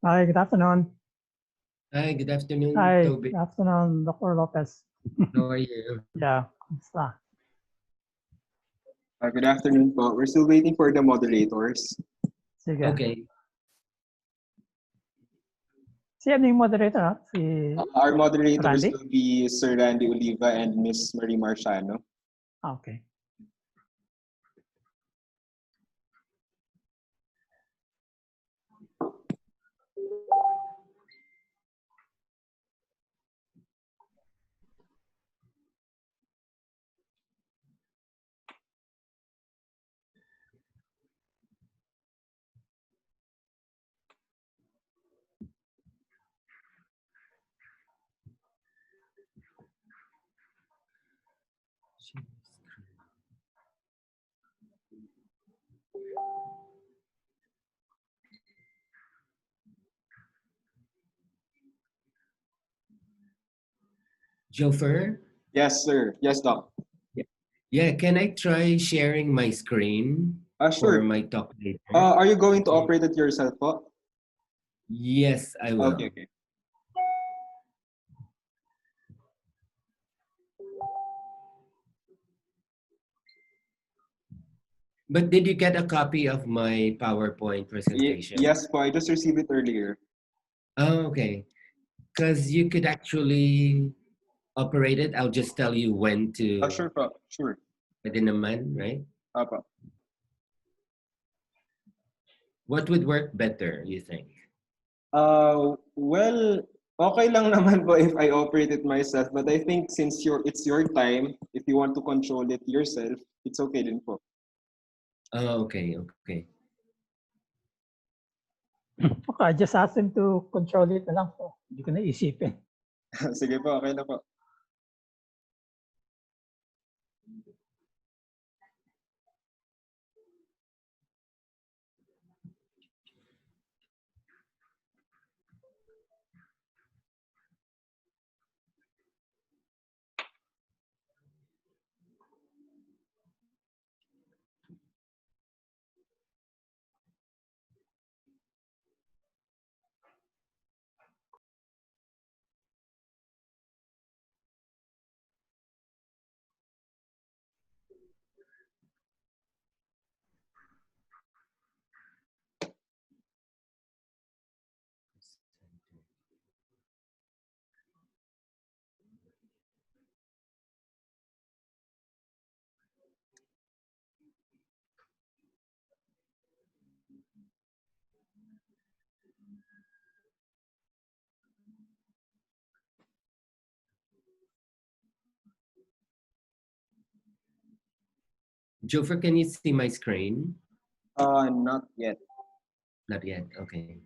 Hi, good afternoon. Hi, good afternoon, Hi, Toby. good afternoon, Dr. Lopez. How are you? Yeah, kamusta? Good afternoon po. We're still waiting for the moderators. Sige. Okay. Si ano yung moderator, ha? Si Our moderators Randy? will be Sir Randy Oliva and Miss Marie Marciano. Okay. Jofer? Yes, sir. Yes, Doc. Yeah, can I try sharing my screen for Sure. my talk later? Are you going to Okay. operate it yourself po? Yes, I will. Okay. But did you get a copy of my PowerPoint presentation? Yes po. I just received it earlier. Oh, okay. Because you could actually operate it. I'll just tell you when to. Sure po. Sure. Pwede naman, right? Po. What would work better, you think? Well, okay lang naman po if I operate it myself. But I think since it's your time, if you want to control it yourself, it's okay din po. Oh, okay. Okay, I just asked him to control it na lang. So, hindi ko na isipin. Sige po, okay na po. Jofer, can you see my screen? Not yet. Not yet. Okay.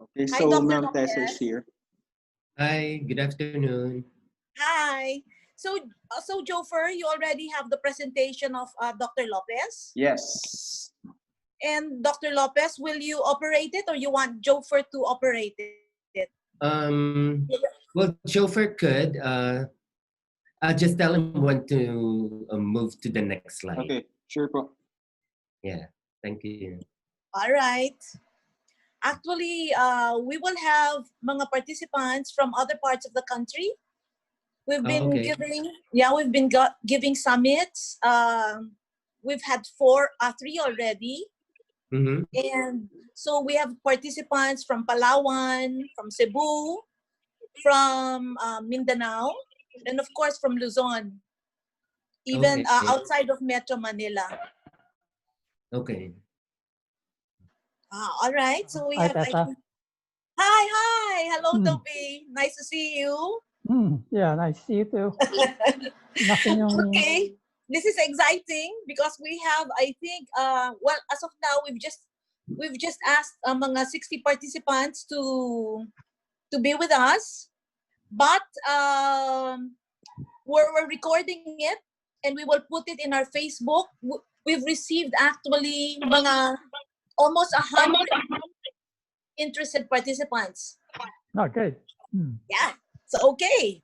Okay, Hi, so Dr. Ma'am Tessa is Lopez. here. Hi, good afternoon. Hi. So Jofer, you already have the presentation of Dr. Lopez? Yes. And Dr. Lopez, will you operate it or you want Jofer to operate it? Well, Jofer could. Just tell him when to move to the next slide. Okay, sure po. Yeah, thank you. All right. Actually, we will have mga participants from other parts of the country. We've been okay. giving summits. We've had three already. Mm-hmm. And so we have participants from Palawan, from Cebu, from Mindanao, and of course from Luzon, even Okay. outside of Metro Manila. Okay. All right. So we Hi, have. Tessa. Hi. Hello, Hmm. Toby. Nice to see you. Yeah, nice to see you too. Nothing yung... Okay. This is exciting because we have, I think, well, as of now, we've just asked mga 60 participants to be with us, but we're recording it and we will put it in our Facebook. We've received actually mga almost 100 interested participants. Oh, good. Yeah, so okay.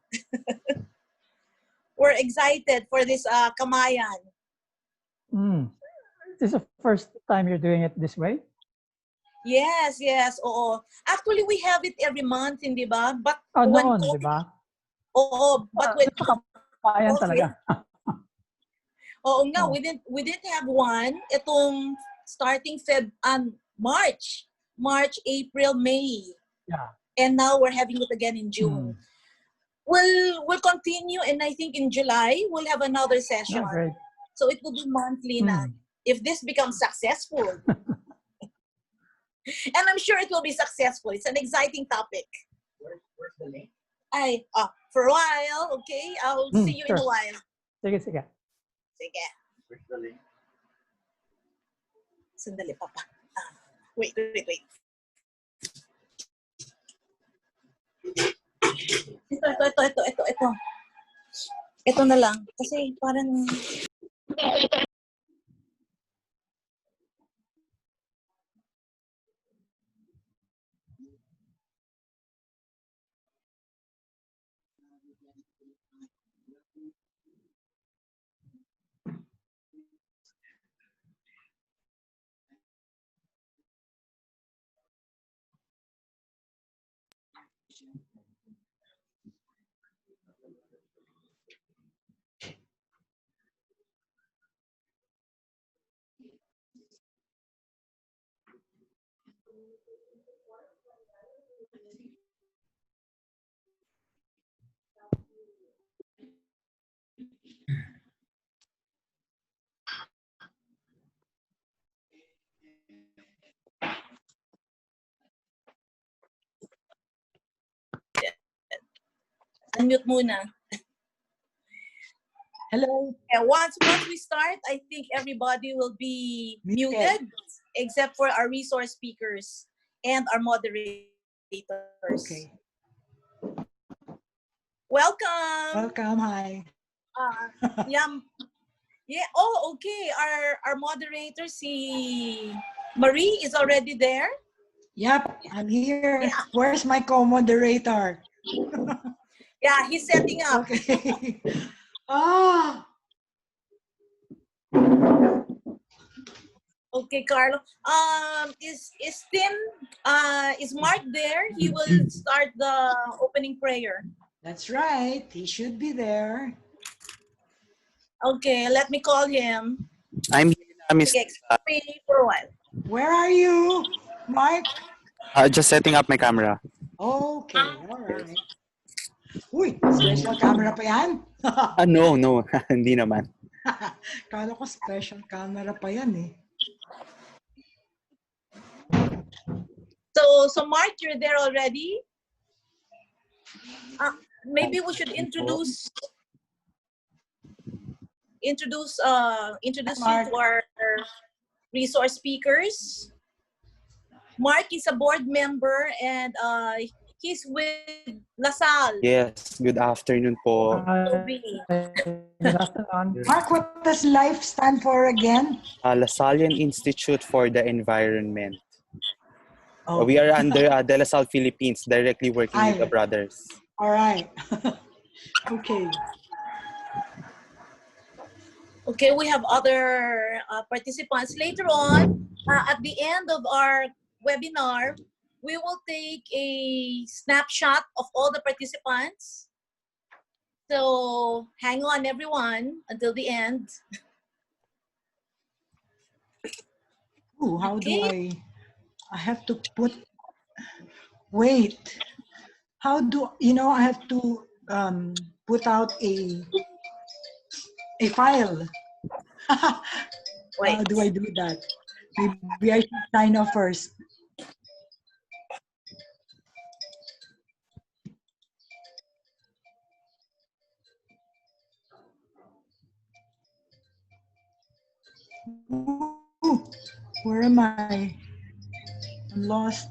We're excited for this Kamayan. This is the first time you're doing it this way? Yes. Oo. Actually, we have it every month, hindi ba? But Noon, di ba? Oo, but when Kamayan talaga. Oo nga, we didn't have one itong starting March, April, May. Yeah. And now we're having it again in June. We'll continue, and I think in July we'll have another session. Yeah, great. So it will be monthly na. If this becomes successful. And I'm sure it will be successful. It's an exciting topic. Where's the link? For a while, okay? I'll see you in a while. Sige. Where's the link? Sandali, Papa. Wait. Ito. Ito na lang. Kasi parang... Unmute muna. Hello. Once we start, I think everybody will be muted except for our resource speakers and our moderators. Okay. Welcome. Hi. Yeah. Oh, okay. Our moderator, si Marie, is already there. Yep, I'm here. Yeah. Where's my co-moderator? Yeah, he's setting up. Okay. Okay, Carlo. Is Tim? Is Mark there? He will start the opening prayer. That's right. He should be there. Okay, let me call him. I'm here, Miss. Okay, excuse me for a while. Where are you, Mark? Just setting up my camera. Okay, all right. Uy, special camera pa yan? No, hindi naman. Kala ko special camera pa yan eh. So Mark, you're there already? Maybe we should introduce you to our resource speakers. Mark is a board member and he's with LaSalle. Yes, good afternoon po. Good afternoon. Mark, what does LIFE stand for again? LaSallian Institute for the Environment. Oh. We are under De La Salle, Philippines, directly working with the brothers. All right. Okay. Okay, we have other participants. Later on, at the end of our webinar, we will take a snapshot of all the participants. So hang on, everyone, until the end. Ooh, how do Okay. I have to put, wait. How do, I have to put out a file. Wait. How do I do that? Maybe I should sign off first. Ooh, where am I? I'm lost.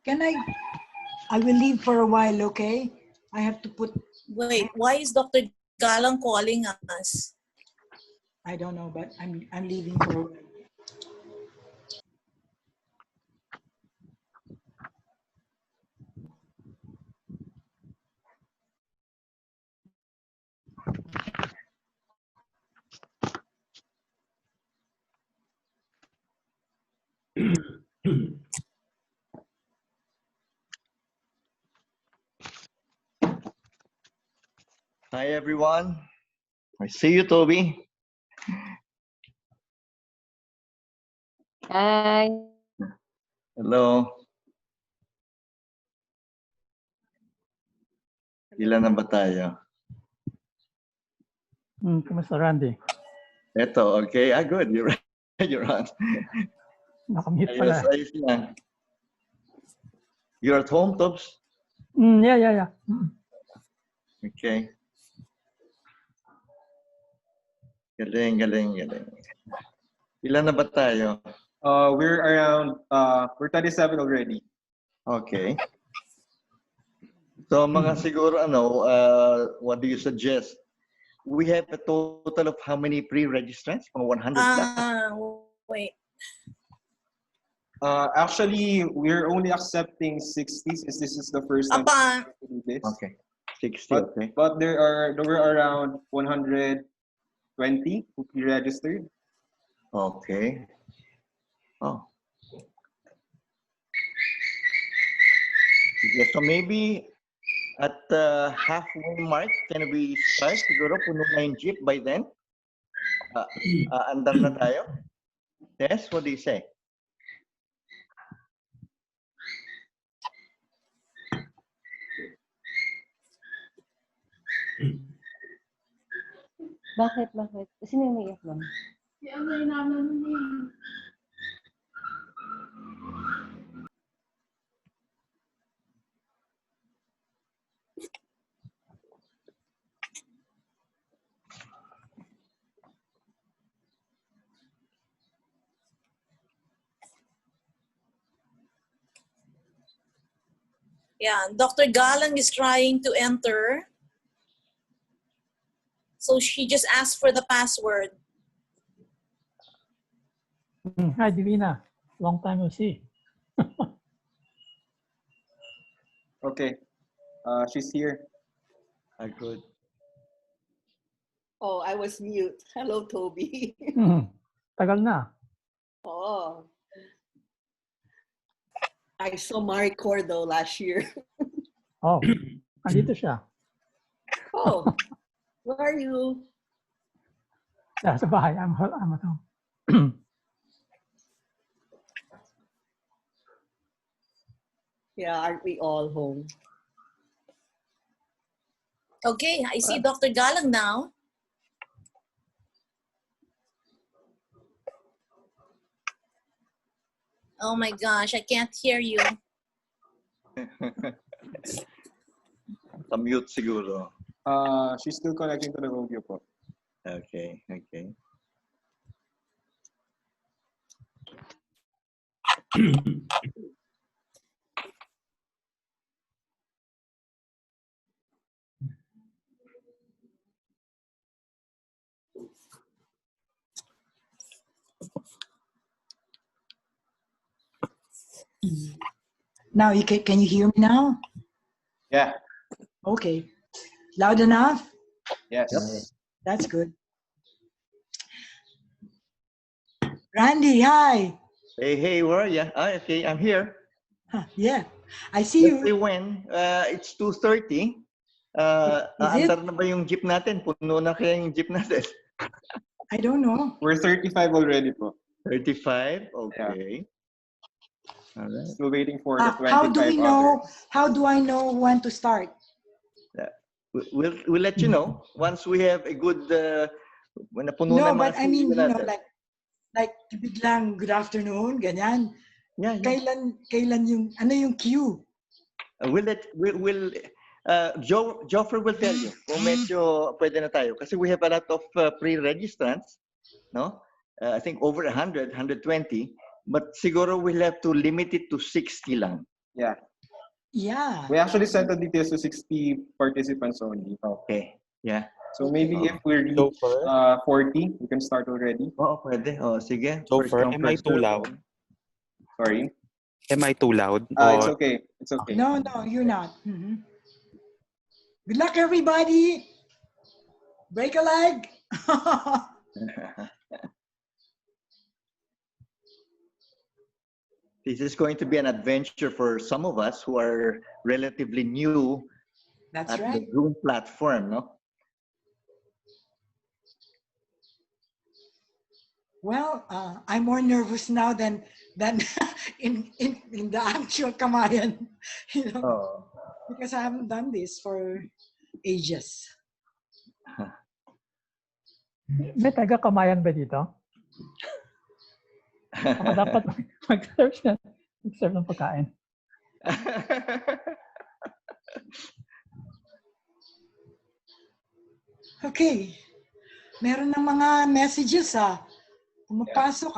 Can I will leave for a while, okay? I have to put, Wait, why is Dr. Galang calling us? I don't know, but I'm leaving for a while. Hi, everyone. I see you, Toby. Hi. Hello. Ilan na ba tayo? Kumusta, Randy? Eto, okay. Good. You're right. You're on. Nakamute Ayos, pala. ayos lang. You're at home, Tobs? Yeah. Okay. Galing. Ilan na ba tayo? We're around, we're 37 already. Okay. So mga siguro what do you suggest? We have a total of how many pre-registrants? Mga 100 plus? Wait. Actually, we're only accepting 60 since this is the first time to do this. Okay. 60, okay. But there were around 120 who pre-registered. Okay. Oh. Yeah, so maybe at halfway mark, can we start? Siguro puno na yung jeep by then? Andar na tayo? Tess, what do you say? Bakit? Sino yung umiiyak doon? Yeah, Dr. Galang is trying to enter. So she just asked for the password. Hi, Divina. Long time no see. Okay. She's here. Good. Oh, I was mute. Hello, Toby. Tagal na. Oh. I saw Marie Cordo last year. Oh, andito siya. Oh, where are you? Sa bahay. I'm at home. Yeah, aren't we all home? Okay, I see Dr. Galang now. Oh my gosh, I can't hear you. Mute siguro. She's still connecting to the audio po. Okay. Now, can you hear me now? Yeah. Okay. Loud enough? Yes. That's good. Randy, hi. Hey, where are you? Okay, I'm here. Yeah, I see Let's say you. when. It's 2:30. Is it? Aandar na ba yung jeep natin? Puno na kaya yung jeep natin? I don't know. We're 35 already po. 35? Okay. All right. Still waiting for the 25 How do we know? others. How do I know when to start? We'll let you know once we have a good when napuno No, na yung mga but I mean, studio natin. like biglang good afternoon, ganyan. Yeah. Kailan yung ano yung cue? Joffrey will tell you kung medyo pwede na tayo kasi we have a lot of pre-registrants, no? I think over 100, 120, but siguro we'll have to limit it to 60 lang. Yeah. Yeah. We actually sent the details to 60 participants only. Okay. Yeah. So maybe if we reach So far, 40, we can start already. Oo, pwede. Sige. so First far, come, am I first too serve. loud? Sorry. Am I too loud? It's Or okay. It's okay. No, you're not. Good luck, everybody. Break a leg. This is going to be an adventure for some of us who are relatively new That's at right. the Zoom platform, no? Well, I'm more nervous now than in the actual Kamayan, Oh. because I haven't done this for ages. May taga Kamayan ba dito? Ako dapat mag-serve ng pagkain. Okay. Meron ng mga messages Pumapasok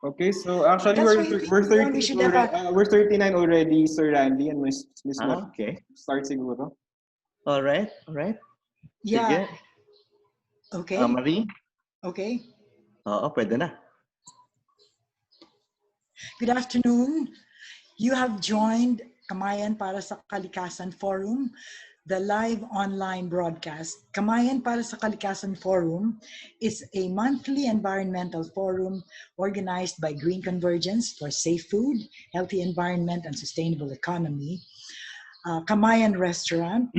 Okay, so actually That's we're why we should have 39 already, Sir Randy and Miss Mar. Okay. Start siguro. All right. Yeah. Sige. Okay. Marie? Okay. Oo, pwede na. Good afternoon. You have joined Kamayan Para Sa Kalikasan Forum, the live online broadcast. Kamayan Para Sa Kalikasan Forum is a monthly environmental forum organized by Green Convergence for Safe Food, Healthy Environment, and Sustainable Economy, Kamayan Restaurant,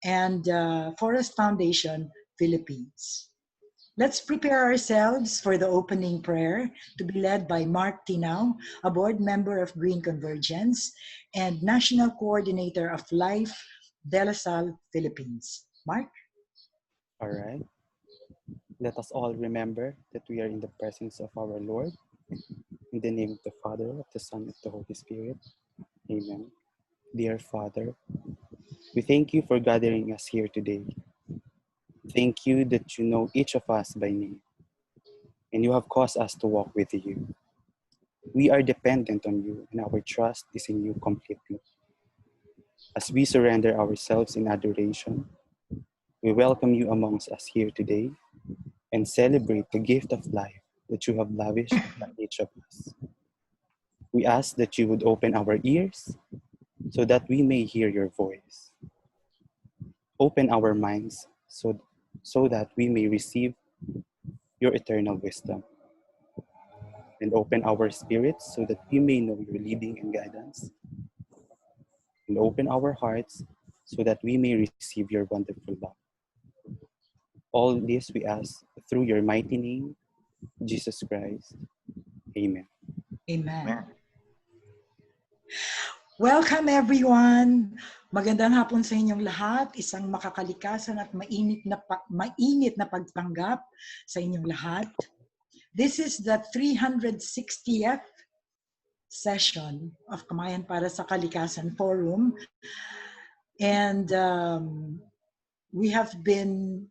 and Forest Foundation, Philippines. Let's prepare ourselves for the opening prayer to be led by Mark Tinao, a board member of Green Convergence and National Coordinator of Life De La Salle, Philippines. Mark? all right. Let us all remember that we are in the presence of our Lord. In the name of the Father, of the Son, of the Holy Spirit. Amen. Dear Father, we thank you for gathering us here today. Thank you that you know each of us by name, and you have caused us to walk with you. We are dependent on you, and our trust is in you completely. As we surrender ourselves in adoration, we welcome you amongst us here today and celebrate the gift of life that you have lavished on each of us. We ask that you would open our ears so that we may hear your voice. Open our minds so that we may receive your eternal wisdom. And open our spirits so that we may know your leading and guidance. And open our hearts so that we may receive your wonderful love. All this we ask through your mighty name, Jesus Christ. Amen. Amen. Welcome everyone. Magandang hapon sa inyong lahat. Isang makakalikasan at mainit na pagtanggap sa inyong lahat. This is the 360th session of Kamayan Para Sa Kalikasan Forum. And we have been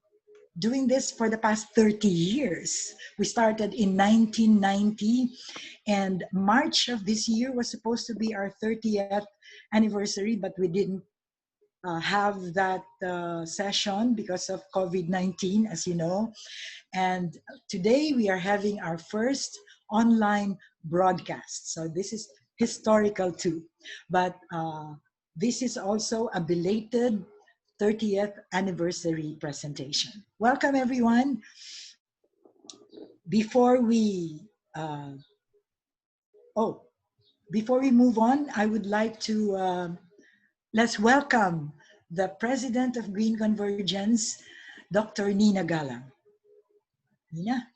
doing this for the past 30 years. We started in 1990, and March of this year was supposed to be our 30th anniversary, but we didn't have that session because of COVID-19, as you know. And today we are having our first online broadcast. So this is historical too. But this is also a belated 30th anniversary presentation. Welcome everyone. Before we before we move on, I would like to let's welcome the President of Green Convergence, Dr. Nina Galang. Nina?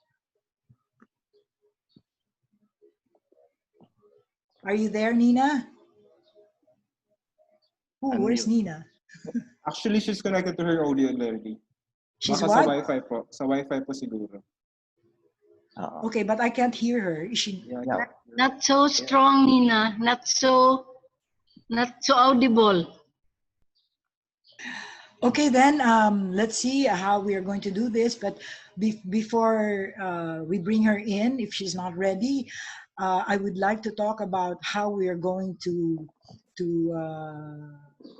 Are you there, Nina? Oh, where's Nina? Actually, she's connected to her audio already. She's Baka what? sa Wi-Fi po. Sa Wi-Fi po siguro. Okay, but I can't hear her. Is she? Yeah. Not so strong, Nina. Not so audible. Okay, then let's see how we are going to do this. But before we bring her in, if she's not ready, I would like to talk about how we are going to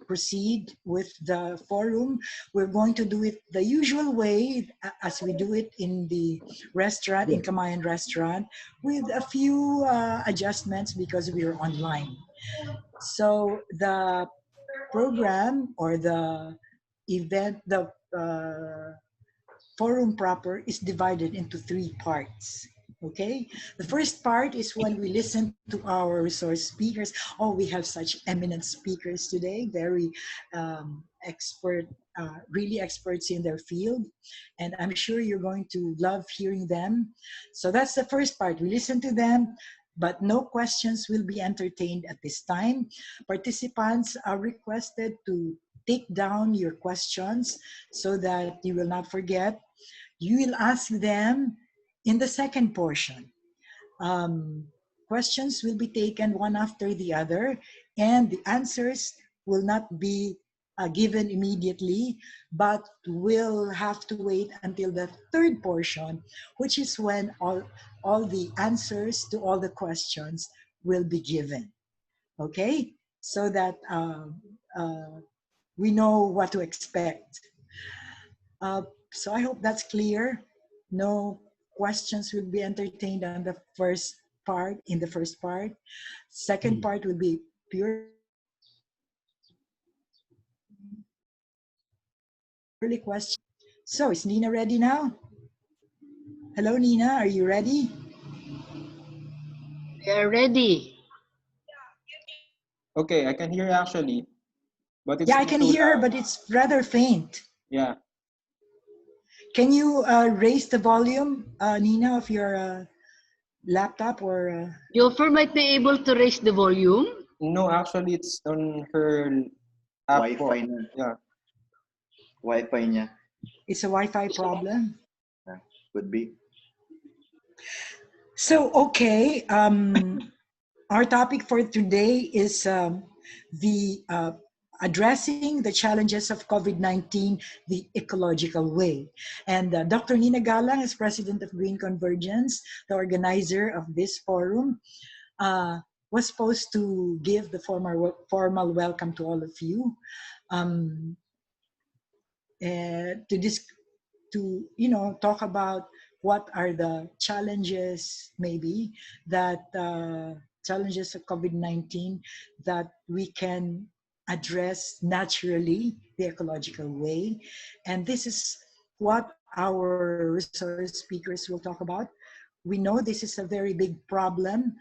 proceed with the forum. We're going to do it the usual way as we do it in the restaurant, in Kamayan restaurant, with a few adjustments because we are online. So the program or the event, the forum proper is divided into 3 parts. Okay, the first part is when we listen to our resource speakers. Oh, we have such eminent speakers today, very expert, really experts in their field, and I'm sure you're going to love hearing them. So that's the first part. We listen to them, but no questions will be entertained at this time. Participants are requested to take down your questions so that you will not forget. You will ask them in the second portion. Questions will be taken one after the other, and the answers will not be given immediately, but will have to wait until the third portion, which is when all the answers to all the questions will be given. Okay? So that we know what to expect. So I hope that's clear. No questions will be entertained on the first part, in the first part. Second part will be purely questions. So is Nina ready now? Hello, Nina, are you ready? We are ready. Okay, I can hear you actually. But it's Yeah, I can too hear her, loud. but it's rather faint. Yeah. Can you raise the volume, Nina, of your laptop or? Joffer might be able to raise the volume. No, actually, it's on her app po. Wi-Fi na. Yeah. Wi-Fi niya. It's a Wi-Fi problem. Could be. So, okay, our topic for today is addressing the challenges of COVID-19 the ecological way. And Dr. Nina Galang is president of Green Convergence, the organizer of this forum, was supposed to give the formal welcome to all of you, to talk about what are the challenges, maybe, that challenges of COVID-19 that we can address naturally, the ecological way. And this is what our resource speakers will talk about. We know this is a very big problem.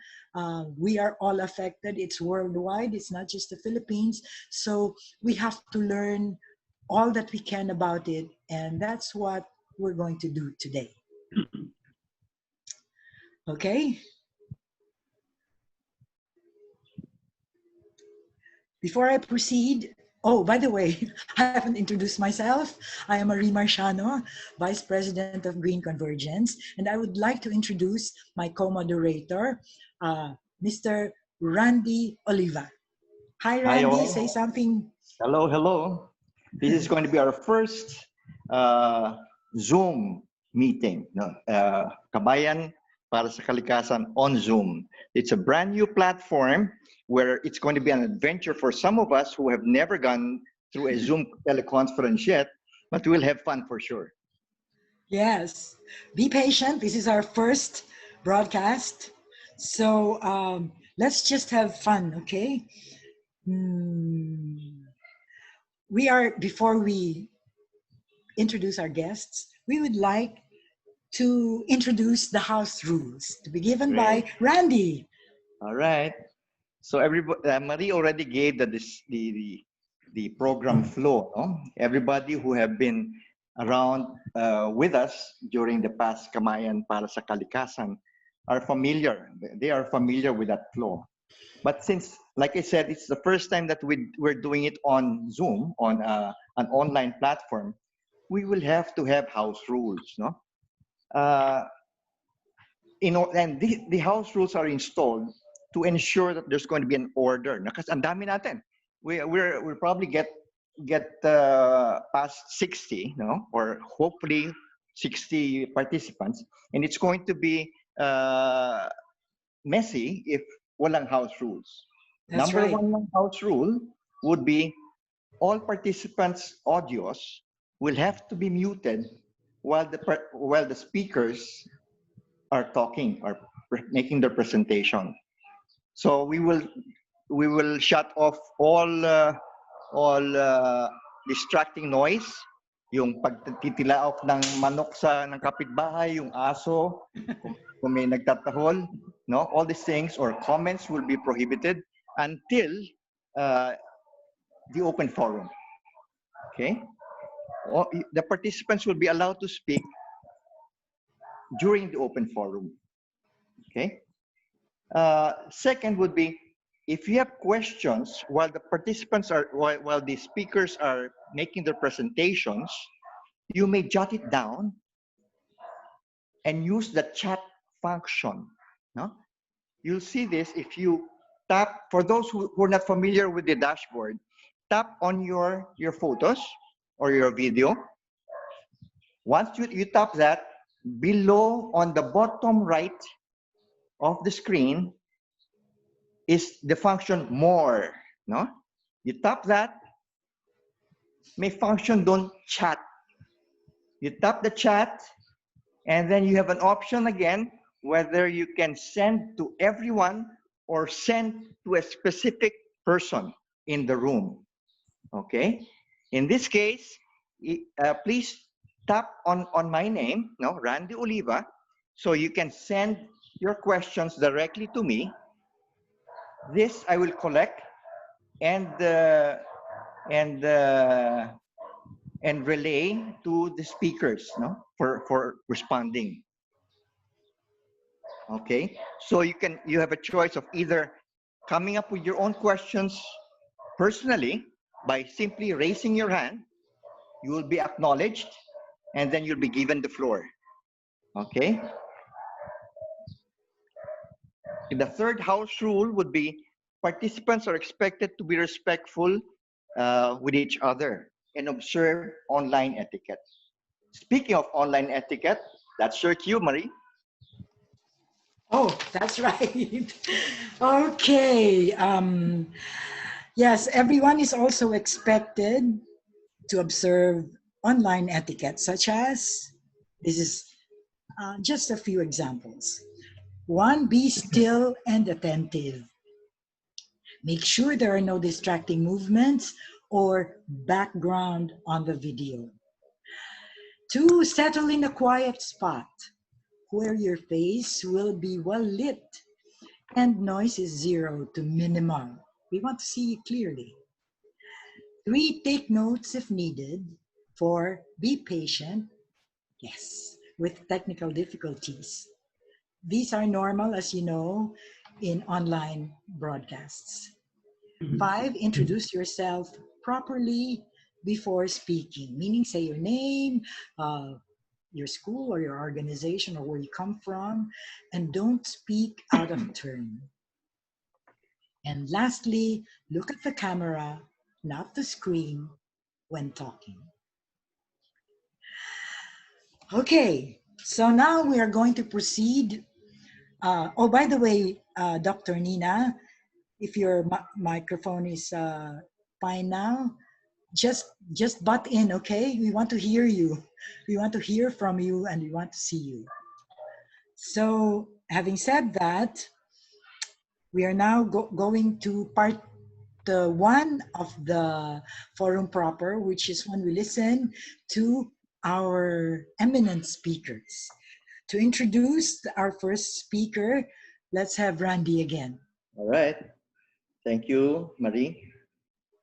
We are all affected. It's worldwide. It's not just the Philippines. So we have to learn all that we can about it. And that's what we're going to do today. Okay? Before I proceed, oh, by the way, I haven't introduced myself. I am Marie Marciano, Vice President of Green Convergence, and I would like to introduce my co-moderator, Mr. Randy Oliva. Hi, Randy. Hi, all. Say something. Hello, hello. This is going to be our first Zoom meeting. No? Kamayan Para Sa Kalikasan on Zoom. It's a brand new platform where it's going to be an adventure for some of us who have never gone through a Zoom teleconference yet, but we'll have fun for sure. Yes. Be patient. This is our first broadcast. So let's just have fun, okay? Before we introduce our guests, we would like to introduce the house rules to be given by Randy. All right. So everybody, Marie already gave the program flow. No? Everybody who have been around with us during the past Kamayan Para Sa Kalikasan are familiar. They are familiar with that flow. But since, like I said, it's the first time that we're doing it on Zoom, on an online platform, we will have to have house rules, no? And the house rules are installed to ensure that there's going to be an order. Because ang dami natin. We'll probably get past 60, no? Or hopefully 60 participants, and it's going to be messy if walang house rules. That's Number right. one house rule would be all participants' audios will have to be muted while the speakers are talking or making their presentation. So we will shut off all distracting noise, yung pagtitilaok ng manok ng kapitbahay, yung aso, kung may nagtatahol, no? All these things or comments will be prohibited until the open forum. Okay? The participants will be allowed to speak during the open forum. Okay? Second would be, if you have questions while the speakers are making their presentations, you may jot it down and use the chat function. No? You'll see this if you tap, for those who are not familiar with the dashboard, tap on your photos or your video. Once you tap that, below on the bottom right of the screen is the function more. No? You tap that, may function doon chat. You tap the chat, and then you have an option again whether you can send to everyone or send to a specific person in the room. Okay? In this case, please tap on my name, no, Randy Oliva, so you can send your questions directly to me. This I will collect and relay to the speakers, no, for responding. Okay, so you have a choice of either coming up with your own questions personally by simply raising your hand. You will be acknowledged, and then you'll be given the floor. Okay. The third house rule would be participants are expected to be respectful with each other and observe online etiquette. Speaking of online etiquette, that's your cue, Marie. Oh, that's right. Okay. Yes, everyone is also expected to observe online etiquette, such as, this is just a few examples. 1, be still and attentive. Make sure there are no distracting movements or background on the video. 2, settle in a quiet spot where your face will be well lit and noise is 0 to minimal. We want to see you clearly. 3, take notes if needed. 4, be patient, yes, with technical difficulties. These are normal, as you know, in online broadcasts. 5, introduce yourself properly before speaking, meaning say your name, your school or your organization or where you come from, and don't speak out of turn. And lastly, look at the camera, not the screen, when talking. Okay, so now we are going to proceed. Oh, by the way, Dr. Nina, if your microphone is fine now, just butt in, okay? We want to hear you. We want to hear from you, and we want to see you. So, having said that, we are now going to part one of the forum proper, which is when we listen to our eminent speakers. To introduce our first speaker, let's have Randy again. All right. Thank you, Marie.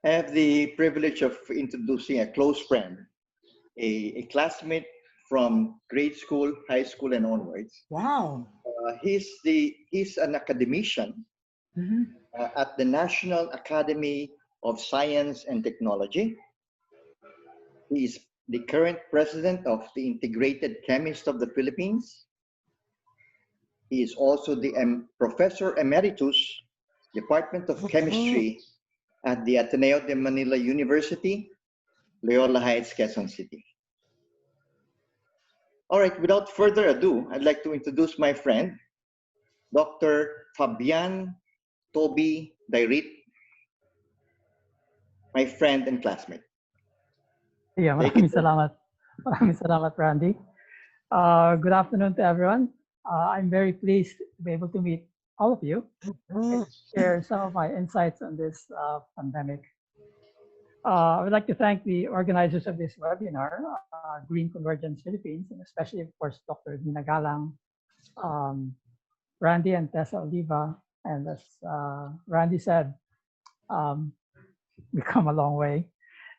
I have the privilege of introducing a close friend, a classmate from grade school, high school, and onwards. Wow. He's an academician at the National Academy of Science and Technology. He is the current president of the Integrated Chemists of the Philippines. He is also the Professor Emeritus, Department of Chemistry at the Ateneo de Manila University, Loyola Heights, Quezon City. All right, without further ado, I'd like to introduce my friend, Dr. Fabian Toby Dairit, my friend and classmate. Yeah, maraming salamat. Maraming salamat, Randy. Good afternoon to everyone. I'm very pleased to be able to meet all of you and share some of my insights on this pandemic. I would like to thank the organizers of this webinar, Green Convergence Philippines, and especially, of course, Dr. Dina Galang, Randy and Tessa Oliva. And as Randy said, we've come a long way.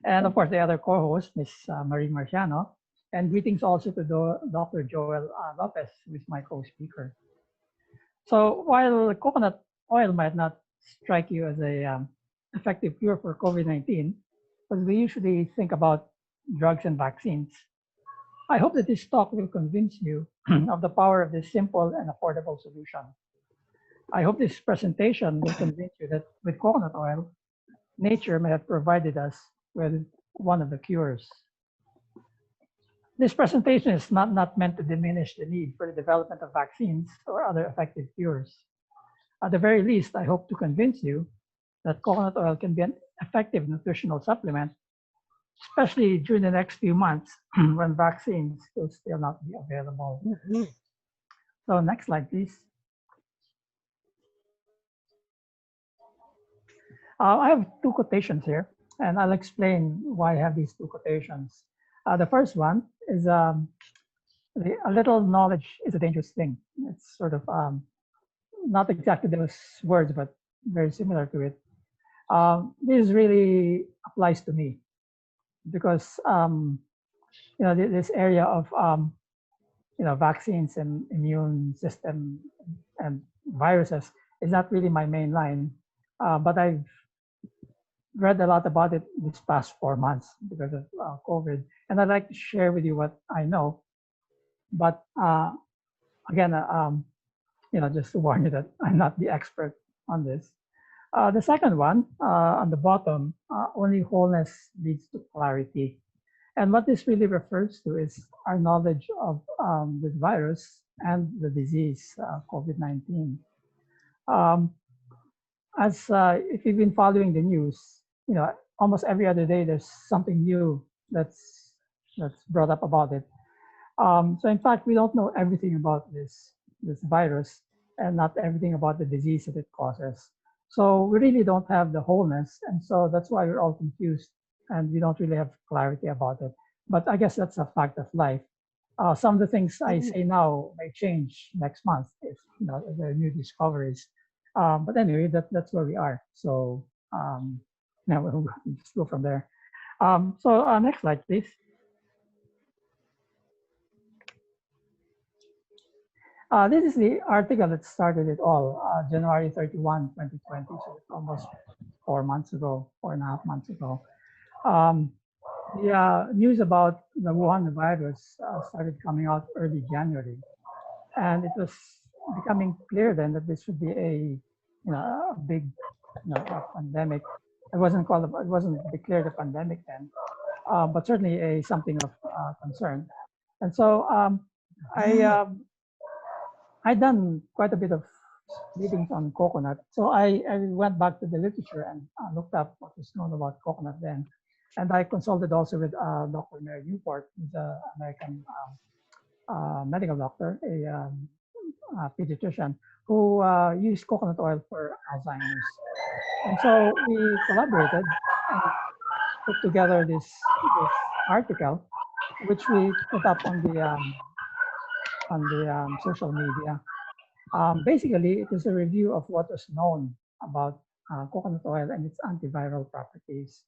And of course, the other co-host, Ms. Marie Marciano. And greetings also to Dr. Joel Lopez, who is my co-speaker. So while coconut oil might not strike you as a effective cure for COVID-19, because we usually think about drugs and vaccines, I hope that this talk will convince you of the power of this simple and affordable solution. I hope this presentation will convince you that with coconut oil, nature may have provided us with one of the cures. This presentation is not meant to diminish the need for the development of vaccines or other effective cures. At the very least, I hope to convince you that coconut oil can be an effective nutritional supplement, especially during the next few months when vaccines will still not be available. So next slide, please. I have two quotations here, and I'll explain why I have these two quotations. The first one is a little knowledge is a dangerous thing. It's sort of not exactly those words, but very similar to it. This really applies to me because you know, this area of you know, vaccines and immune system and viruses is not really my main line, but I've read a lot about it this past 4 months because of COVID, and I'd like to share with you what I know. But again, you know, just to warn you that I'm not the expert on this. The second one on the bottom, only wholeness leads to clarity. And what this really refers to is our knowledge of this virus and the disease, COVID-19. If you've been following the news, you know, almost every other day there's something new that's brought up about it. So in fact, we don't know everything about this virus and not everything about the disease that it causes. So we really don't have the wholeness, and so that's why we're all confused and we don't really have clarity about it. But I guess that's a fact of life. Some of the things I say now may change next month if, you know, if there are new discoveries. But anyway, that's where we are. So now we'll just go from there. So next slide, please. This is the article that started it all, January 31, 2020. So it's almost 4 months ago, 4.5 months ago. The news about the Wuhan virus started coming out early January, and it was becoming clear then that this would be a big a pandemic. It wasn't declared a pandemic then, but certainly something of concern. And so I'd done quite a bit of readings on coconut. So I went back to the literature and looked up what was known about coconut then. And I consulted also with Dr. Mary Newport, who's an American medical doctor, a pediatrician, who used coconut oil for Alzheimer's. And so we collaborated and put together this article, which we put up on the social media. Basically, it is a review of what was known about coconut oil and its antiviral properties.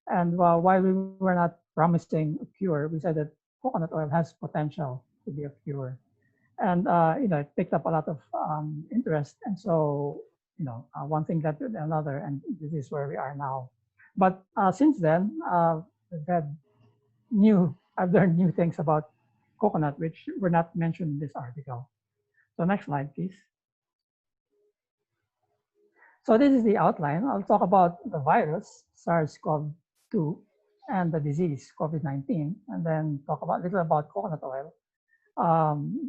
And while we were not promising a cure, we said that coconut oil has potential to be a cure. And it picked up a lot of interest. And so, one thing led to another, and this is where we are now. But since then, I've learned new things about coconut, which were not mentioned in this article. So next slide, please. So this is the outline. I'll talk about the virus, SARS-CoV-2, and the disease, COVID-19, and then talk a little about coconut oil,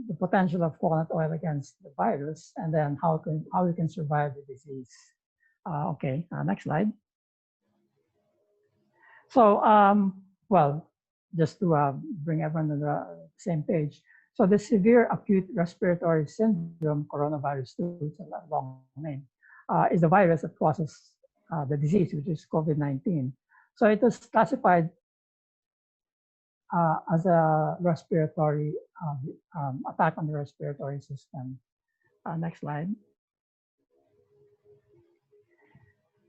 the potential of coconut oil against the virus, and then how we can survive the disease. Okay, next slide. So, well, just to bring everyone to the same page. So the severe acute respiratory syndrome, coronavirus 2, it's a long name, is the virus that causes the disease, which is COVID-19. So it was classified as a respiratory attack on the respiratory system. Next slide.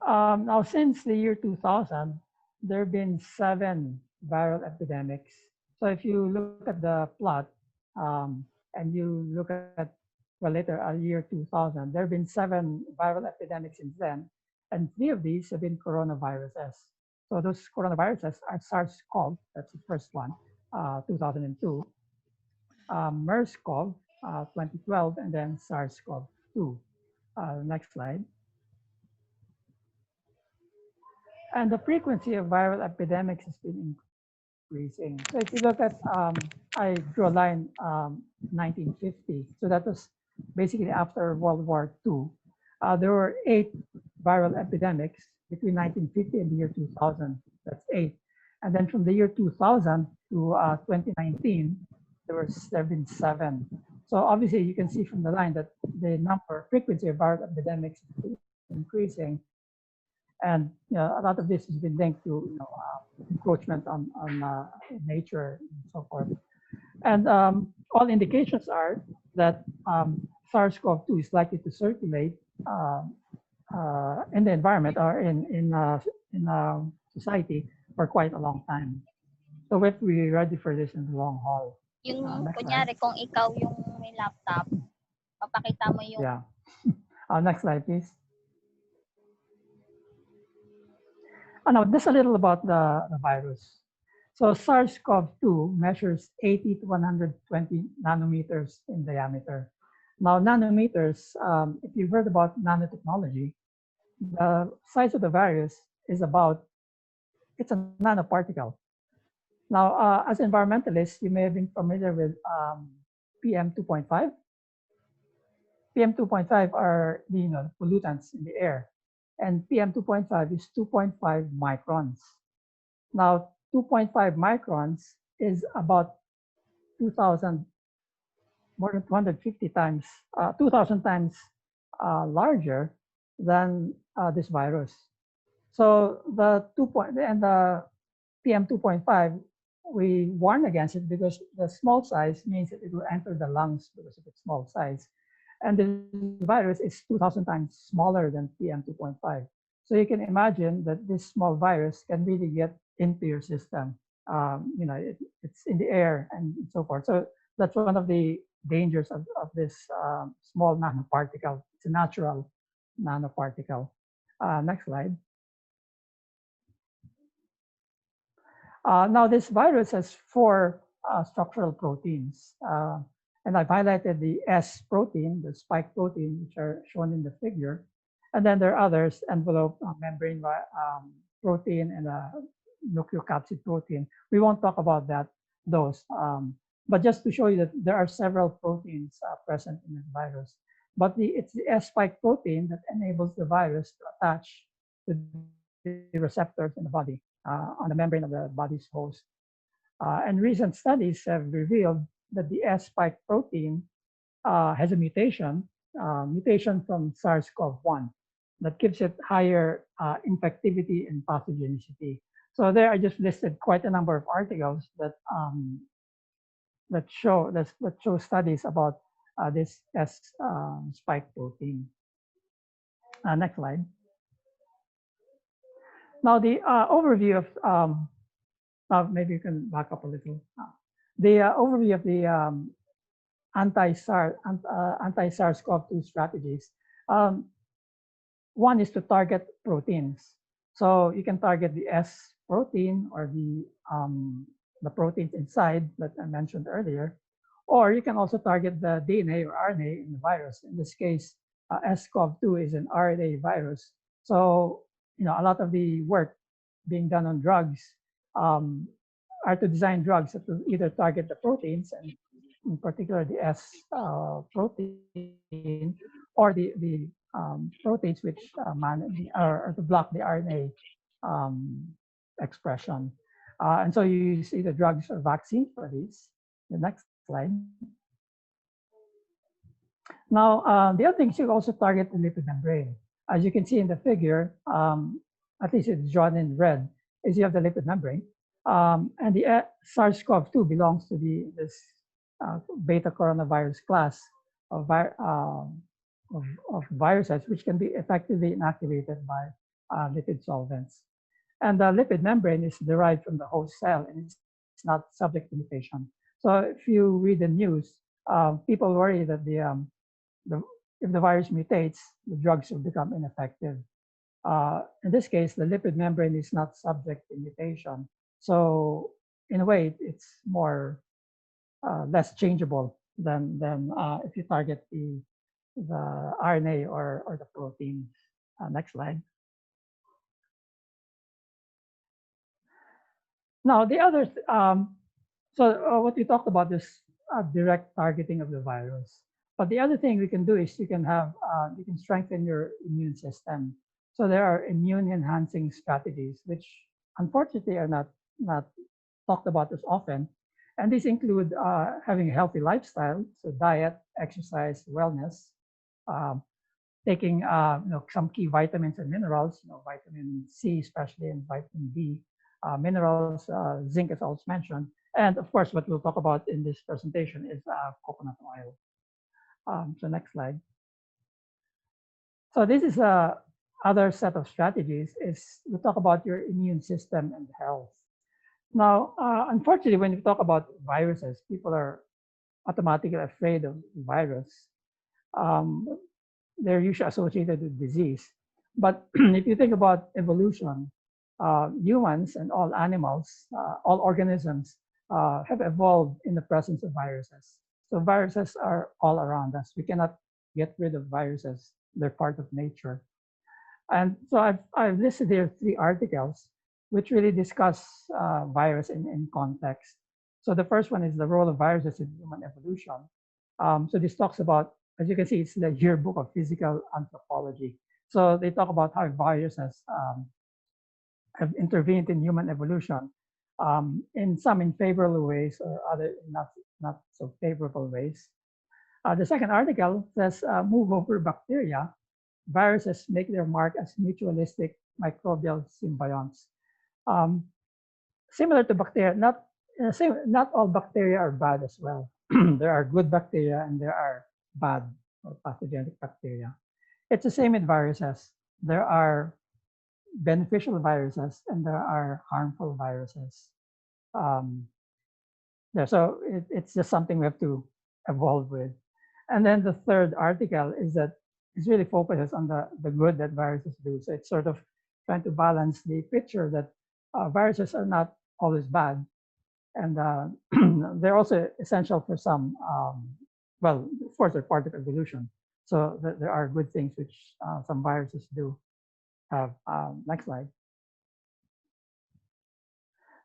Now, since the year 2000, there have been 7 viral epidemics. So if you look at the plot and you look at, well, later, year 2000, there have been 7 viral epidemics since then, and 3 of these have been coronaviruses. So those coronaviruses are SARS-CoV, that's the first one, 2002, MERS-CoV, 2012, and then SARS-CoV-2. Next slide. And the frequency of viral epidemics has been increasing. So if you look at, I drew a line 1950. So that was basically after World War II. There were 8 viral epidemics between 1950 and the year 2000. That's 8. And then from the year 2000 to 2019, there have been 7. So obviously you can see from the line that the frequency of viral epidemics is increasing. And a lot of this has been linked to encroachment on nature and so forth. And all indications are that SARS-CoV-2 is likely to circulate in the environment or in society for quite a long time. So we have to be ready for this in the long haul. Yung kunyari, kung ikaw yung may laptop, papakita mo yung... Yeah. Next slide, please. Now, just a little about the virus. So SARS-CoV-2 measures 80 to 120 nanometers in diameter. Now, nanometers, if you've heard about nanotechnology, the size of the virus is it's a nanoparticle. Now, as environmentalists, you may have been familiar with PM 2.5. PM 2.5 are the pollutants in the air. And PM 2.5 is 2.5 microns. Now, 2.5 microns is about 2,000, more than 250 times, 2,000 times larger than this virus. So the PM 2.5, we warn against it because the small size means that it will enter the lungs because of its small size. And the virus is 2,000 times smaller than PM 2.5. So you can imagine that this small virus can really get into your system. It's in the air and so forth. So that's one of the dangers of this small nanoparticle. It's a natural nanoparticle. Next slide. Now this virus has 4 structural proteins. And I've highlighted the S protein, the spike protein, which are shown in the figure. And then there are others, envelope membrane protein and nucleocapsid protein. We won't talk about those. But just to show you that there are several proteins present in this virus. But it's the S spike protein that enables the virus to attach to the receptors in the body. on the membrane of the body's host. And recent studies have revealed that the S spike protein has a mutation from SARS-CoV-1 that gives it higher infectivity and pathogenicity. So there I just listed quite a number of articles that show studies about this S spike protein. Next slide. Now the overview of maybe you can back up a little. The overview of the anti-SARS-CoV-2 strategies. One is to target proteins. So you can target the S protein or the proteins inside that I mentioned earlier, or you can also target the DNA or RNA in the virus. In this case, SCOV-2 is an RNA virus. So a lot of the work being done on drugs are to design drugs that will either target the proteins, and in particular the S protein, or the proteins which or to block the RNA expression. And so you use either drugs or vaccines for these. The next slide. Now, the other thing is you also target the lipid membrane. As you can see in the figure, at least it's drawn in red, is you have the lipid membrane. And the SARS-CoV-2 belongs to this beta coronavirus class of viruses, which can be effectively inactivated by lipid solvents. And the lipid membrane is derived from the host cell, and it's not subject to mutation. So if you read the news, people worry that if the virus mutates, the drugs will become ineffective. In this case, the lipid membrane is not subject to mutation. So in a way, it's more less changeable than if you target the RNA or the protein. Next slide. Now the other, what we talked about is direct targeting of the virus. But the other thing we can do is you can strengthen your immune system. So there are immune enhancing strategies, which unfortunately are not talked about as often. And these include having a healthy lifestyle, so diet, exercise, wellness, taking some key vitamins and minerals, vitamin C especially, and vitamin D, minerals, zinc is also mentioned. And of course, what we'll talk about in this presentation is coconut oil. So next slide. So this is other set of strategies is we talk about your immune system and health. Now, unfortunately, when we talk about viruses, people are automatically afraid of virus. They're usually associated with disease. But if you think about evolution, humans and all animals, all organisms have evolved in the presence of viruses. So viruses are all around us. We cannot get rid of viruses. They're part of nature. And so I've listed here 3 articles which really discuss virus in context. So the first one is the role of viruses in human evolution. So this talks about, as you can see, it's the Yearbook of Physical Anthropology. So they talk about how viruses have intervened in human evolution, in some in favorable ways or other not so favorable ways. The second article says, move over bacteria. Viruses make their mark as mutualistic microbial symbionts. Similar to bacteria, not all bacteria are bad as well. There are good bacteria and there are bad or pathogenic bacteria. It's the same in viruses. There are beneficial viruses and there are harmful viruses. So it's just something we have to evolve with. And then the third article is that it really focuses on the good that viruses do. So it's sort of trying to balance the picture that viruses are not always bad. And they're also essential for some, well, of course, they're part of evolution. So there are good things which some viruses do have. Next slide.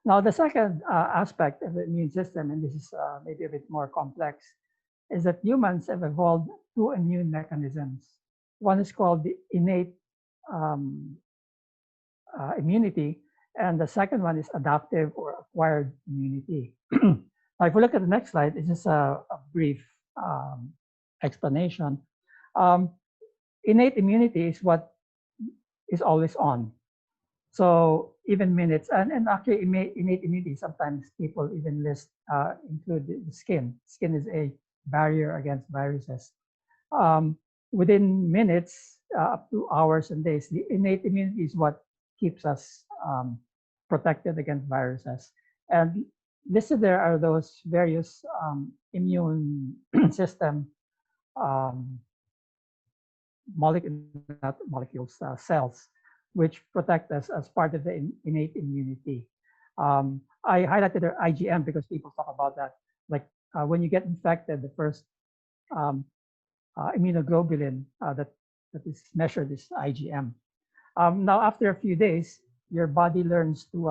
Now, the second aspect of the immune system, and this is maybe a bit more complex, is that humans have evolved 2 immune mechanisms. One is called the innate immunity, And the second one is adaptive or acquired immunity. Now, if we look at the next slide, it's just a brief explanation. Innate immunity is what is always on. So even minutes, and actually innate immunity, sometimes people even include the skin. Skin is a barrier against viruses. Within minutes, up to hours and days, the innate immunity is what keeps us protected against viruses. And listed there are those various immune system molecules, cells, which protect us as part of the innate immunity. I highlighted the IgM because people talk about that. Like when you get infected, the first immunoglobulin that is measured is IgM. Now, after a few days, your body learns to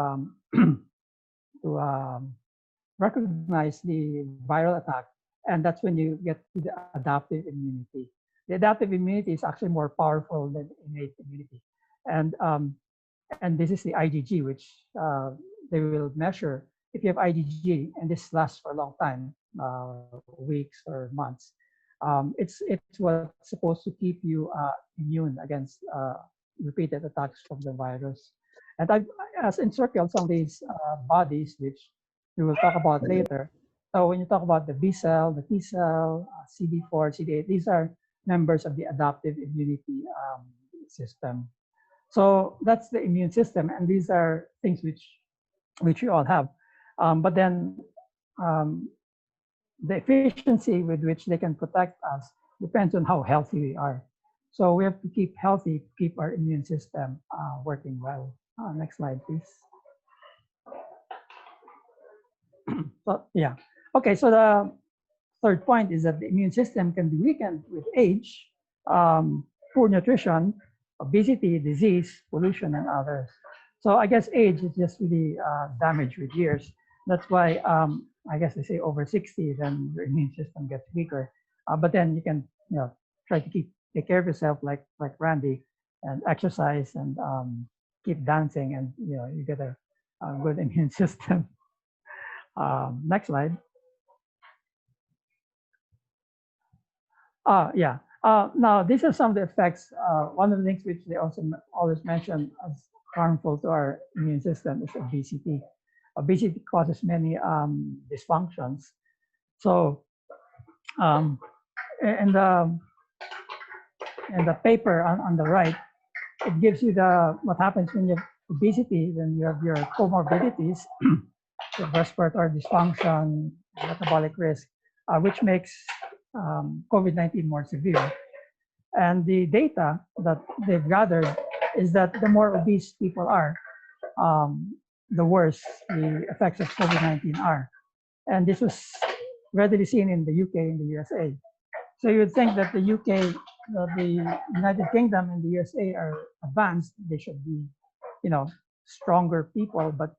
recognize the viral attack, and that's when you get to the adaptive immunity. The adaptive immunity is actually more powerful than innate immunity, and this is the IgG, which they will measure. If you have IgG, and this lasts for a long time, weeks or months, it's what's supposed to keep you immune against repeated attacks from the virus. And I've encircled some of these bodies, which we will talk about later. So when you talk about the B cell, the T cell, CD4, CD8, these are members of the adaptive immunity system. So that's the immune system, and these are things which we all have. But then the efficiency with which they can protect us depends on how healthy we are. So we have to keep healthy, keep our immune system working well. Next slide, please. So yeah, okay. So the third point is that the immune system can be weakened with age, poor nutrition, obesity, disease, pollution, and others. So I guess age is just really damaged with years. That's why I guess they say over 60, then your immune system gets weaker. But then you can try to take care of yourself, like Randy, and exercise and keep dancing, and you get a good immune system. Next slide. Yeah. Now, these are some of the effects. One of the things which they also always mention as harmful to our immune system is obesity. Obesity causes many dysfunctions. So, in the paper on the right, it gives you what happens when you have obesity. Then you have your comorbidities, respiratory dysfunction, metabolic risk, which makes COVID-19 more severe. And the data that they've gathered is that the more obese people are, the worse the effects of COVID-19 are. And this was readily seen in the UK and the USA. So you would think that the UK, the United Kingdom and the USA are advanced. They should be, stronger people, but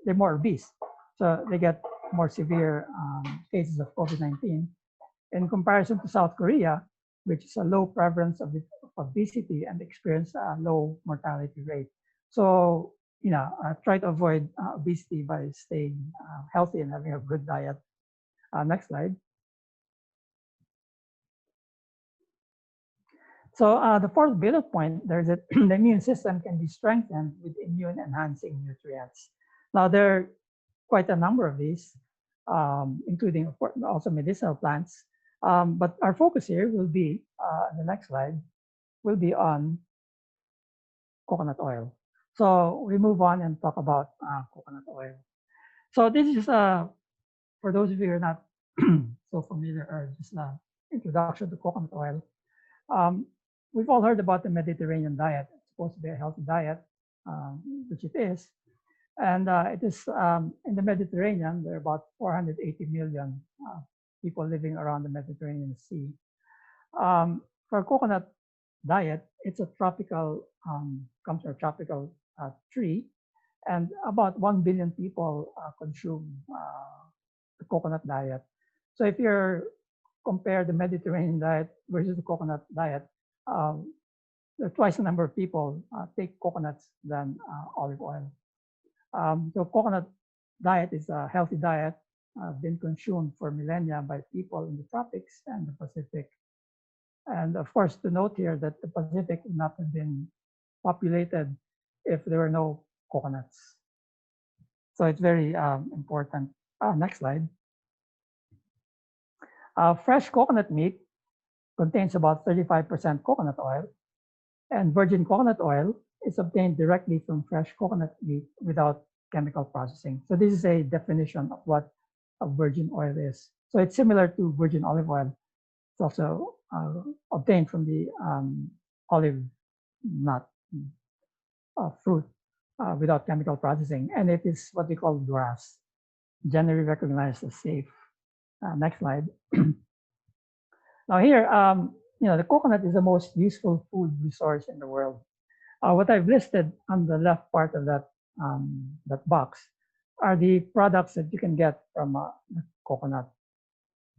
they're more obese. So they get more severe cases of COVID-19. In comparison to South Korea, which is a low prevalence of obesity and experience a low mortality rate. So, try to avoid obesity by staying healthy and having a good diet. Next slide. So the fourth bullet point, there's the immune system can be strengthened with immune-enhancing nutrients. Now, there are quite a number of these, including also medicinal plants. But our focus here will be, the next slide, will be on coconut oil. So we move on and talk about coconut oil. So this is, for those of you who are not so familiar, or just an introduction to coconut oil. We've all heard about the Mediterranean diet. It's supposed to be a healthy diet, which it is. And it is in the Mediterranean, there are about 480 million people living around the Mediterranean Sea. For a coconut diet, it's a tropical, comes from a tropical tree, and about 1 billion people consume the coconut diet. So if you compare the Mediterranean diet versus the coconut diet, there are twice the number of people take coconuts than olive oil. So coconut diet is a healthy diet, been consumed for millennia by people in the tropics and the Pacific. And of course, to note here that the Pacific would not have been populated if there were no coconuts. So it's very important. Next slide. Fresh coconut meat contains about 35% coconut oil, and virgin coconut oil is obtained directly from fresh coconut meat without chemical processing. So this is a definition of what a virgin oil is. So it's similar to virgin olive oil. It's also obtained from the olive nut fruit without chemical processing, and it is what we call grass, generally recognized as safe. Next slide. Now here, the coconut is the most useful food resource in the world. What I've listed on the left part of that box are the products that you can get from coconut.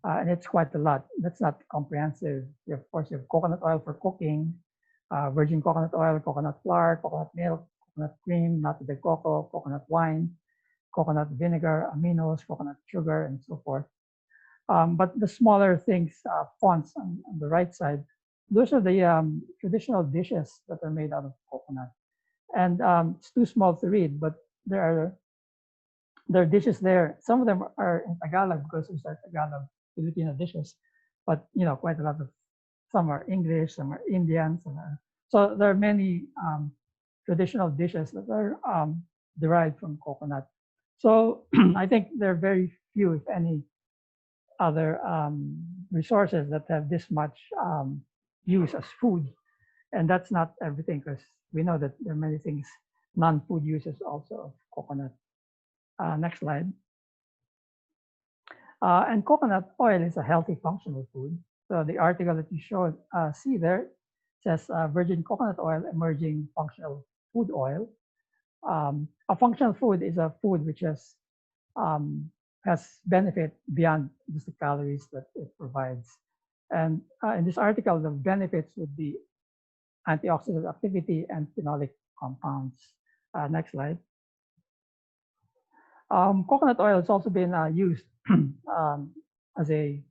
And it's quite a lot. That's not comprehensive. Of course, you have coconut oil for cooking, virgin coconut oil, coconut flour, coconut milk, coconut cream, nata de coco, coconut wine, coconut vinegar, aminos, coconut sugar, and so forth. But the smaller things, fonts on the right side, those are the traditional dishes that are made out of coconut. And it's too small to read, but there are dishes there. Some of them are in Tagalog because those are Tagalog Filipino dishes, but quite a lot of, some are English, some are Indian, so there are many traditional dishes that are derived from coconut. So I think there are very few, if any, other resources that have this much use as food. And that's not everything, because we know that there are many things, non-food uses also of coconut. Next slide. And coconut oil is a healthy functional food. So the article that you see there says virgin coconut oil emerging functional food oil. A functional food is a food which has benefit beyond just the calories that it provides. And in this article, the benefits would be antioxidant activity and phenolic compounds. Next slide. Coconut oil has also been used as a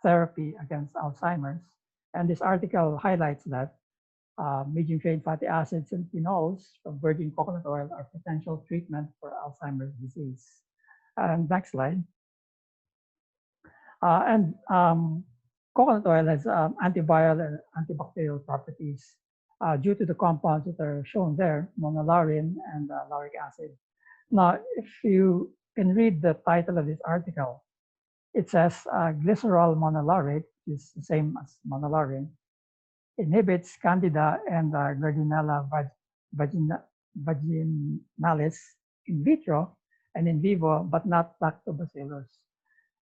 therapy against Alzheimer's. And this article highlights that medium chain fatty acids and phenols from virgin coconut oil are potential treatment for Alzheimer's disease. Next slide. Coconut oil has antiviral and antibacterial properties due to the compounds that are shown there, monolaurin and lauric acid. Now, if you can read the title of this article, it says glycerol monolaurate, which is the same as monolaurin, inhibits Candida and Gardnerella vaginalis in vitro and in vivo, but not lactobacillus.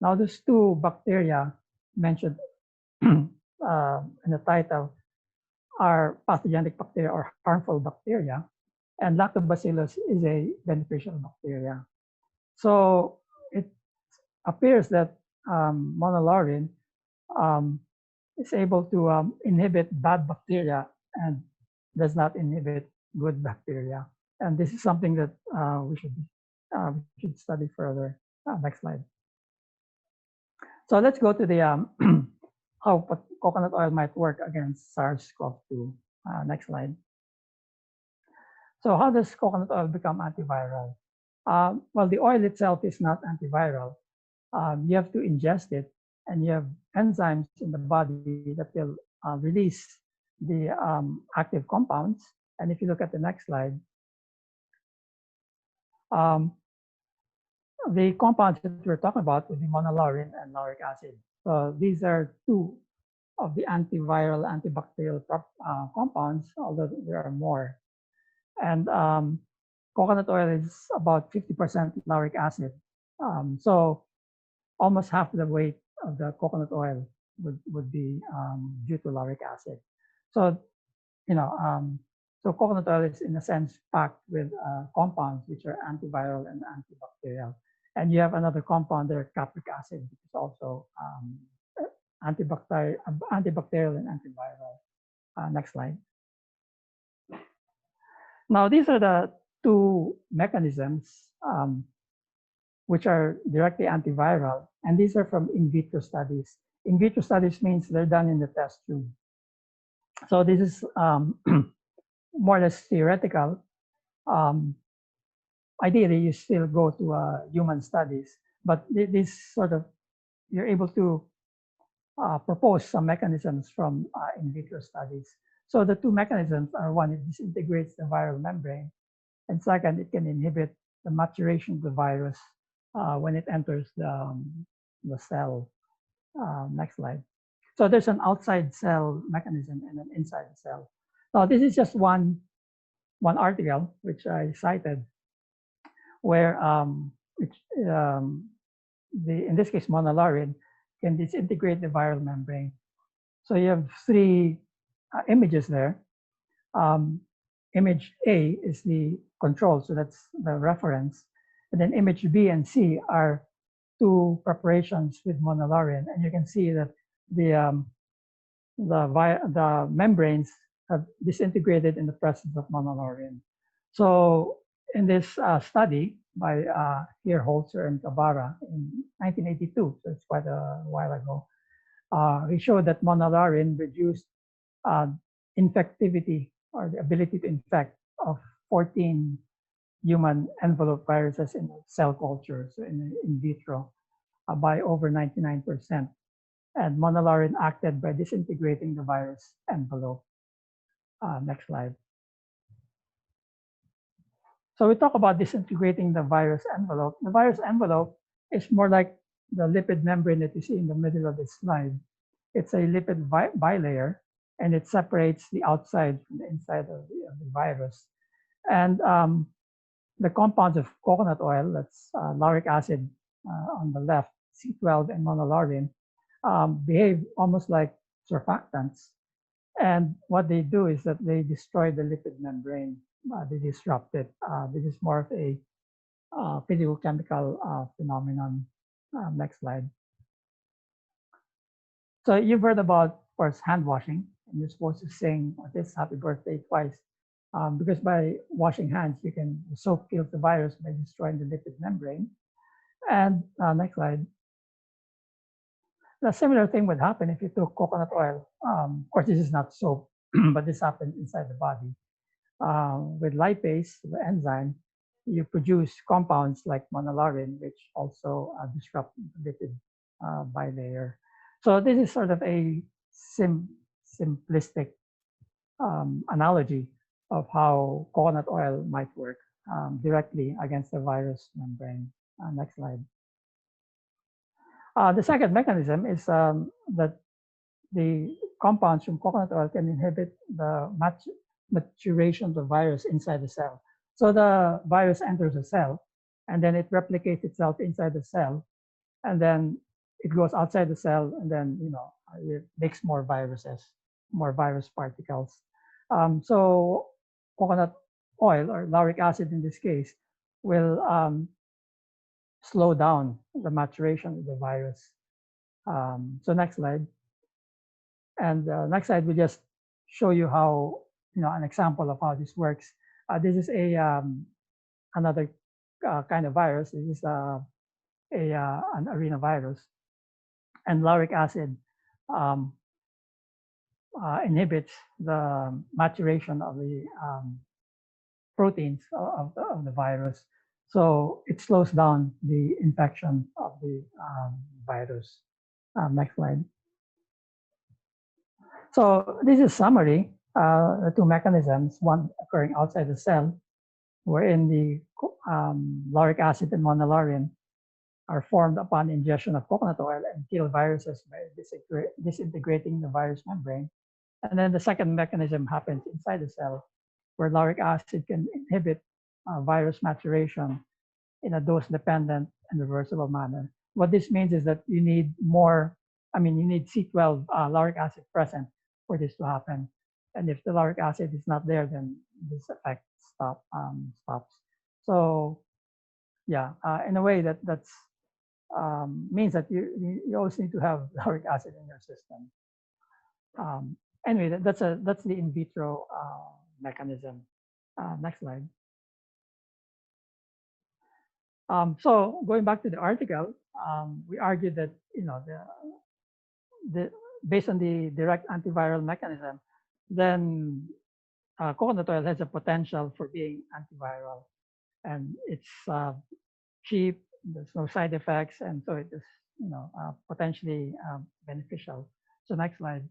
Now, those two bacteria mentioned in the title are pathogenic bacteria or harmful bacteria, and lactobacillus is a beneficial bacteria. So it appears that monolaurin is able to inhibit bad bacteria and does not inhibit good bacteria. And this is something that we should study further. Next slide. So let's go to the how coconut oil might work against SARS-CoV-2. Next slide. So how does coconut oil become antiviral? Well, the oil itself is not antiviral. You have to ingest it, and you have enzymes in the body that will release the active compounds. And if you look at the next slide, the compounds that we're talking about would be monolaurin and lauric acid. So these are two of the antiviral, antibacterial compounds, although there are more. And coconut oil is about 50% lauric acid. So almost half the weight of the coconut oil would be due to lauric acid. So, so coconut oil is in a sense packed with compounds which are antiviral and antibacterial. And you have another compound there, capric acid, which is also antibacterial and antiviral. Next slide. Now, these are the two mechanisms which are directly antiviral, and these are from in vitro studies. In vitro studies means they're done in the test tube. So this is more or less theoretical. Ideally, you still go to human studies, but this sort of, you're able to propose some mechanisms from in vitro studies. So the two mechanisms are, one, it disintegrates the viral membrane, and second, it can inhibit the maturation of the virus when it enters the cell. Next slide. So there's an outside cell mechanism and an inside cell. Now this is just one article which I cited, where in this case monolarin can disintegrate the viral membrane. So you have three images there. Image A is the control, so that's the reference. And then image B and C are two preparations with monolarin, and you can see that the membranes have disintegrated in the presence of monolarin. So in this study by Holzer and Kabara in 1982, so it's quite a while ago, we showed that monolarin reduced infectivity, or the ability to infect, of 14 human envelope viruses in cell culture, so in vitro, by over 99%. And monolarin acted by disintegrating the virus envelope. Next slide. So we talk about disintegrating the virus envelope. The virus envelope is more like the lipid membrane that you see in the middle of this slide. It's a lipid bilayer, and it separates the outside from the inside of the virus. And the compounds of coconut oil, that's lauric acid on the left, C12 and monolarin, behave almost like surfactants. And what they do is that they destroy the lipid membrane. They disrupt it. This is more of a physicochemical phenomenon. Next slide. So you've heard about, of course, hand washing, and you're supposed to sing this happy birthday twice, because by washing hands, the soap kills the virus by destroying the lipid membrane. And next slide. A similar thing would happen if you took coconut oil. Of course, this is not soap, but this happens inside the body. With lipase, the enzyme, you produce compounds like monolarin, which also disrupt the lipid bilayer. So this is sort of a simplistic analogy of how coconut oil might work directly against the virus membrane. Next slide. The second mechanism is that the compounds from coconut oil can inhibit the maturation of the virus inside the cell. So the virus enters a cell, and then it replicates itself inside the cell, and then it goes outside the cell, and then it makes more viruses, more virus particles. So coconut oil, or lauric acid in this case, will slow down the maturation of the virus. So next slide. And next slide will just show you how, an example of how this works. This is another kind of virus. This is an arenavirus. And lauric acid inhibits the maturation of the proteins of the virus. So it slows down the infection of the virus. Next slide. So this is summary. The two mechanisms, one occurring outside the cell, wherein the lauric acid and monolarin are formed upon ingestion of coconut oil and kill viruses by disintegrating the virus membrane. And then the second mechanism happens inside the cell, where lauric acid can inhibit virus maturation in a dose-dependent and reversible manner. What this means is that you need you need C12 lauric acid present for this to happen. And if the lauric acid is not there, then this effect stops. So yeah, in a way that's means that you always need to have lauric acid in your system. Anyway, that's the in vitro mechanism. Next slide. So going back to the article, we argued that the based on the direct antiviral mechanism, then coconut oil has a potential for being antiviral, and it's cheap. There's no side effects, and so it is potentially beneficial. So next slide.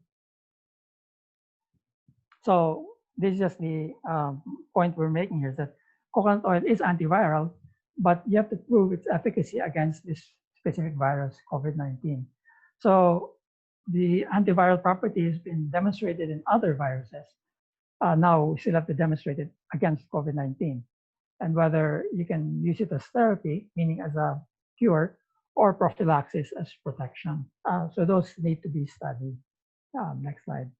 So this is just the point we're making here, is that coconut oil is antiviral, but you have to prove its efficacy against this specific virus, COVID-19. So the antiviral property has been demonstrated in other viruses. Now we still have to demonstrate it against COVID-19, and whether you can use it as therapy, meaning as a cure, or prophylaxis as protection. So those need to be studied. Next slide.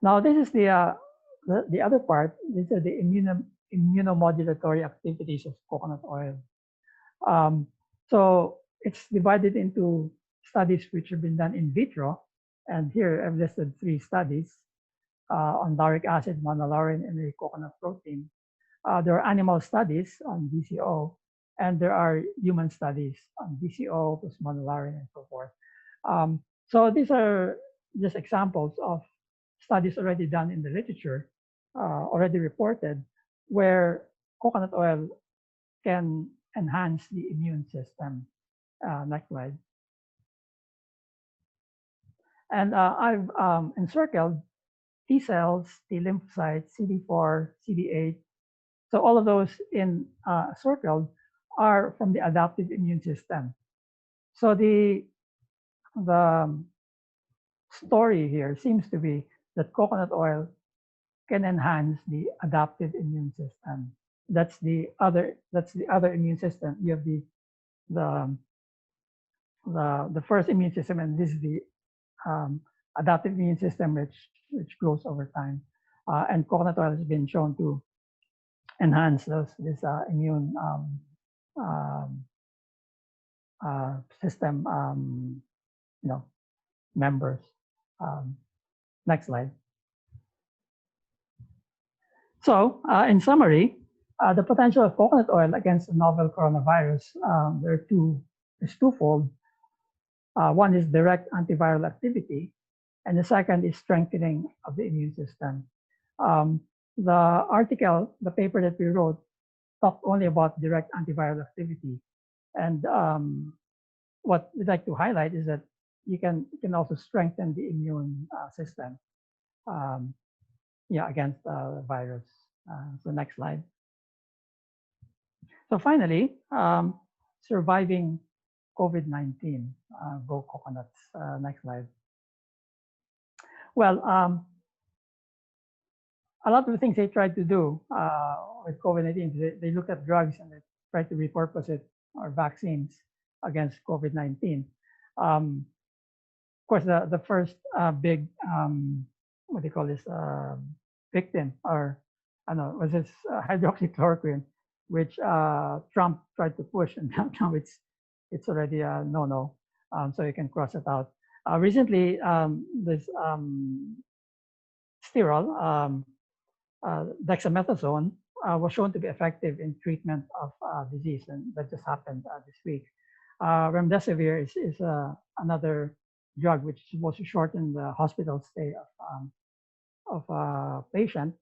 Now this is the other part. These are the immunomodulatory activities of coconut oil. So it's divided into studies which have been done in vitro, and here I've listed 3 studies on lauric acid, monolaurin, and the coconut protein. There are animal studies on DCO, and there are human studies on DCO plus monolaurin and so forth. So these are just examples of studies already done in the literature, already reported, where coconut oil can enhance the immune system. Next slide. And I've encircled T cells, T lymphocytes, CD4, CD8. So all of those in circled are from the adaptive immune system. So the story here seems to be that coconut oil can enhance the adaptive immune system. That's the other immune system. You have the first immune system, and this is the adaptive immune system, which grows over time. And coconut oil has been shown to enhance this immune system, members. Next slide. So, in summary, the potential of coconut oil against the novel coronavirus, is twofold. One is direct antiviral activity, and the second is strengthening of the immune system. The article, the paper that we wrote, talked only about direct antiviral activity. And what we'd like to highlight is that you can also strengthen the immune system against the virus. So next slide. So finally, surviving COVID-19, go coconuts. Next slide. Well, a lot of the things they tried to do with COVID-19, they looked at drugs and they tried to repurpose it, or vaccines, against COVID-19. Of course, the first big, what do you call this, victim, or I don't know, was this hydroxychloroquine, which Trump tried to push, and now it's already a no-no, so you can cross it out. Recently, this sterile, dexamethasone, was shown to be effective in treatment of disease, and that just happened this week. Remdesivir is another drug which is supposed to shorten the hospital stay of a patient.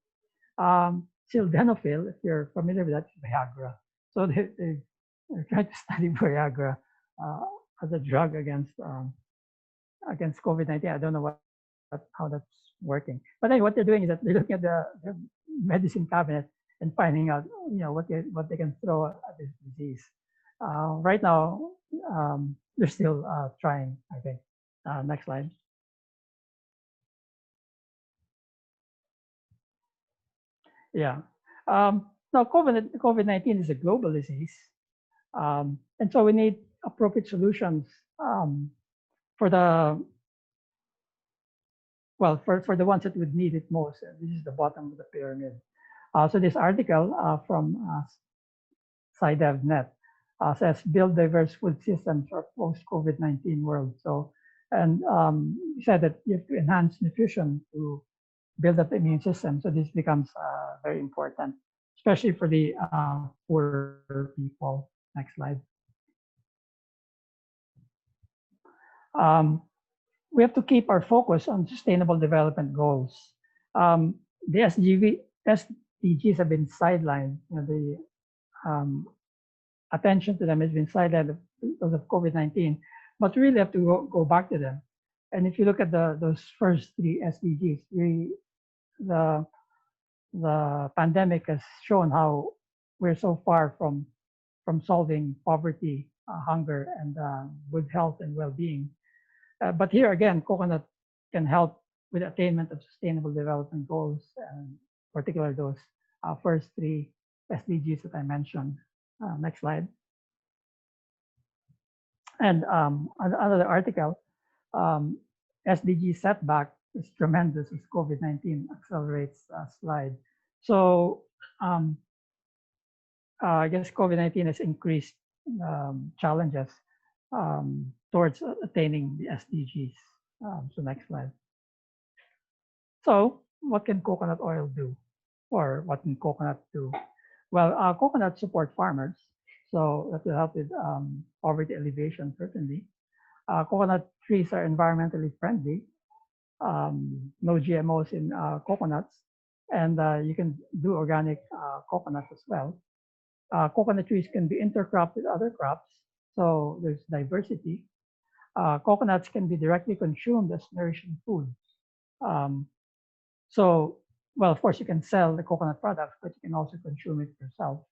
Sildenafil, if you're familiar with that, is Viagra. So they're trying to study Viagra as a drug against COVID-19. I don't know how that's working. But anyway, what they're doing is that they're looking at the medicine cabinet and finding out, what they can throw at this disease. Right now, they're still trying, I think. Next slide. Yeah. Now, COVID-19 is a global disease. And so we need appropriate solutions for the ones that would need it most. This is the bottom of the pyramid. So this article from SciDevNet says build diverse food systems for post-COVID-19 world. So, and said that you have to enhance nutrition to build up the immune system. So this becomes very important. especially for the poor people. Next slide. We have to keep our focus on sustainable development goals. The SDGs have been sidelined. You know, the attention to them has been sidelined because of COVID-19, but we really have to go back to them. And if you look at those first three SDGs, the pandemic has shown how we're so far from solving poverty, hunger, and good health and well-being. But here again, coconut can help with attainment of sustainable development goals, and particularly those first three SDGs that I mentioned. Next slide. And another article, SDG setback is tremendous as COVID-19 accelerates slide. So I guess COVID-19 has increased challenges towards attaining the SDGs. So next slide. So what can coconut oil do? Or what can coconut do? Well, coconut support farmers. So that will help with poverty alleviation, certainly. Coconut trees are environmentally friendly. No GMOs in coconuts. And you can do organic coconut as well. Coconut trees can be intercropped with other crops. So there's diversity. Coconuts can be directly consumed as nourishing food. So, well, of course, you can sell the coconut products, but you can also consume it yourself.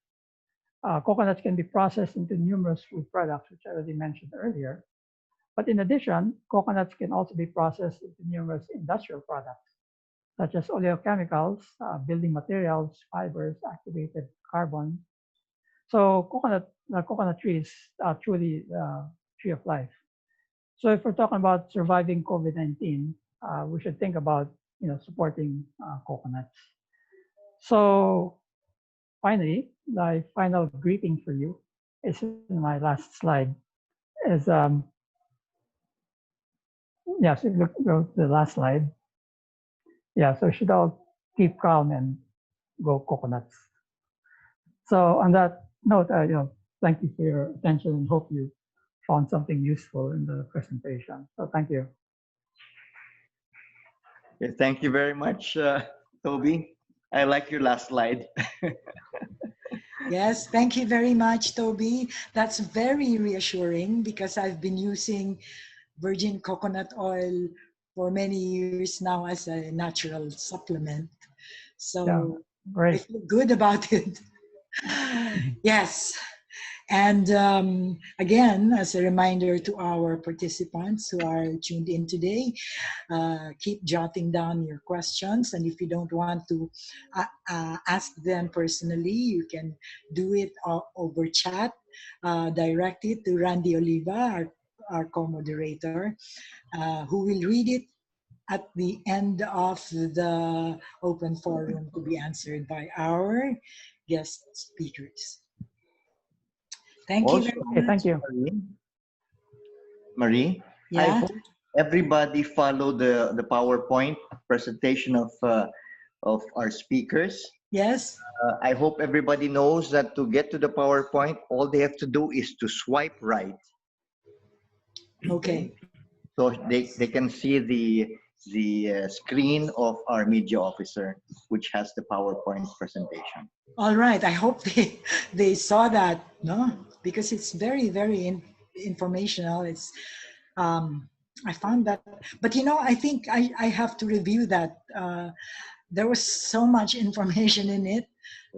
Coconuts can be processed into numerous food products, which I already mentioned earlier. But in addition, coconuts can also be processed into numerous industrial products, such as oleochemicals, building materials, fibers, activated carbon. So the coconut tree is truly the tree of life. So if we're talking about surviving COVID-19, we should think about supporting coconuts. So finally, my final greeting for you is in my last slide. Is yeah, so go to the last slide. Yeah, so we should all keep calm and go coconuts. So on that note, thank you for your attention and hope you found something useful in the presentation. So thank you. Okay, thank you very much, Toby. I like your last slide. Yes, thank you very much, Toby. That's very reassuring because I've been using virgin coconut oil for many years now as a natural supplement. So yeah, I feel good about it. Yes. And again, as a reminder to our participants who are tuned in today, keep jotting down your questions. And if you don't want to ask them personally, you can do it over chat. Direct it to Randy Oliva, our co-moderator, who will read it at the end of the open forum to be answered by our guest speakers. Thank you very much. Thank you. Marie, yeah? I hope everybody follow the PowerPoint presentation of our speakers. Yes. I hope everybody knows that to get to the PowerPoint, all they have to do is to swipe right. Okay. So they can see the screen of our media officer, which has the PowerPoint presentation. All right. I hope they saw that, no? Because it's very, very informational. It's I found that, but I think I have to review that. There was so much information in it,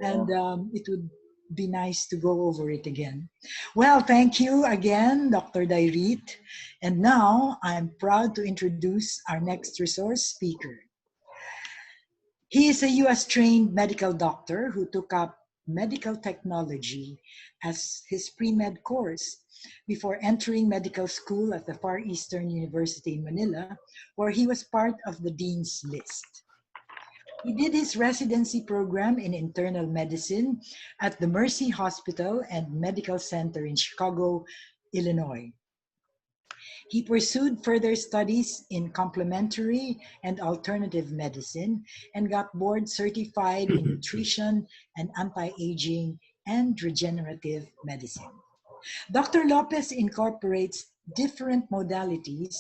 and it would be nice to go over it again. Well, thank you again, Dr. Dairit. And now I'm proud to introduce our next resource speaker. He is a US-trained medical doctor who took up medical technology as his pre-med course before entering medical school at the Far Eastern University in Manila, where he was part of the Dean's List. He did his residency program in internal medicine at the Mercy Hospital and Medical Center in Chicago, Illinois. He pursued further studies in complementary and alternative medicine and got board certified in nutrition and anti-aging and regenerative medicine. Dr. Lopez incorporates different modalities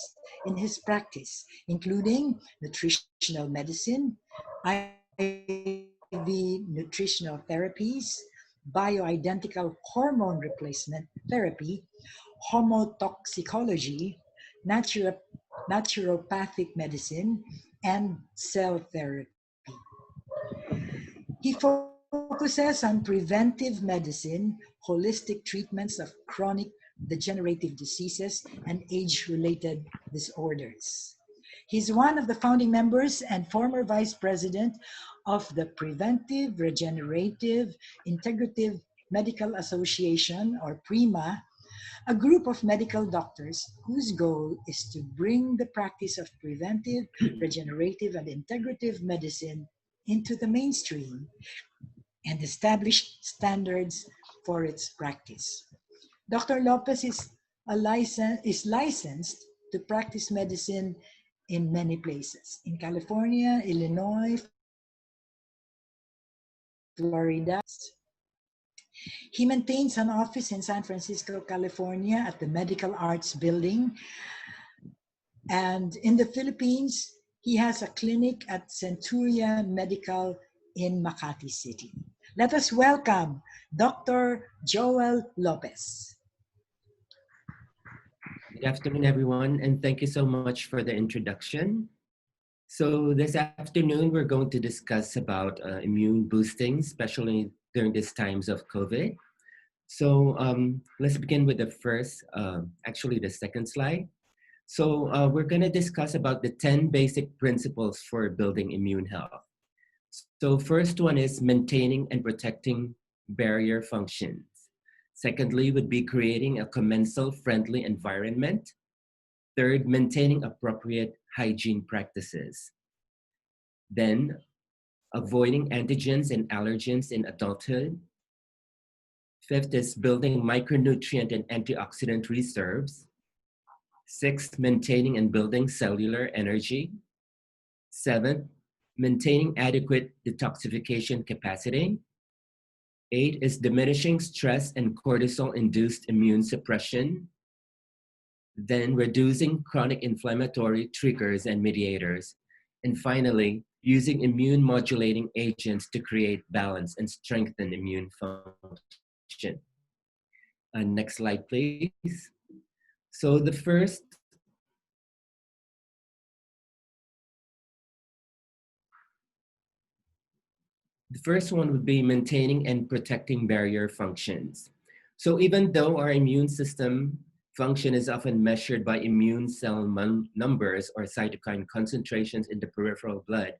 in his practice, including nutritional medicine, IV nutritional therapies, bioidentical hormone replacement therapy, homotoxicology, naturopathic medicine, and cell therapy. He focuses on preventive medicine, holistic treatments of chronic degenerative diseases, and age-related disorders. He's one of the founding members and former vice president of the Preventive, Regenerative, Integrative Medical Association, or PRIMA, a group of medical doctors whose goal is to bring the practice of preventive, regenerative, and integrative medicine into the mainstream and establish standards for its practice. Dr. Lopez is licensed to practice medicine in many places, in California, Illinois, Florida. He maintains an office in San Francisco, California at the Medical Arts Building. And in the Philippines, he has a clinic at Centuria Medical in Makati City. Let us welcome Dr. Joel Lopez. Good afternoon, everyone, and thank you so much for the introduction. So this afternoon, we're going to discuss about immune boosting, especially during these times of COVID. So let's begin with the first, actually the second slide. So we're going to discuss about the 10 basic principles for building immune health. So first one is maintaining and protecting barrier functions. Secondly, would be creating a commensal-friendly environment. Third, maintaining appropriate hygiene practices. Then, avoiding antigens and allergens in adulthood. Fifth is building micronutrient and antioxidant reserves. Sixth, maintaining and building cellular energy. Seventh, maintaining adequate detoxification capacity. 8 is diminishing stress and cortisol-induced immune suppression. Then reducing chronic inflammatory triggers and mediators. And finally, using immune modulating agents to create balance and strengthen immune function. Next slide, please. So the first one would be maintaining and protecting barrier functions. So even though our immune system function is often measured by immune cell numbers or cytokine concentrations in the peripheral blood,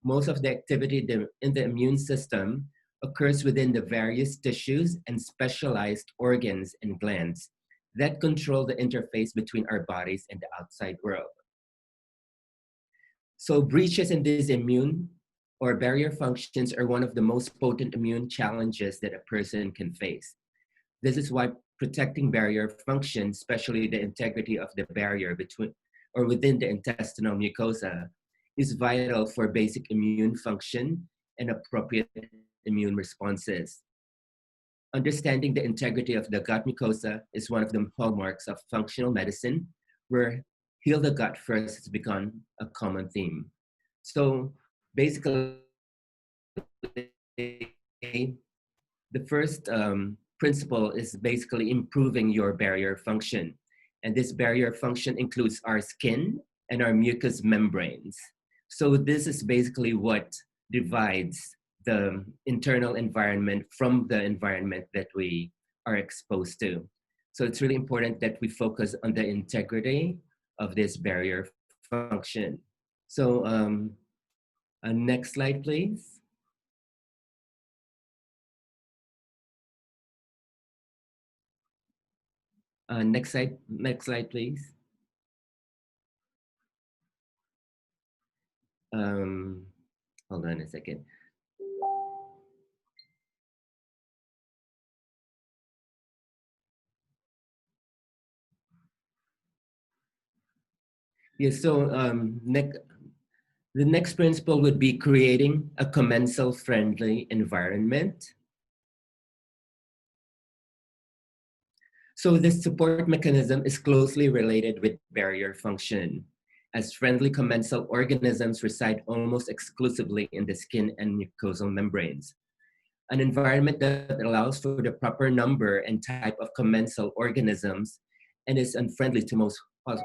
most of the activity in the immune system occurs within the various tissues and specialized organs and glands that control the interface between our bodies and the outside world. So breaches in these immune or barrier functions are one of the most potent immune challenges that a person can face. This is why protecting barrier function, especially the integrity of the barrier between or within the intestinal mucosa, is vital for basic immune function and appropriate immune responses. Understanding the integrity of the gut mucosa is one of the hallmarks of functional medicine, where heal the gut first has become a common theme. So basically, the first principle is basically improving your barrier function. And this barrier function includes our skin and our mucous membranes. So this is basically what divides the internal environment from the environment that we are exposed to. So it's really important that we focus on the integrity of this barrier function. So next slide, please. Next slide, please. Hold on a second. Yes, so the next principle would be creating a commensal-friendly environment. So this support mechanism is closely related with barrier function, as friendly commensal organisms reside almost exclusively in the skin and mucosal membranes. An environment that allows for the proper number and type of commensal organisms and is unfriendly to most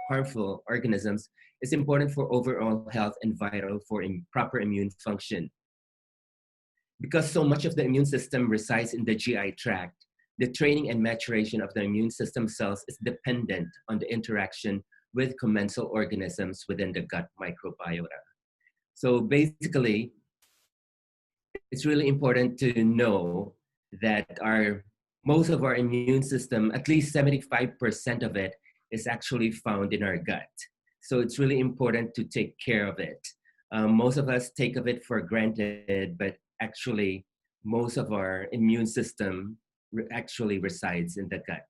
harmful organisms is important for overall health and vital for proper immune function. Because so much of the immune system resides in the GI tract, the training and maturation of the immune system cells is dependent on the interaction with commensal organisms within the gut microbiota. So basically, it's really important to know that most of our immune system, at least 75% of it, is actually found in our gut. So it's really important to take care of it. Most of us take of it for granted, but actually most of our immune system actually resides in the gut.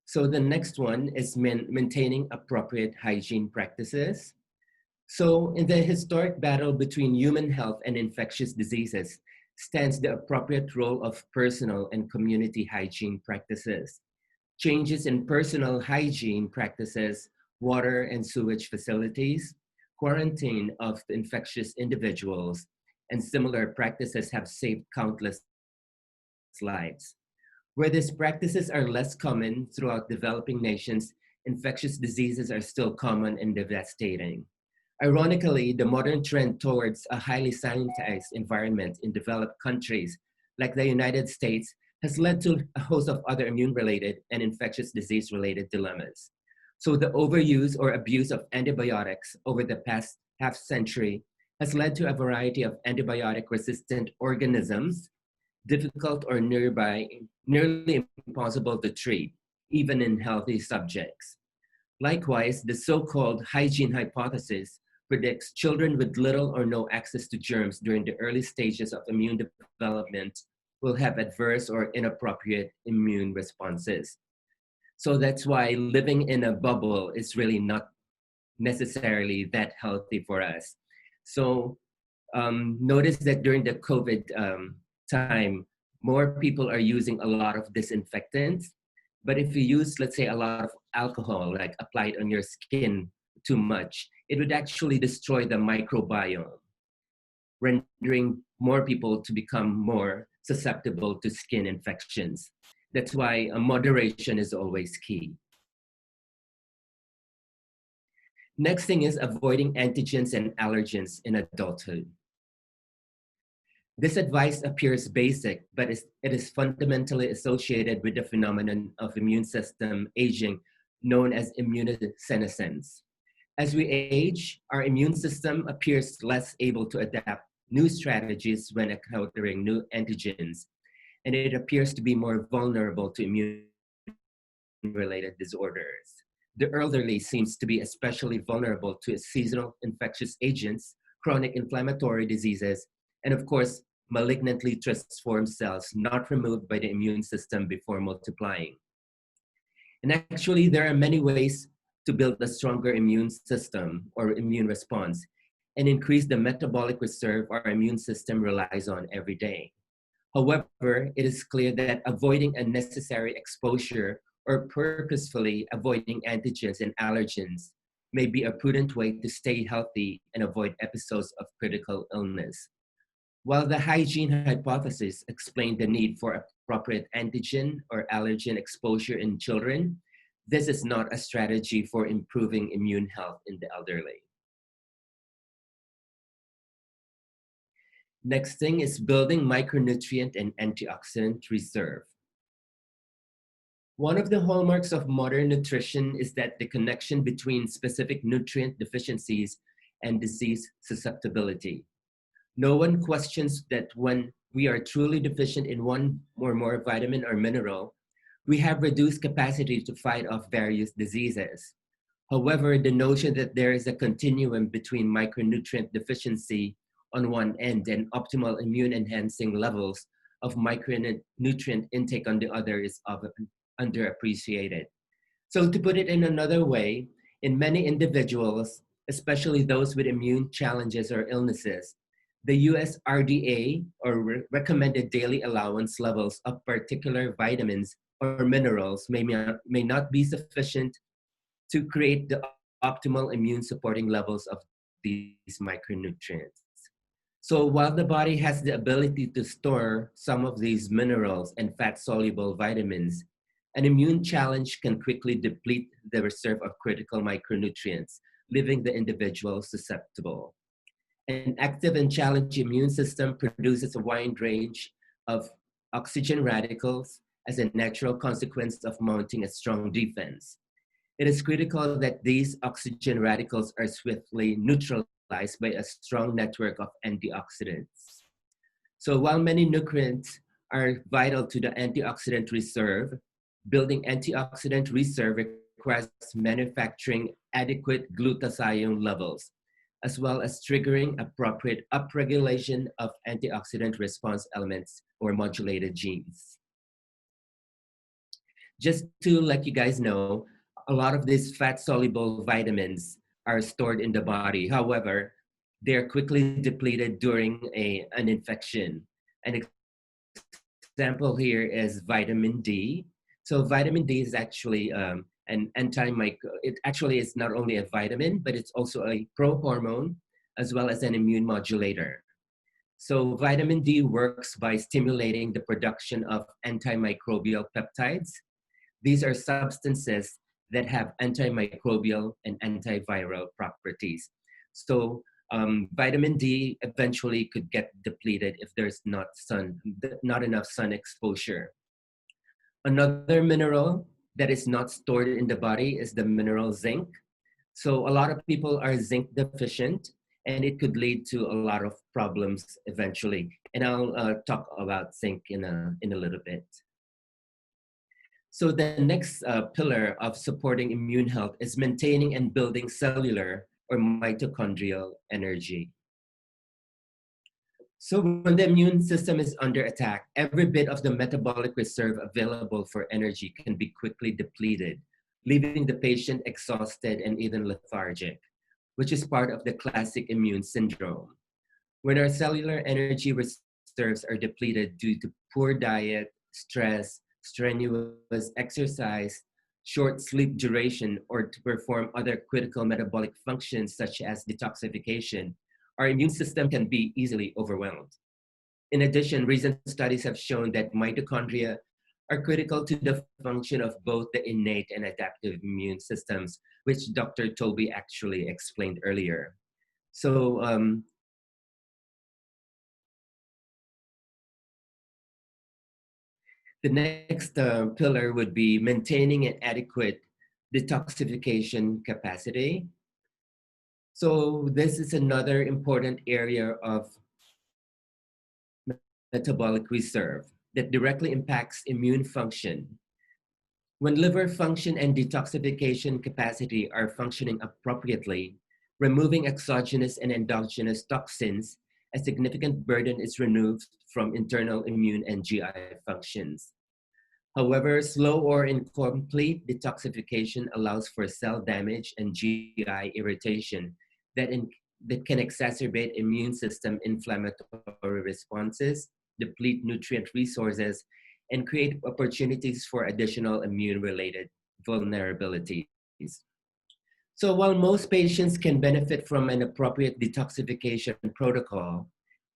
So the next one is maintaining appropriate hygiene practices. So in the historic battle between human health and infectious diseases stands the appropriate role of personal and community hygiene practices. Changes in personal hygiene practices, water and sewage facilities, quarantine of infectious individuals, and similar practices have saved countless lives. Where these practices are less common throughout developing nations, infectious diseases are still common and devastating. Ironically, the modern trend towards a highly sanitized environment in developed countries like the United States has led to a host of other immune-related and infectious disease-related dilemmas. So the overuse or abuse of antibiotics over the past half century has led to a variety of antibiotic-resistant organisms, difficult or nearly impossible to treat, even in healthy subjects. Likewise, the so-called hygiene hypothesis predicts children with little or no access to germs during the early stages of immune development will have adverse or inappropriate immune responses. So that's why living in a bubble is really not necessarily that healthy for us. So notice that during the COVID time, more people are using a lot of disinfectants. But if you use, let's say, a lot of alcohol, like applied on your skin too much, it would actually destroy the microbiome, rendering more people to become more susceptible to skin infections. That's why moderation is always key. Next thing is avoiding antigens and allergens in adulthood. This advice appears basic, but it is fundamentally associated with the phenomenon of immune system aging known as immunosenescence. As we age, our immune system appears less able to adapt new strategies when encountering new antigens, and it appears to be more vulnerable to immune-related disorders. The elderly seems to be especially vulnerable to seasonal infectious agents, chronic inflammatory diseases, and of course, malignantly transformed cells not removed by the immune system before multiplying. And actually, there are many ways to build a stronger immune system or immune response and increase the metabolic reserve our immune system relies on every day. However, it is clear that avoiding unnecessary exposure or purposefully avoiding antigens and allergens may be a prudent way to stay healthy and avoid episodes of critical illness. While the hygiene hypothesis explained the need for appropriate antigen or allergen exposure in children, this is not a strategy for improving immune health in the elderly. Next thing is building micronutrient and antioxidant reserve. One of the hallmarks of modern nutrition is that the connection between specific nutrient deficiencies and disease susceptibility. No one questions that when we are truly deficient in one or more vitamin or mineral, we have reduced capacity to fight off various diseases. However, the notion that there is a continuum between micronutrient deficiency on one end and optimal immune enhancing levels of micronutrient intake on the other is often underappreciated. So to put it in another way, in many individuals, especially those with immune challenges or illnesses, the US RDA, or recommended daily allowance levels of particular vitamins or minerals may not be sufficient to create the optimal immune supporting levels of these micronutrients. So while the body has the ability to store some of these minerals and fat-soluble vitamins, an immune challenge can quickly deplete the reserve of critical micronutrients, leaving the individual susceptible. An active and challenged immune system produces a wide range of oxygen radicals as a natural consequence of mounting a strong defense. It is critical that these oxygen radicals are swiftly neutralized by a strong network of antioxidants. So while many nutrients are vital to the antioxidant reserve, building antioxidant reserve requires manufacturing adequate glutathione levels, as well as triggering appropriate upregulation of antioxidant response elements or modulated genes. Just to let you guys know, a lot of these fat-soluble vitamins are stored in the body. However, they're quickly depleted during an infection. An example here is vitamin D. So vitamin D is actually an it actually is not only a vitamin, but it's also a prohormone as well as an immune modulator. So vitamin D works by stimulating the production of antimicrobial peptides. These are substances that have antimicrobial and antiviral properties. So vitamin D eventually could get depleted if there's not enough sun exposure. Another mineral that is not stored in the body is the mineral zinc. So a lot of people are zinc deficient, and it could lead to a lot of problems eventually. And I'll talk about zinc in a little bit. So the next pillar of supporting immune health is maintaining and building cellular or mitochondrial energy. So when the immune system is under attack, every bit of the metabolic reserve available for energy can be quickly depleted, leaving the patient exhausted and even lethargic, which is part of the classic immune syndrome. When our cellular energy reserves are depleted due to poor diet, stress, strenuous exercise, short sleep duration, or to perform other critical metabolic functions such as detoxification, our immune system can be easily overwhelmed. In addition, recent studies have shown that mitochondria are critical to the function of both the innate and adaptive immune systems, which Dr. Toby actually explained earlier. So the next pillar would be maintaining an adequate detoxification capacity. So this is another important area of metabolic reserve that directly impacts immune function. When liver function and detoxification capacity are functioning appropriately, removing exogenous and endogenous toxins, a significant burden is removed from internal immune and GI functions. However, slow or incomplete detoxification allows for cell damage and GI irritation that can exacerbate immune system inflammatory responses, deplete nutrient resources, and create opportunities for additional immune-related vulnerabilities. So while most patients can benefit from an appropriate detoxification protocol,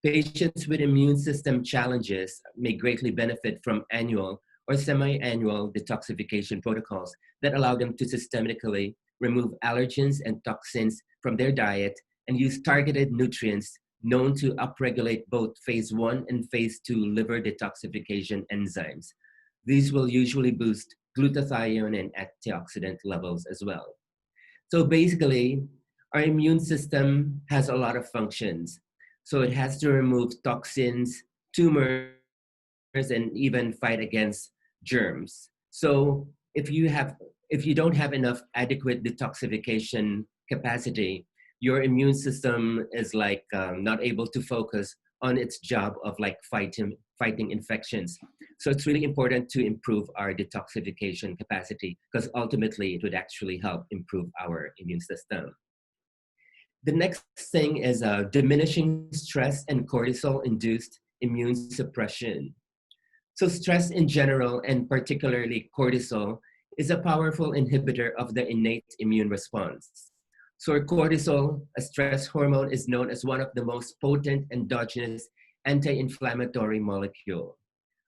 patients with immune system challenges may greatly benefit from annual or semi-annual detoxification protocols that allow them to systemically remove allergens and toxins from their diet and use targeted nutrients known to upregulate both phase 1 and phase 2 liver detoxification enzymes. These will usually boost glutathione and antioxidant levels as well. So basically, our immune system has a lot of functions. So it has to remove toxins, tumors, and even fight against germs. So if you don't have enough adequate detoxification capacity, your immune system is like not able to focus on its job of like fighting infections. So it's really important to improve our detoxification capacity, because ultimately it would actually help improve our immune system. The next thing is diminishing stress and cortisol-induced immune suppression. So stress in general, and particularly cortisol, is a powerful inhibitor of the innate immune response. So cortisol, a stress hormone, is known as one of the most potent endogenous anti-inflammatory molecule,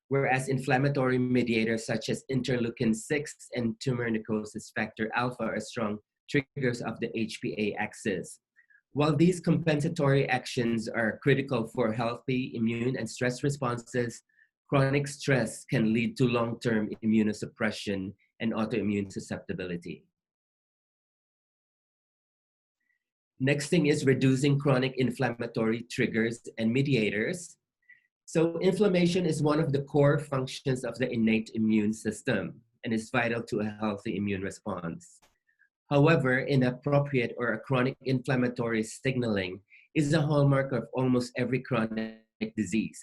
whereas inflammatory mediators such as interleukin-6 and tumor necrosis factor alpha are strong triggers of the HPA axis. While these compensatory actions are critical for healthy immune and stress responses, chronic stress can lead to long-term immunosuppression and autoimmune susceptibility. Next thing is reducing chronic inflammatory triggers and mediators. So inflammation is one of the core functions of the innate immune system and is vital to a healthy immune response. However, inappropriate or a chronic inflammatory signaling is a hallmark of almost every chronic disease,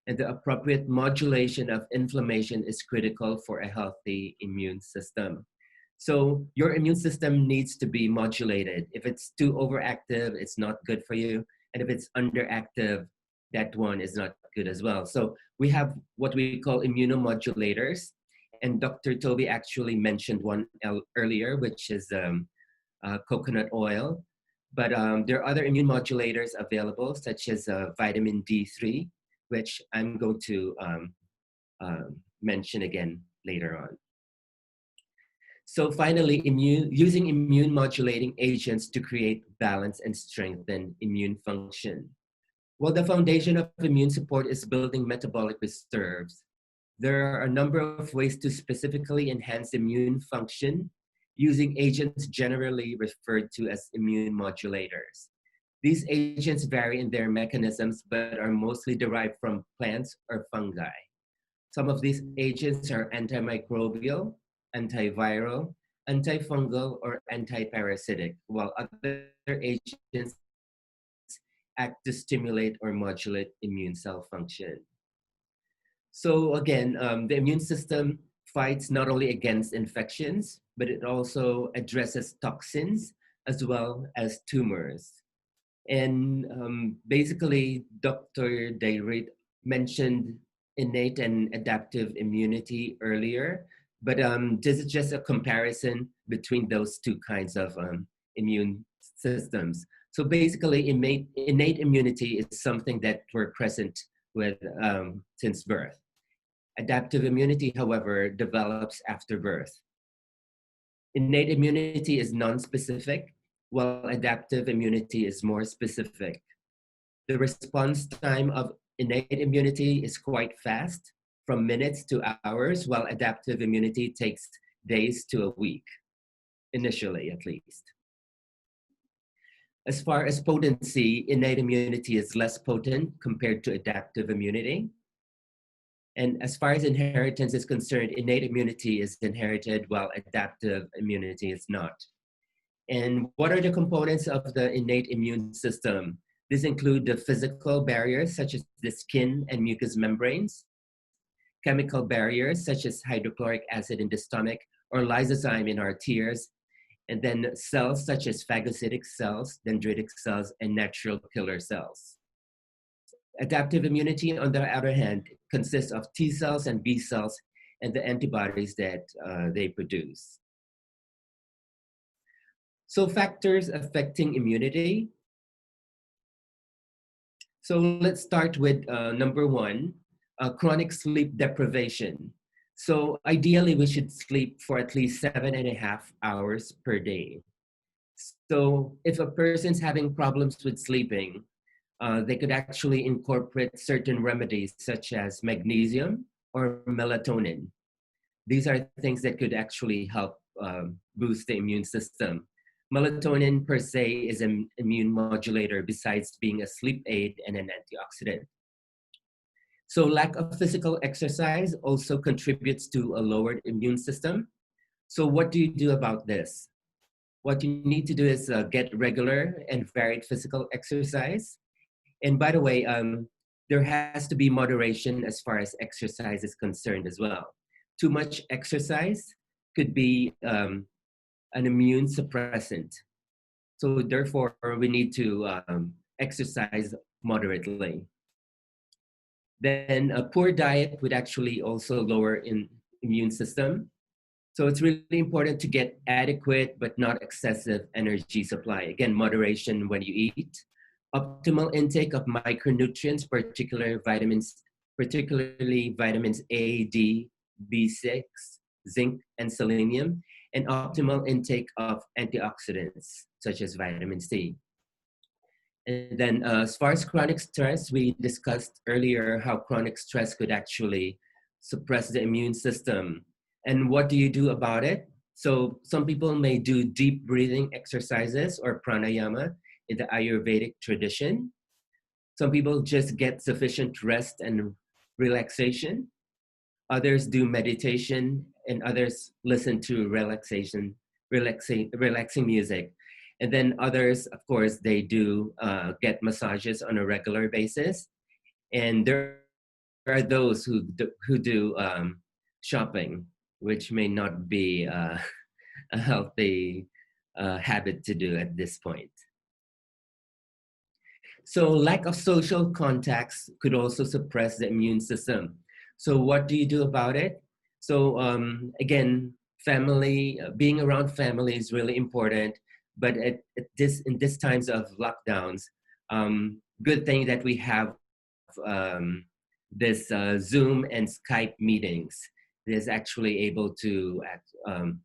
and the appropriate modulation of inflammation is critical for a healthy immune system. So your immune system needs to be modulated. If it's too overactive, it's not good for you. And if it's underactive, that one is not good as well. So we have what we call immunomodulators. And Dr. Toby actually mentioned one earlier, which is coconut oil. But there are other immune modulators available, such as vitamin D3, which I'm going to mention again later on. So finally, using immune modulating agents to create balance and strengthen immune function. While the foundation of immune support is building metabolic reserves, there are a number of ways to specifically enhance immune function using agents generally referred to as immune modulators. These agents vary in their mechanisms, but are mostly derived from plants or fungi. Some of these agents are antimicrobial, antiviral, antifungal, or antiparasitic, while other agents act to stimulate or modulate immune cell function. So again, the immune system fights not only against infections, but it also addresses toxins as well as tumors. And basically, Dr. Dayrit mentioned innate and adaptive immunity earlier, but this is just a comparison between those two kinds of immune systems. So basically, innate immunity is something that we're present with since birth. Adaptive immunity, however, develops after birth. Innate immunity is non-specific, while adaptive immunity is more specific. The response time of innate immunity is quite fast, from minutes to hours, while adaptive immunity takes days to a week, initially at least. As far as potency, innate immunity is less potent compared to adaptive immunity. And as far as inheritance is concerned, innate immunity is inherited while adaptive immunity is not. And what are the components of the innate immune system? These include the physical barriers, such as the skin and mucous membranes, chemical barriers, such as hydrochloric acid in the stomach or lysozyme in our tears, and then cells such as phagocytic cells, dendritic cells, and natural killer cells. Adaptive immunity, on the other hand, consists of T cells and B cells and the antibodies that they produce. So factors affecting immunity. So let's start with number one, chronic sleep deprivation. So ideally, we should sleep for at least 7.5 hours per day. So if a person's having problems with sleeping, they could actually incorporate certain remedies such as magnesium or melatonin. These are things that could actually help boost the immune system. Melatonin per se is an immune modulator besides being a sleep aid and an antioxidant. So lack of physical exercise also contributes to a lowered immune system. So what do you do about this? what you need to do is get regular and varied physical exercise. And by the way, there has to be moderation as far as exercise is concerned as well. Too much exercise could be an immune suppressant. So therefore, we need to exercise moderately. Then a poor diet would actually also lower immune system. So it's really important to get adequate but not excessive energy supply. Again, moderation when you eat. Optimal intake of micronutrients, particularly vitamins A, D, B6, zinc, and selenium, and optimal intake of antioxidants such as vitamin C. And then as far as chronic stress, we discussed earlier how chronic stress could actually suppress the immune system. And what do you do about it? So some people may do deep breathing exercises or pranayama in the Ayurvedic tradition. Some people just get sufficient rest and relaxation. Others do meditation, and others listen to relaxing music. And then others, of course, they do get massages on a regular basis. And there are those who do shopping, which may not be a healthy habit to do at this point. So lack of social contacts could also suppress the immune system. So what do you do about it? So again, family, being around family is really important. But in this times of lockdowns, good thing that we have this Zoom and Skype meetings that is actually able to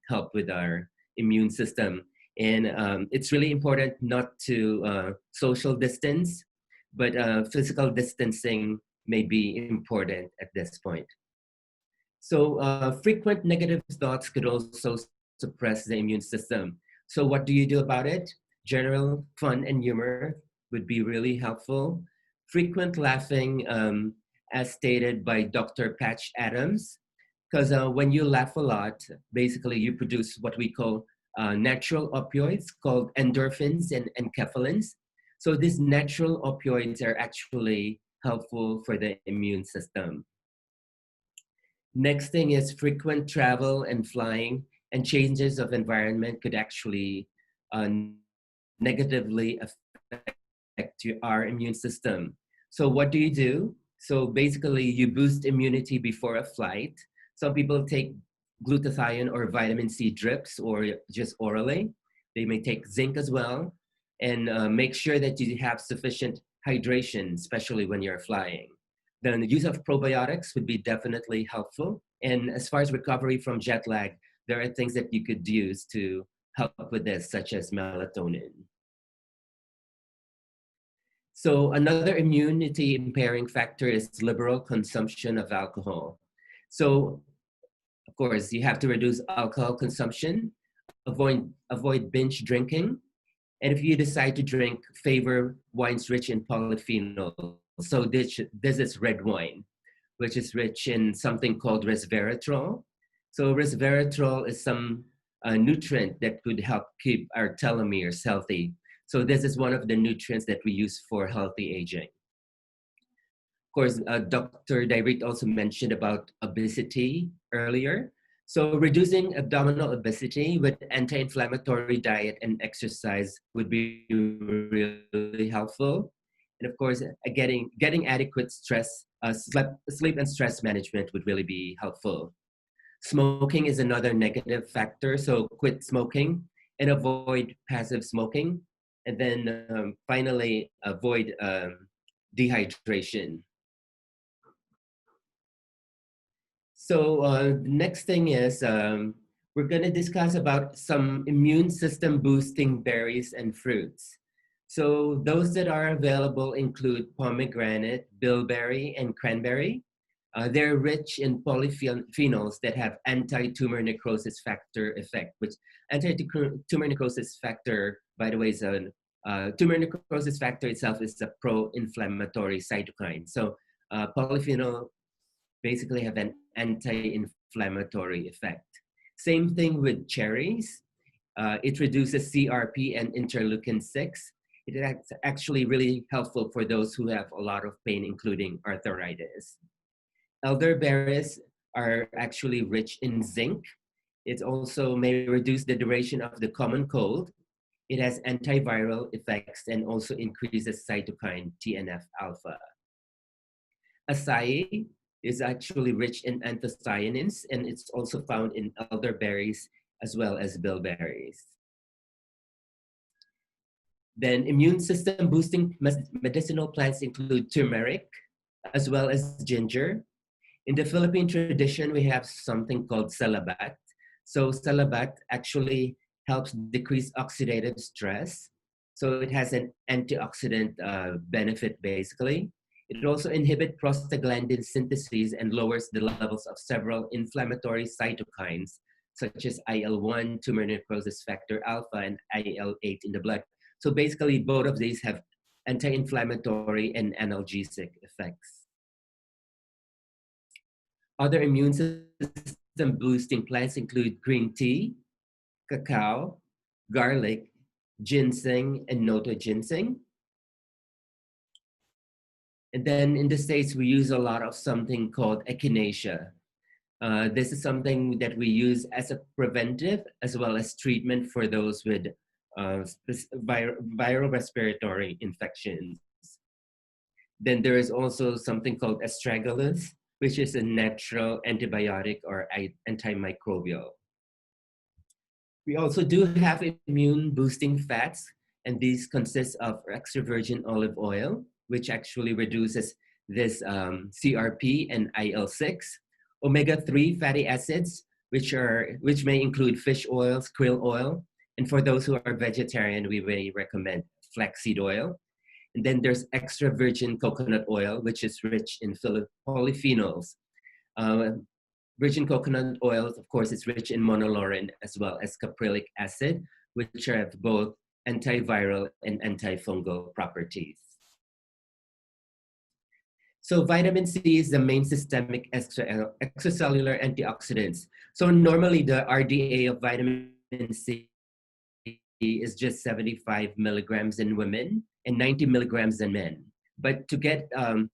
help with our immune system. And it's really important not to social distance, but physical distancing may be important at this point. So frequent negative thoughts could also suppress the immune system. So what do you do about it? General fun and humor would be really helpful. Frequent laughing, as stated by Dr. Patch Adams, because when you laugh a lot, basically you produce what we call natural opioids called endorphins and enkephalins. So these natural opioids are actually helpful for the immune system. Next thing is frequent travel and flying and changes of environment could actually negatively affect our immune system. So what do you do? So basically you boost immunity before a flight. Some people take glutathione or vitamin C drips or just orally. They may take zinc as well, and make sure that you have sufficient hydration, especially when you're flying. Then the use of probiotics would be definitely helpful. And as far as recovery from jet lag, there are things that you could use to help with this, such as melatonin. So another immunity impairing factor is liberal consumption of alcohol. So of course, you have to reduce alcohol consumption, avoid binge drinking, and if you decide to drink, favor wines rich in polyphenols. So this is red wine, which is rich in something called resveratrol. So resveratrol is some nutrient that could help keep our telomeres healthy. So this is one of the nutrients that we use for healthy aging. Of course, Dr. Dairit also mentioned about obesity earlier. So reducing abdominal obesity with anti-inflammatory diet and exercise would be really helpful. And of course, getting adequate sleep and stress management would really be helpful. Smoking is another negative factor, so quit smoking and avoid passive smoking. And then finally, avoid dehydration. So the next thing is we're going to discuss about some immune system boosting berries and fruits. So those that are available include pomegranate, bilberry, and cranberry. They're rich in polyphenols that have anti-tumor necrosis factor effect, which anti-tumor necrosis factor, by the way, is tumor necrosis factor itself is a pro-inflammatory cytokine. So polyphenol basically have an anti-inflammatory effect. Same thing with cherries. It reduces CRP and interleukin 6. It is actually really helpful for those who have a lot of pain, including arthritis. Elderberries are actually rich in zinc. It also may reduce the duration of the common cold. It has antiviral effects and also increases cytokine TNF alpha. Acai is actually rich in anthocyanins, and it's also found in elderberries as well as bilberries. Then immune system boosting medicinal plants include turmeric as well as ginger. In the Philippine tradition, we have something called salabat. So salabat actually helps decrease oxidative stress. So it has an antioxidant benefit basically. It also inhibits prostaglandin synthesis and lowers the levels of several inflammatory cytokines such as IL-1, tumor necrosis factor alpha, and IL-8 in the blood. So basically, both of these have anti-inflammatory and analgesic effects. Other immune system boosting plants include green tea, cacao, garlic, ginseng, and noto ginseng. And then in the States, we use a lot of something called echinacea. This is something that we use as a preventive as well as treatment for those with viral respiratory infections. Then there is also something called astragalus, which is a natural antibiotic or antimicrobial. We also do have immune boosting fats, and these consist of extra virgin olive oil, which actually reduces this CRP and IL-6, omega-3 fatty acids, which may include fish oils, krill oil, and for those who are vegetarian, we may recommend flaxseed oil. And then there's extra virgin coconut oil, which is rich in polyphenols. Virgin coconut oil, of course, is rich in monolaurin as well as caprylic acid, which have both antiviral and antifungal properties. So vitamin C is the main systemic extracellular antioxidants. So normally the RDA of vitamin C is just 75 milligrams in women and 90 milligrams in men. But to get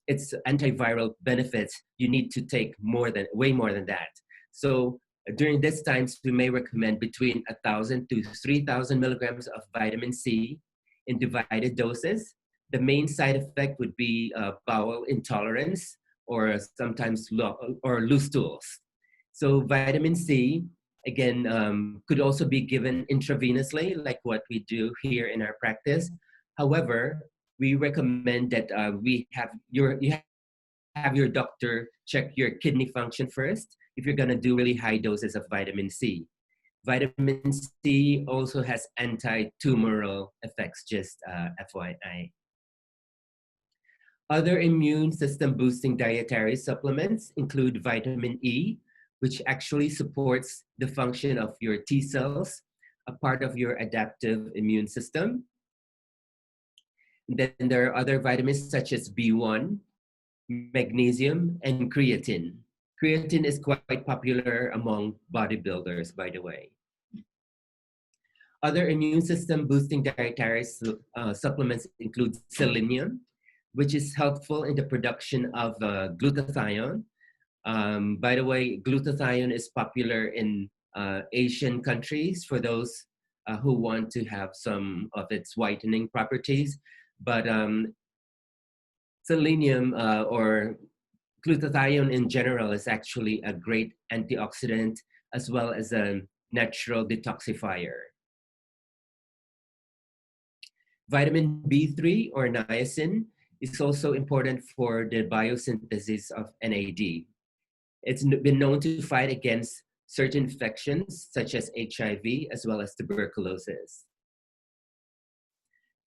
its antiviral benefits, you need to take way more than that. So during this times, we may recommend between 1,000 to 3,000 milligrams of vitamin C in divided doses. The main side effect would be bowel intolerance or sometimes loose stools. So vitamin C, again, could also be given intravenously, like what we do here in our practice. However, we recommend that you have your doctor check your kidney function first if you're gonna do really high doses of vitamin C. Vitamin C also has anti-tumoral effects, just FYI. Other immune system boosting dietary supplements include vitamin E, which actually supports the function of your T cells, a part of your adaptive immune system. And then there are other vitamins such as B1, magnesium, and creatine. Creatine is quite popular among bodybuilders, by the way. Other immune system boosting dietary supplements include selenium, which is helpful in the production of glutathione. By the way, glutathione is popular in Asian countries for those who want to have some of its whitening properties. But selenium or glutathione in general is actually a great antioxidant as well as a natural detoxifier. Vitamin B3 or niacin is also important for the biosynthesis of NAD. It's been known to fight against certain infections such as HIV as well as tuberculosis.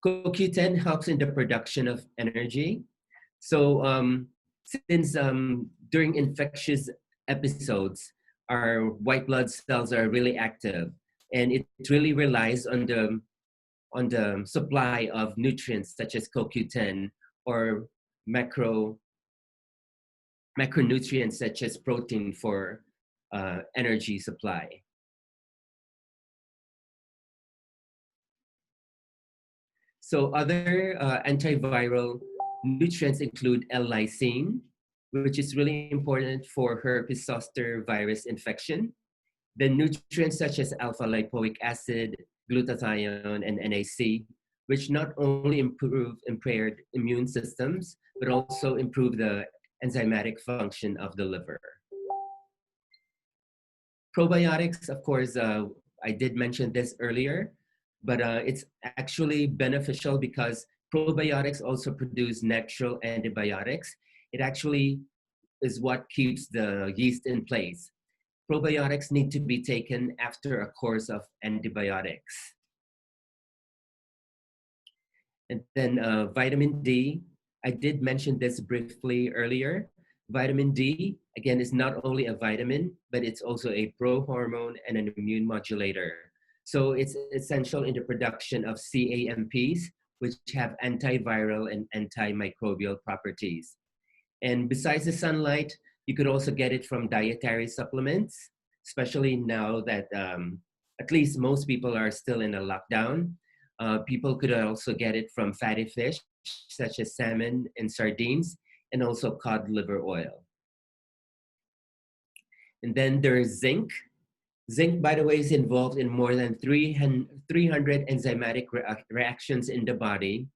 CoQ10 helps in the production of energy. So since during infectious episodes, our white blood cells are really active, and it really relies on the supply of nutrients such as CoQ10 or macronutrients such as protein for energy supply. So other antiviral nutrients include L-lysine, which is really important for herpes zoster virus infection. Then nutrients such as alpha-lipoic acid, glutathione, and NAC, which not only improve impaired immune systems, but also improve the enzymatic function of the liver. Probiotics, of course, I did mention this earlier, but it's actually beneficial because probiotics also produce natural antibiotics. It actually is what keeps the yeast in place. Probiotics need to be taken after a course of antibiotics. And then vitamin D, I did mention this briefly earlier. Vitamin D, again, is not only a vitamin, but it's also a prohormone and an immune modulator. So it's essential in the production of CAMPs, which have antiviral and antimicrobial properties. And besides the sunlight, you could also get it from dietary supplements, especially now that at least most people are still in a lockdown. People could also get it from fatty fish, such as salmon and sardines, and also cod liver oil. And then there's zinc. Zinc, by the way, is involved in more than 300 enzymatic reactions in the body.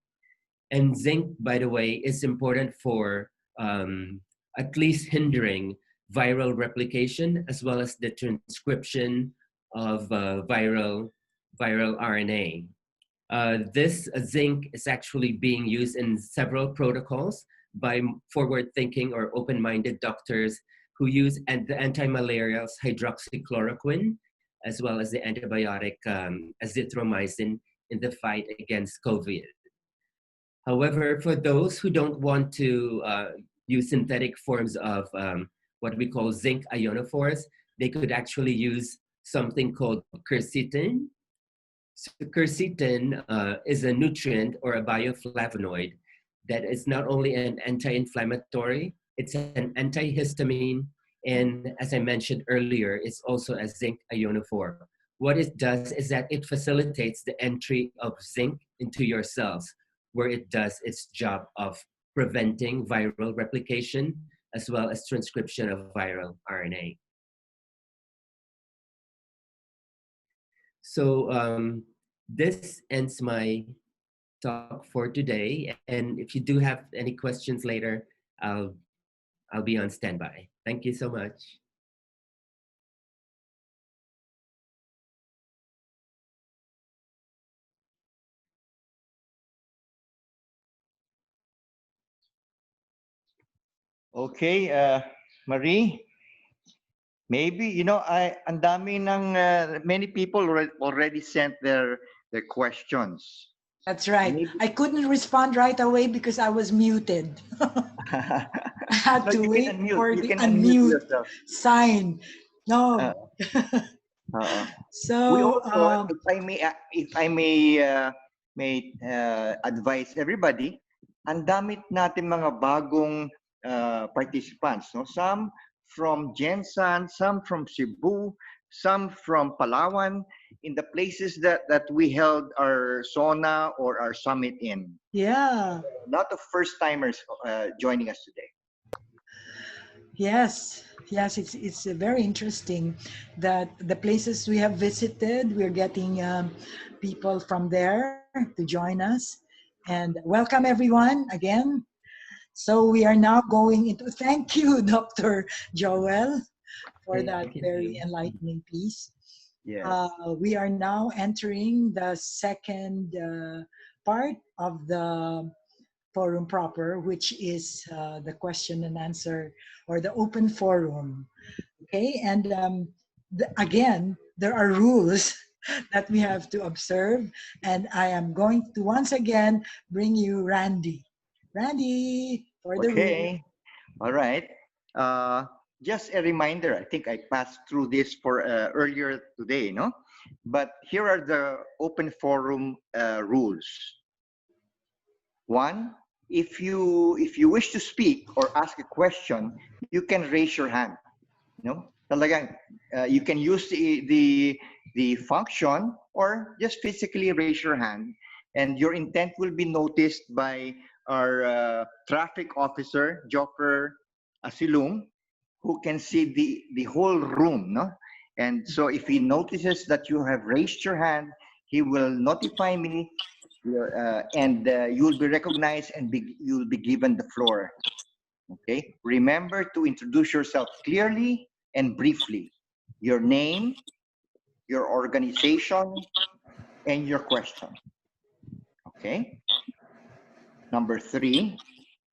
And zinc, by the way, is important for at least hindering viral replication as well as the transcription of viral RNA. This zinc is actually being used in several protocols by forward-thinking or open-minded doctors who use the anti-malarials hydroxychloroquine as well as the antibiotic azithromycin in the fight against COVID. However, for those who don't want to use synthetic forms of what we call zinc ionophores, they could actually use something called quercetin. So quercetin is a nutrient or a bioflavonoid that is not only an anti-inflammatory, it's an antihistamine, and as I mentioned earlier, it's also a zinc ionophore. What it does is that it facilitates the entry of zinc into your cells, where it does its job of preventing viral replication as well as transcription of viral RNA. So this ends my talk for today. And if you do have any questions later, I'll be on standby. Thank you so much. Okay, Marie, maybe, ang dami ng, many people already sent their questions. That's right. Maybe. I couldn't respond right away because I was muted. I had to wait for the unmute sign. No. So we also, if I may advise everybody, ang dami natin mga bagong participants, no? Some from Jensan, some from Cebu, some from Palawan, in the places that we held our SONA or our summit in. Yeah. A lot of first-timers joining us today. Yes, it's very interesting that the places we have visited, we're getting people from there to join us. And welcome everyone again. So we are now going into, thank you, Dr. Joel, for that very enlightening piece. Yeah. We are now entering the second part of the forum proper, which is the question and answer or the open forum. Okay, and again, there are rules that we have to observe, and I am going to once again bring you Randy. Randy, for the Okay, all right. Just a reminder, I think I passed through this for earlier today, no? But here are the open forum rules. One, if you wish to speak or ask a question, you can raise your hand. No, talagang you can use the function or just physically raise your hand, and your intent will be noticed by our traffic officer, Joker Asilum, who can see the whole room, no? And so if he notices that you have raised your hand, he will notify me, and you will be recognized and you will be given the floor. Okay? Remember to introduce yourself clearly and briefly. Your name, your organization, and your question. Okay? Number 3,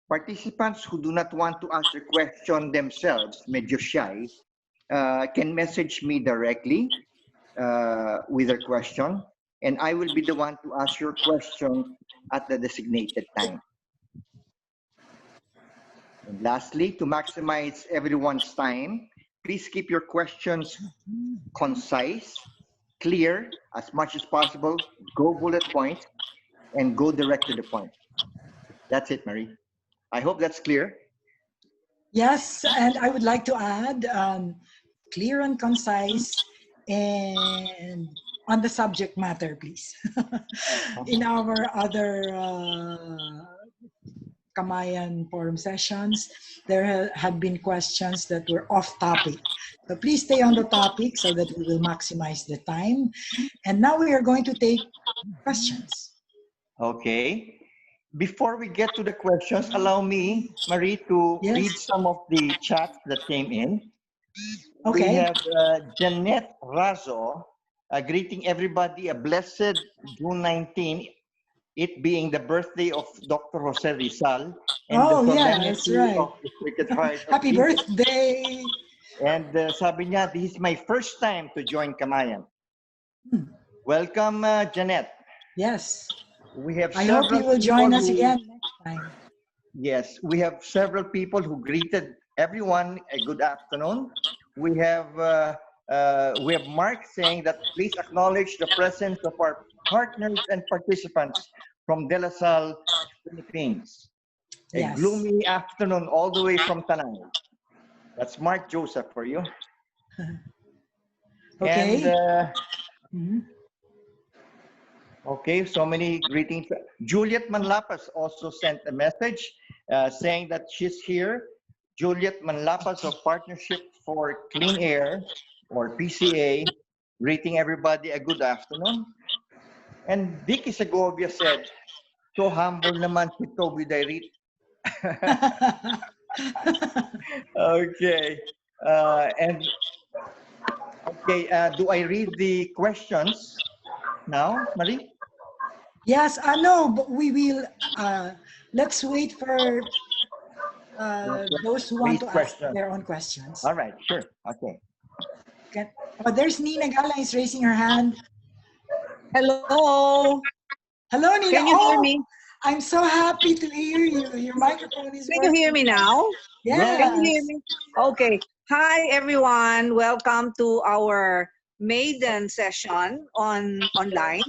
participants who do not want to ask a question themselves, medyo shy, can message me directly with their question, and I will be the one to ask your question at the designated time. And lastly, to maximize everyone's time, please keep your questions concise, clear as much as possible, go bullet point, and go direct to the point. That's it, Marie. I hope that's clear. Yes, and I would like to add clear and concise and on the subject matter, please. In our other Kamayan forum sessions, there have been questions that were off topic. So please stay on the topic so that we will maximize the time. And now we are going to take questions. Okay. Before we get to the questions, allow me, Marie, to read some of the chats that came in. Okay. We have Jeanette Razo greeting everybody a blessed June 19, it being the birthday of Dr. Jose Rizal and the solemnity of the Sacred Heart of Happy Jesus. birthday! And sabi niya, this is my first time to join Kamayan. Welcome, Jeanette. Yes. We have I hope you will join us again next time. Yes, we have several people who greeted everyone a good afternoon. We have Mark saying that please acknowledge the presence of our partners and participants from De La Salle, Philippines. A gloomy afternoon all the way from Tanay. That's Mark Joseph for you. Okay. And okay, so many greetings. Juliet Manlapas also sent a message saying that she's here. Juliet Manlapas of Partnership for Clean Air, or PCA, greeting everybody a good afternoon. And Vicky Segovia said, so humble naman si Toby Dairit. Okay. Do I read the questions now, Marie? Yes, I know, but we will, let's wait for those who want to ask their own questions. All right, sure, okay. Oh, there's Nina Gala is raising her hand. Hello. Hello, Nina. Can you hear me? I'm so happy to hear you. Your microphone is working. Can you hear me now? Yes. Can you hear me? Okay. Hi, everyone. Welcome to our maiden session online.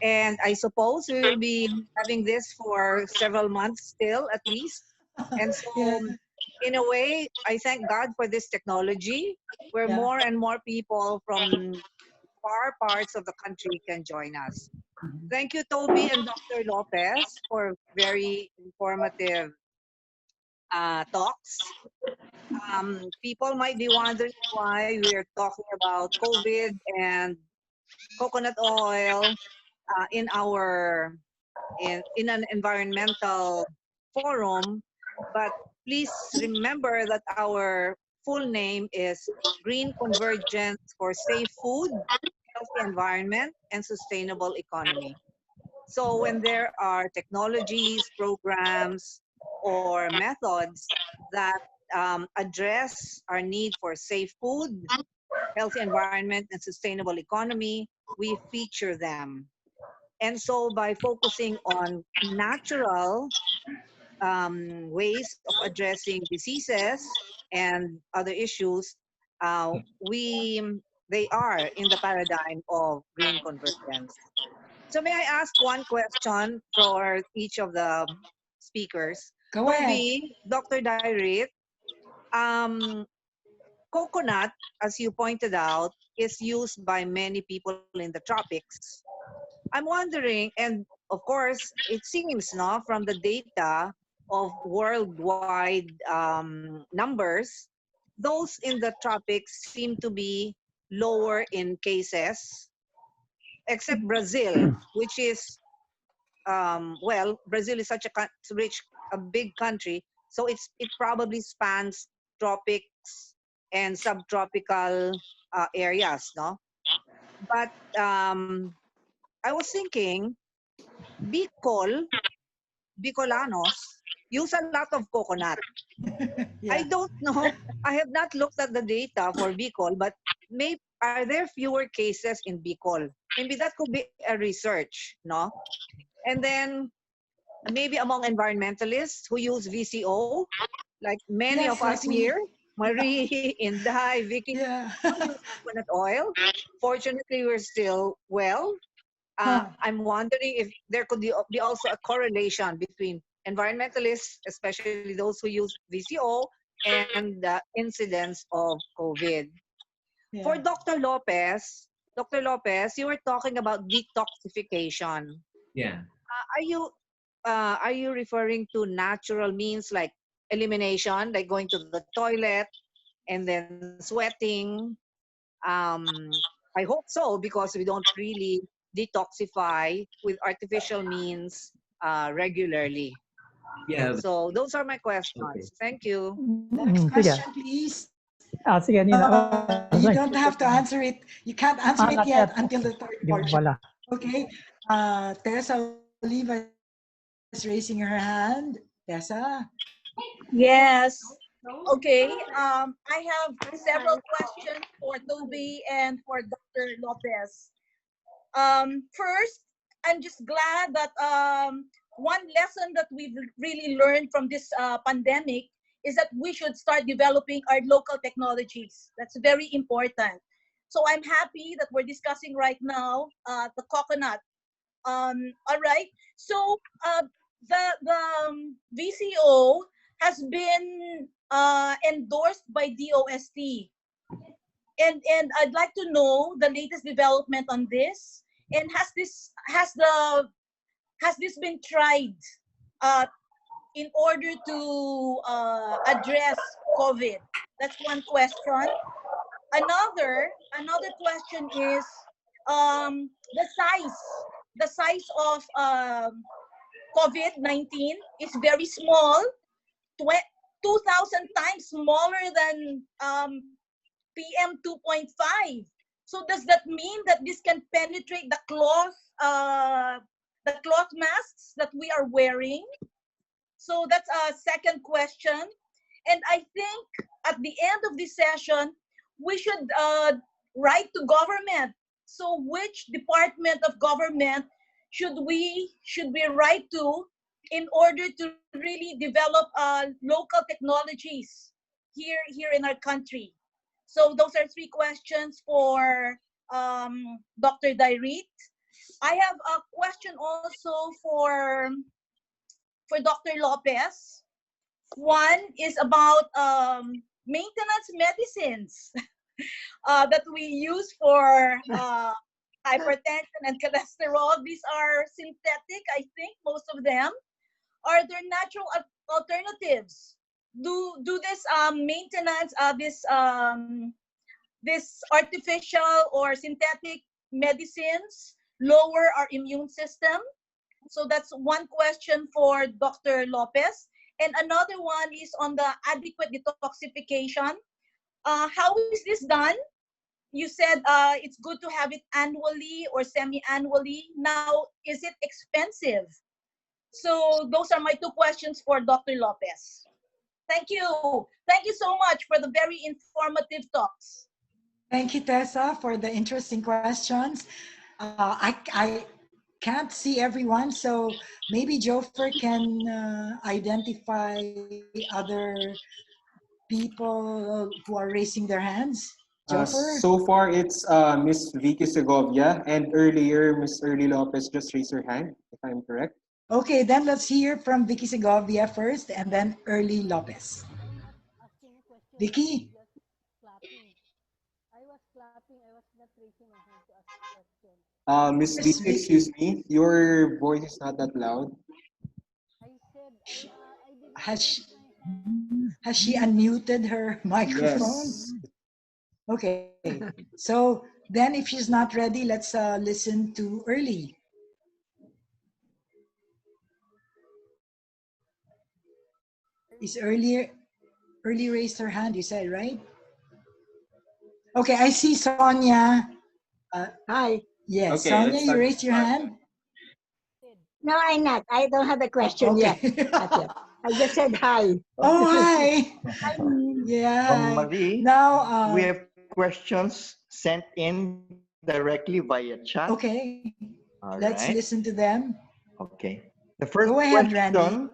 And I suppose we will be having this for several months still, at least. And so, in a way, I thank God for this technology where more and more people from far parts of the country can join us. Thank you, Toby and Dr. Lopez, for very informative talks. People might be wondering why we're talking about COVID and coconut oil in an environmental forum, but please remember that our full name is Green Convergence for Safe Food, Healthy Environment, and Sustainable Economy. So when there are technologies, programs, or methods that address our need for safe food, healthy environment, and sustainable economy, we feature them. And so by focusing on natural ways of addressing diseases and other issues, they are in the paradigm of green convergence. So may I ask one question for each of the speakers? Go ahead. Dr. Dairit, coconut, as you pointed out, is used by many people in the tropics. I'm wondering, and of course, it seems, no, from the data of worldwide numbers, those in the tropics seem to be lower in cases, except Brazil, which is, well, Brazil is such a rich, a big country, so it probably spans tropics and subtropical areas, no? But I was thinking, Bicol, Bicolanos use a lot of coconut. I Yeah. don't know. I have not looked at the data for Bicol, but maybe are there fewer cases in Bicol? Maybe that could be a research, no? And then maybe among environmentalists who use VCO, like many of Yes, us like me. here, Marie, Inday, Vicky, Yeah. don't use coconut oil. Fortunately, we're still well. Huh. I'm wondering if there could be also a correlation between environmentalists, especially those who use VCO, and the incidence of COVID. For Yeah. Dr. Lopez, you were talking about detoxification. Yeah. Are you referring to natural means like elimination, like going to the toilet and then sweating? I hope so, because we don't really detoxify with artificial means regularly. Yeah. So those are my Okay. questions. Thank you. Next Sige. question, please. Sige, Nina. You don't have to answer it. You can't answer it Not yet yet. until the third Hindi portion. pa pala. Okay. Tessa Oliva is raising her hand. Tessa? Yes. Okay. I have several questions for Toby and for Dr. Lopez. First, I'm just glad that one lesson that we've really learned from this pandemic is that we should start developing our local technologies. That's very important. So I'm happy that we're discussing right now the coconut. All right. So the VCO has been endorsed by DOST, and I'd like to know the latest development on this. And has this been tried uh, in order to address COVID? That's one question. Another question is the size of COVID-19 is very small, 2,000 times smaller than PM 2.5. So does that mean that this can penetrate the cloth masks that we are wearing? So that's a second question. And I think at the end of this session, we should write to government. So which department of government should we write to in order to really develop local technologies here in our country? So those are three questions for Dr. Dairit. I have a question also for Dr. Lopez. One is about maintenance medicines that we use for hypertension and cholesterol. These are synthetic, I think, most of them. Are there natural alternatives? Do this maintenance, this artificial or synthetic medicines lower our immune system? So that's one question for Dr. Lopez. And another one is on the adequate detoxification. How is this done? You said it's good to have it annually or semi-annually. Now, is it expensive? So those are my two questions for Dr. Lopez. Thank you. Thank you so much for the very informative talks. Thank you, Tessa, for the interesting questions. I can't see everyone, so maybe Jofer can identify other people who are raising their hands. Jofer? So far, it's Miss Vicky Segovia, and earlier, Miss Early Lopez just raised her hand, if I'm correct. Okay, then let's hear from Vicky Segovia first, and then Early Lopez. Vicky? I was clapping. I was not raising my hand to ask a question. Miss B, excuse me, your voice is not that loud. Has she unmuted her microphone? Yes. Okay. So then if she's not ready, let's listen to Early. Is Early raised her hand, you said, right? Okay, I see Sonia. Hi. Yes, Okay, Sonia, let's you start. raised your hand? No, I'm not. I don't have a question Okay. yet. Not yet. I just said hi. Oh, hi. Hi, Neil. Yeah. Marie, Now, we have questions sent in directly via chat. Okay. All Let's right. listen to them. Okay. The first Go ahead, question Randy.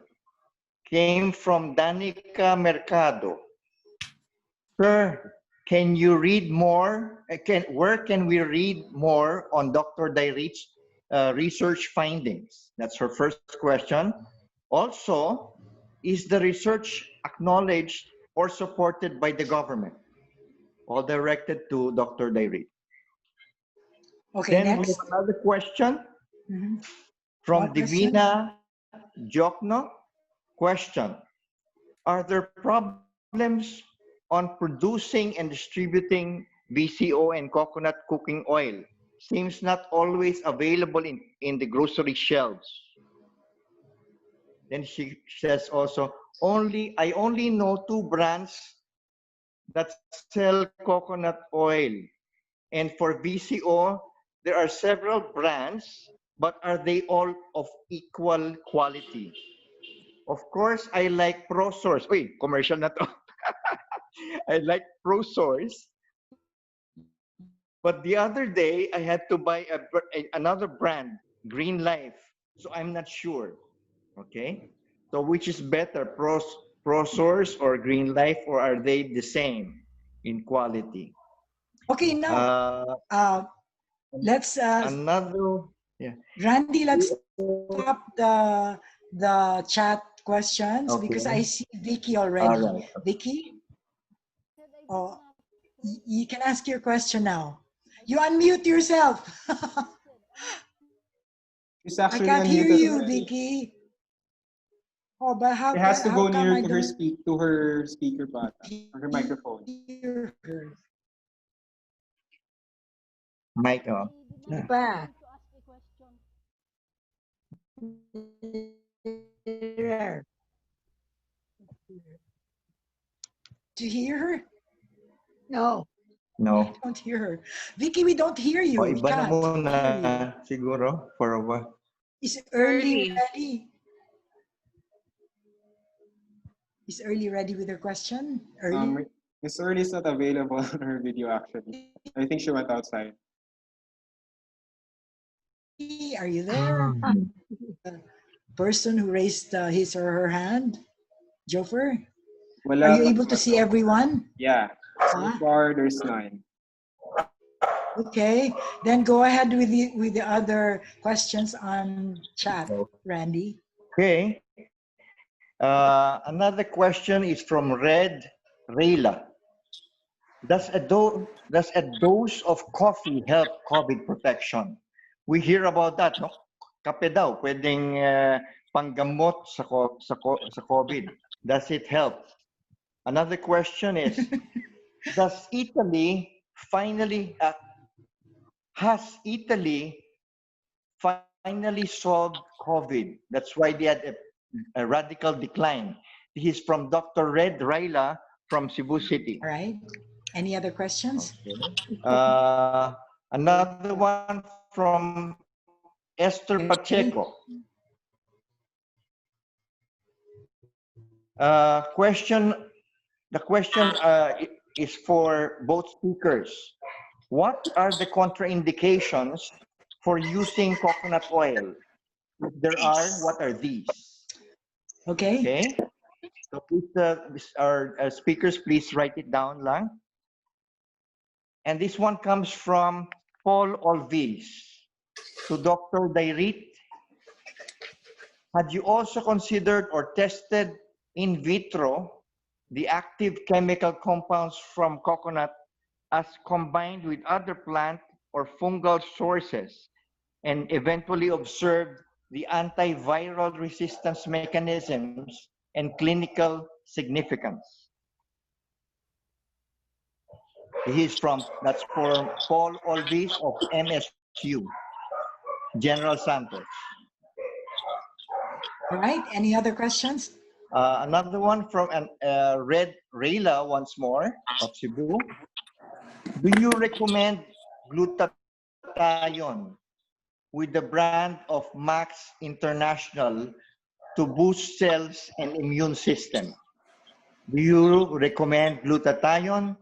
came from Danica Mercado. Sir, can you read more? Where can we read more on Dr. Dairit's research findings? That's her first question. Also, is the research acknowledged or supported by the government? All directed to Dr. Dairit. Okay, Then we next. have another question from What question? Divina Jokno. Question: are there problems on producing and distributing VCO and coconut cooking oil? Seems not always available in the grocery shelves. Then she says also, I only know 2 brands that sell coconut oil. And for VCO, there are several brands, but are they all of equal quality? Of course, I like ProSource. Uy, commercial na to. I like ProSource. But the other day, I had to buy another brand, Green Life. So I'm not sure. Okay? So which is better, ProSource or Green Life, or are they the same in quality? Okay, now let's another Randy, let's stop the chat questions because I see Vicky already. All right. Vicky, oh, you can ask your question now. You unmute yourself. She's I actually can't hear unmuted you, already. Vicky. Oh, but She has to go how come near I to her don't speaker button or her microphone. hear her? Mic on. Pa. Do you hear her? No. No. I don't hear her. Vicky, we don't hear you. O, We iba na can't muna hear you. siguro for a while. Is Early ready? Is Early ready with her question? Early? Miss Early is not available on her video actually. I think she went outside. Are you there? The person who raised his or her hand? Jofer? Wala Are you pa able to see everyone? Yeah. So far, there's 9. Okay, then go ahead with the other questions on chat, Randy. Okay. Another question is from Red Rayla. Does a dose of coffee help COVID protection? We hear about that, no? Kape daw, pwedeng panggamot sa COVID. Does it help? Another question is, has Italy finally solved COVID? That's why they had a radical decline. This is from Dr. Red Raila from Cebu City. All right. Any other questions? Okay. Another one from Esther Pacheco. The question is for both speakers. What are the contraindications for using coconut oil? If there are, what are these? Okay. Okay. So please, our speakers, please write it down lang. And this one comes from Paul Olvis. To Dr. Dairit, had you also considered or tested in vitro the active chemical compounds from coconut as combined with other plant or fungal sources and eventually observed the antiviral resistance mechanisms and clinical significance. That's for Paul Olvis of MSU, General Santos. All right, any other questions? Another one from Red Rayla once more of Cebu. Do you recommend glutathione with the brand of Max International to boost cells and immune system? Do you recommend glutathione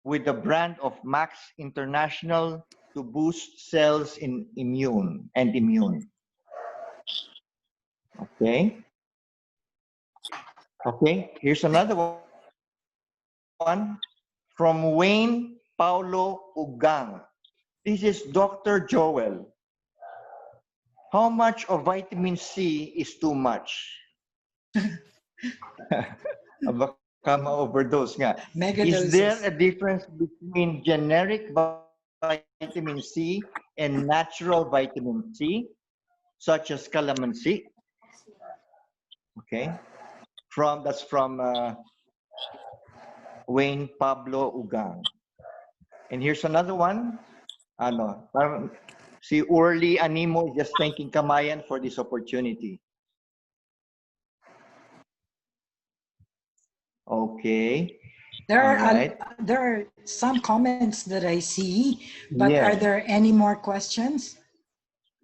with the brand of Max International to boost cells in immune? Okay. Okay, here's another one from Wayne Paulo Ugang. This is Dr. Joel. How much of vitamin C is too much? Baka ma-overdose nga. Is there a difference between generic vitamin C and natural vitamin C, such as calamansi? Okay. That's from Wayne Pablo Ugang. And here's another one. Si Orly Animo is just thanking Kamayan for this opportunity. Okay. There are some comments that I see, but yes. Are there any more questions?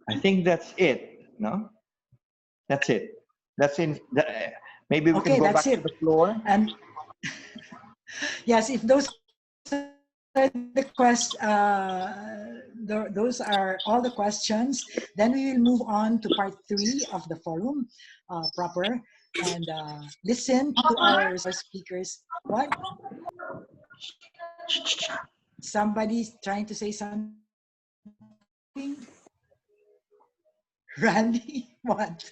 I think that's it. No, that's it. That's in. Maybe we can go back to the floor. And yes, if those are the those are all the questions, then we will move on to part 3 of the forum proper and listen to our speakers. What? Somebody's trying to say something? Randy? What?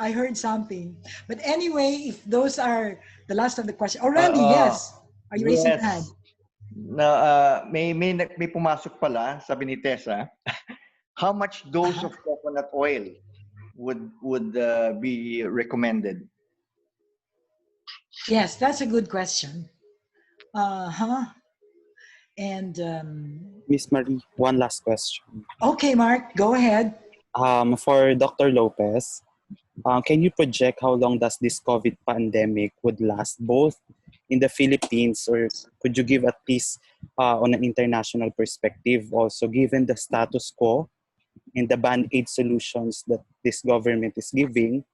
I heard something. But anyway, if those are the last of the questions. Oh, Randy, yes. Are you raising your hand? Na, may pumasok pala, sabi ni Tessa. How much dose of coconut oil would be recommended? Yes, that's a good question. And Miss Marie, one last question. Okay, Mark, go ahead. For Dr. Lopez, can you project how long does this COVID pandemic would last, both in the Philippines, or could you give at least on an international perspective also, given the status quo and the band-aid solutions that this government is giving,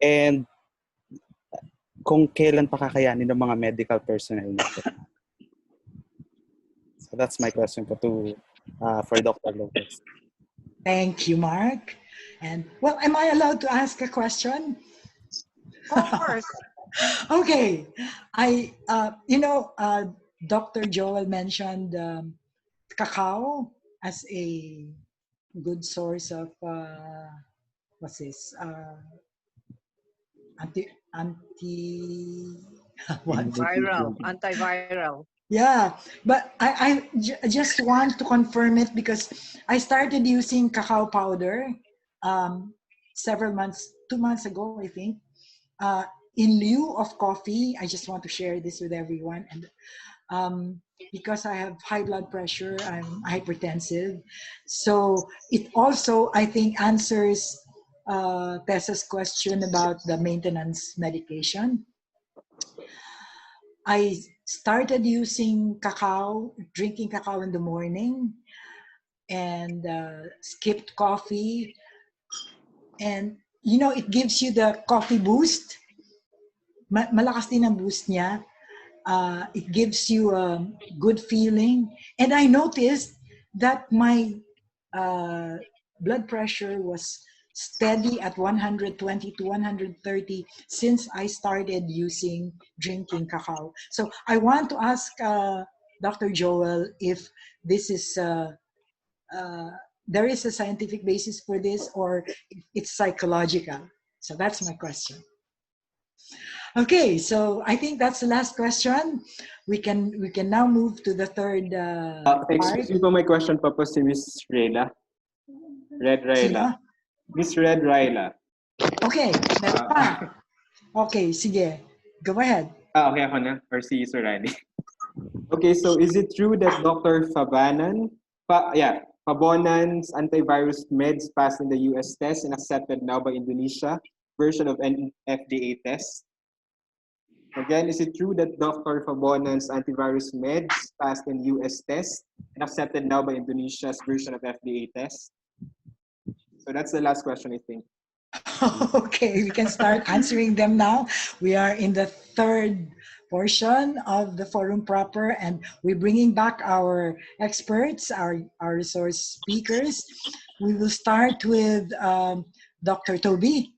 and kung kailan pa kakayanin ng mga medical personnel natin? So that's my question for Dr. Lopez. Thank you, Mark. And well, am I allowed to ask a question? Of course. Okay. Dr. Joel mentioned cacao as a good source of what's this? Antiviral. Yeah, but I just want to confirm it because I started using cacao powder several months, 2 months ago, I think. In lieu of coffee, I just want to share this with everyone. And because I have high blood pressure, I'm hypertensive. So it also, I think, answers Tessa's question about the maintenance medication. I started using drinking cacao in the morning, and skipped coffee. And, it gives you the coffee boost. Malakas din ang boost niya. It gives you a good feeling. And I noticed that my blood pressure was steady at 120 to 130 since I started drinking cacao. So I want to ask Dr. Joel if this is there is a scientific basis for this, or if it's psychological. So that's my question. Okay, so I think that's the last question. We can now move to the third part. Excuse me for my question, Papa, si Miss Reyla. Red Raila. Miss Red Raila. Okay, meron pa. Okay, sige. Go ahead. Okay, ako na. Or si Sir Randy. Okay, so is it true that Dr. Fabonan's antivirus meds passed in the US test and accepted now by Indonesia version of an FDA test? Again, is it true that Dr. Fabonan's antivirus meds passed in US test and accepted now by Indonesia's version of FDA test? So that's the last question, I think. Okay, we can start answering them now. We are in the third portion of the forum proper, and we're bringing back our experts, our resource speakers. We will start with Dr. Toby.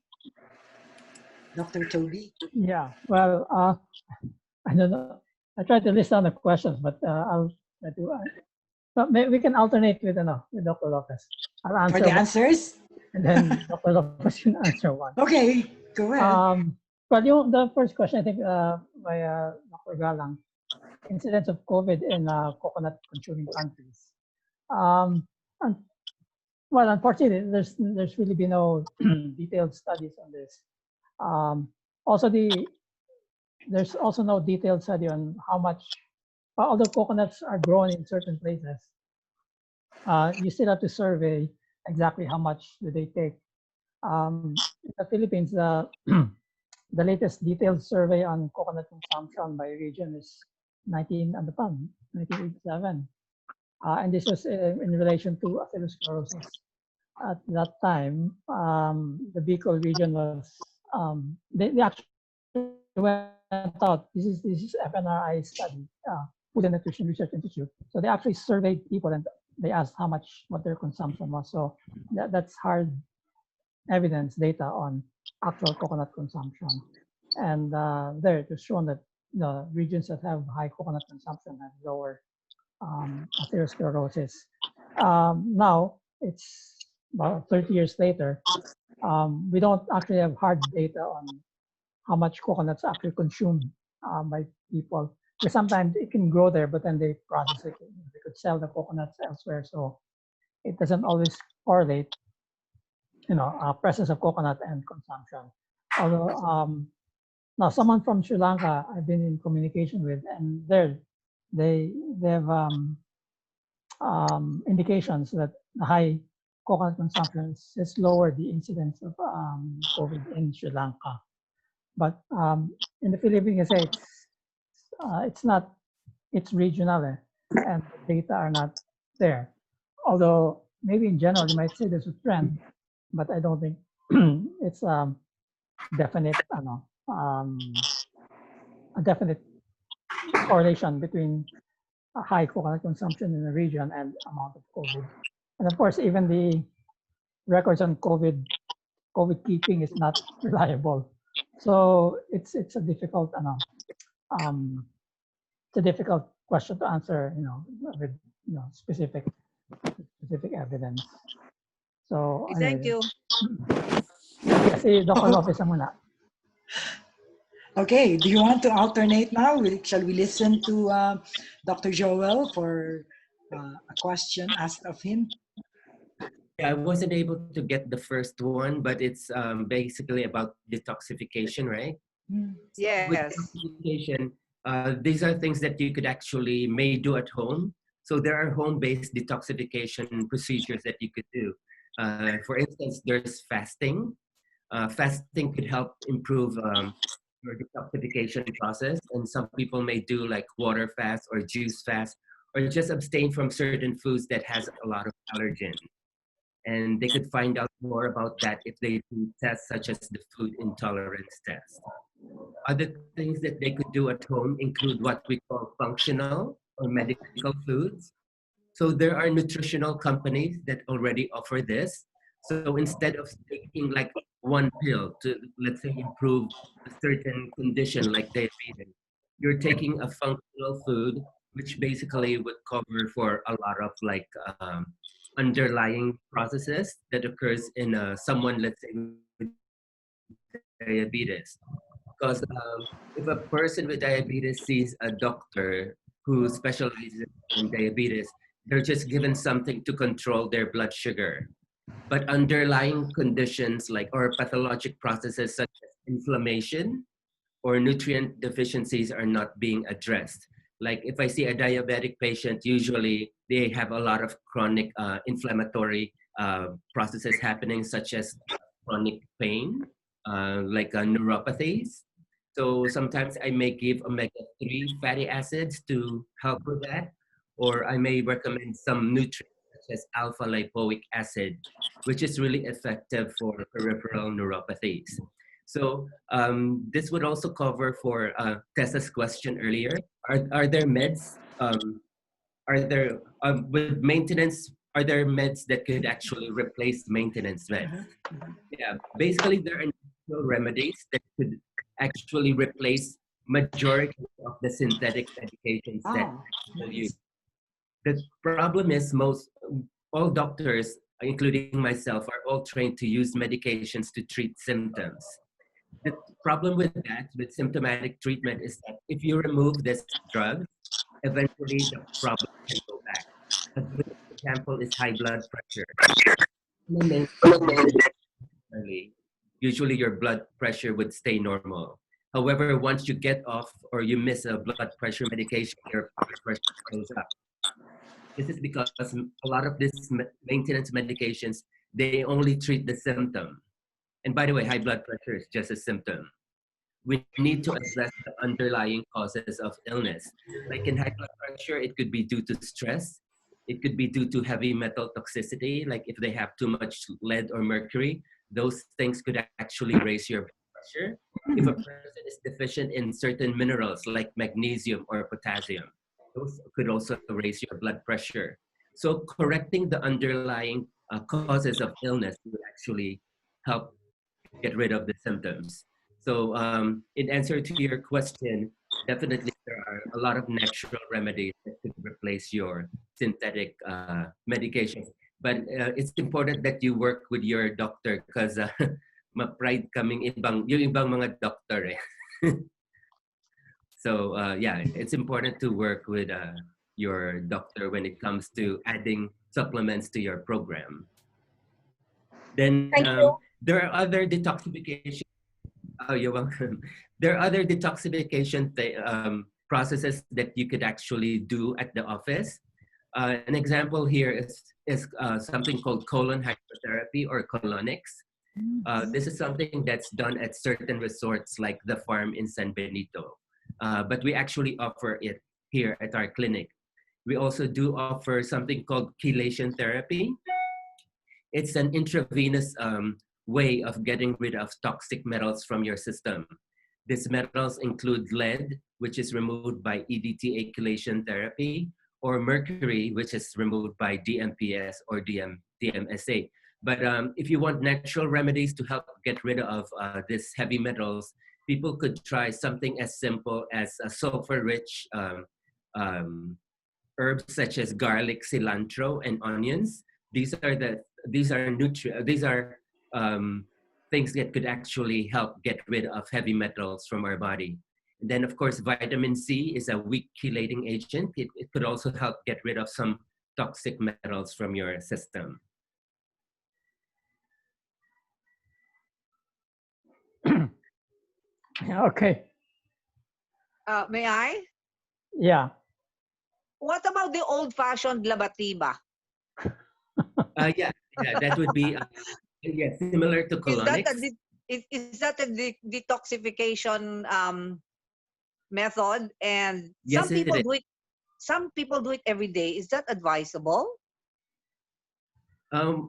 Dr. Toby. Yeah, well, I don't know. I tried to list down the questions, but I'll try to. But we can alternate with Dr. Lopez. I'll answer For the one, answers? and then Dr. Lopez can answer one. Okay, go ahead. But the first question, I think, by Dr. Galang, incidence of COVID in coconut-consuming countries. Well, unfortunately, there's really been no detailed studies on this. There's also no detailed study on how much, although coconuts are grown in certain places, you still have to survey exactly how much do they take. In the Philippines, the latest detailed survey on coconut consumption by region is 1987. And this was in relation to atherosclerosis. At that time, the Bicol region was, they actually went out, this is FNRI study, Food and Nutrition Research Institute. So they actually surveyed people and they asked what their consumption was. So that's hard evidence data on actual coconut consumption. And there it was shown that regions that have high coconut consumption have lower atherosclerosis. Now it's about 30 years later. We don't actually have hard data on how much coconuts actually consumed by people. Because sometimes it can grow there, but then they process it. They could sell the coconuts elsewhere, so it doesn't always correlate. Presence of coconut and consumption. Although now someone from Sri Lanka I've been in communication with, and they have indications that high coconut consumption has lowered the incidence of COVID in Sri Lanka. But in the Philippines, it's regional, and the data are not there. Although maybe in general you might say there's a trend, but I don't think it's definite. A definite correlation between a high coconut consumption in the region and amount of COVID. And of course, even the records on COVID keeping is not reliable. So it's a difficult, it's a difficult question to answer, with specific evidence. So Thank you. Kasi Dr. Lopez muna. Okay, do you want to alternate now? Shall we listen to Dr. Joel for a question asked of him? Yeah, I wasn't able to get the first one, but it's basically about detoxification, right? Yes. With detoxification, these are things that you could actually may do at home. So there are home-based detoxification procedures that you could do. For instance, there's fasting. Fasting could help improve your detoxification process, and some people may do like water fast or juice fast, or just abstain from certain foods that has a lot of allergen. And they could find out more about that if they do tests such as the food intolerance test. Other things that they could do at home include what we call functional or medical foods. So there are nutritional companies that already offer this. So instead of taking like one pill to, let's say, improve a certain condition like diabetes, you're taking a functional food, which basically would cover for a lot of like underlying processes that occurs in someone, let's say, with diabetes. Because if a person with diabetes sees a doctor who specializes in diabetes, they're just given something to control their blood sugar. but underlying conditions like or pathologic processes such as inflammation or nutrient deficiencies are not being addressed. Like if I see a diabetic patient, usually they have a lot of chronic inflammatory processes happening, such as chronic pain, like neuropathies. So sometimes I may give omega-3 fatty acids to help with that, or I may recommend some nutrients such as alpha lipoic acid, which is really effective for peripheral neuropathies. So this would also cover for Tessa's question earlier. Are there meds? Are there with maintenance? Are there meds that could actually replace maintenance meds? Yeah, basically there are natural remedies that could actually replace majority of the synthetic medications that Oh, people nice. use. The problem is all doctors, including myself, are all trained to use medications to treat symptoms. The problem with that, with symptomatic treatment, is that if you remove this drug, eventually the problem can go back. A good example is high blood pressure. Early, usually your blood pressure would stay normal. However, once you get off or you miss a blood pressure medication, your blood pressure goes up. This is because a lot of these maintenance medications, they only treat the symptom. And by the way, high blood pressure is just a symptom. We need to address the underlying causes of illness. Like in high blood pressure, it could be due to stress. It could be due to heavy metal toxicity, like if they have too much lead or mercury, those things could actually raise your blood pressure. If a person is deficient in certain minerals like magnesium or potassium, those could also raise your blood pressure. So correcting the underlying causes of illness will actually help get rid of the symptoms. So in answer to your question, definitely there are a lot of natural remedies that could replace your synthetic medications. But it's important that you work with your doctor because ma-pride kaming yung ibang mga doctor eh. So yeah, it's important to work with your doctor when it comes to adding supplements to your program. Then there are other detoxification. Oh, you're welcome. There are other detoxification processes that you could actually do at the office. An example here is something called colon hydrotherapy or colonics. This is something that's done at certain resorts like the farm in San Benito. But we actually offer it here at our clinic. We also do offer something called chelation therapy. It's an intravenous way of getting rid of toxic metals from your system. These metals include lead, which is removed by EDTA chelation therapy, or mercury, which is removed by DMPS or DMSA. But if you want natural remedies to help get rid of these heavy metals, people could try something as simple as a sulfur-rich herbs such as garlic, cilantro, and onions. These are things that could actually help get rid of heavy metals from our body. And then, of course, vitamin C is a weak chelating agent. It could also help get rid of some toxic metals from your system. Okay. May I? Yeah. What about the old-fashioned labatiba? Yeah, that would be similar to colonics. Is that a detoxification method? And Yes, some people do it every day. Is that advisable?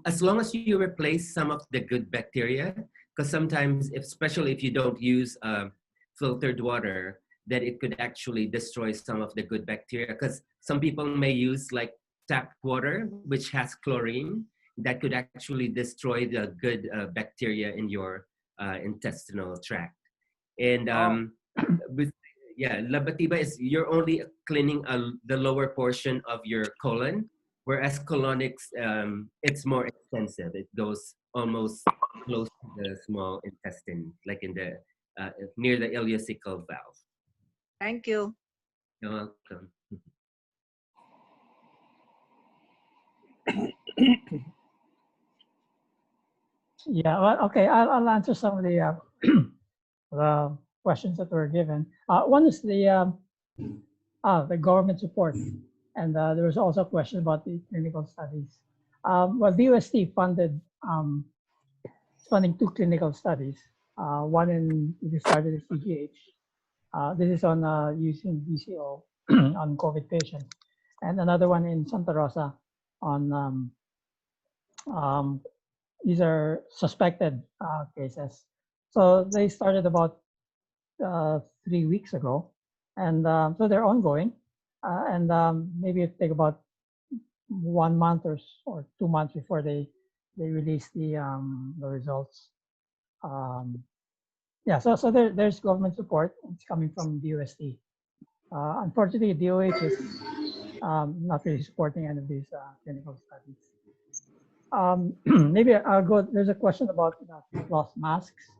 As long as you replace some of the good bacteria, because sometimes, especially if you don't use filtered water, that it could actually destroy some of the good bacteria. Because some people may use like tap water, which has chlorine, that could actually destroy the good bacteria in your intestinal tract. And labatiba is you're only cleaning the lower portion of your colon, whereas colonics, it's more extensive. It goes almost close to the small intestine, like in the near the ileocecal valve. Thank you. You're welcome. Yeah, well, okay, I'll answer some of the the questions that were given. One is the government support, and there was also a question about the clinical studies. Well, the UST is funding two clinical studies. One we started at CGH. This is on using BCO on COVID patients, and another one in Santa Rosa on um, these are suspected cases. So they started about 3 weeks ago, and so they're ongoing, and maybe it take about 1 month or 2 months before they release the results. Yeah, so there's government support. It's coming from the UST. Unfortunately, DOH is not really supporting any of these clinical studies. Maybe I'll go. There's a question about cloth masks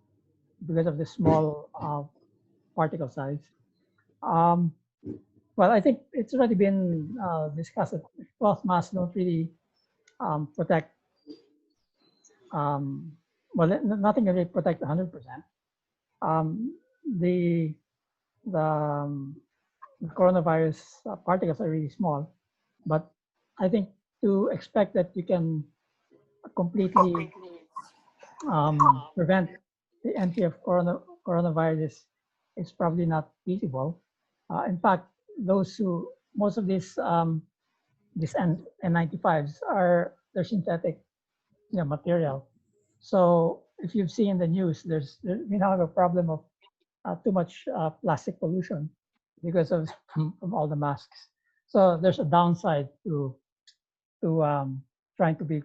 because of the small particle size. Well, I think it's already been discussed that cloth masks don't really protect. Well, nothing really protect 100%. The the coronavirus particles are really small, but I think to expect that you can completely prevent the entry of coronavirus is probably not feasible. In fact, most of these N95s they're synthetic material. So if you've seen the news, we now have a problem of too much plastic pollution because of all the masks. So there's a downside to trying to be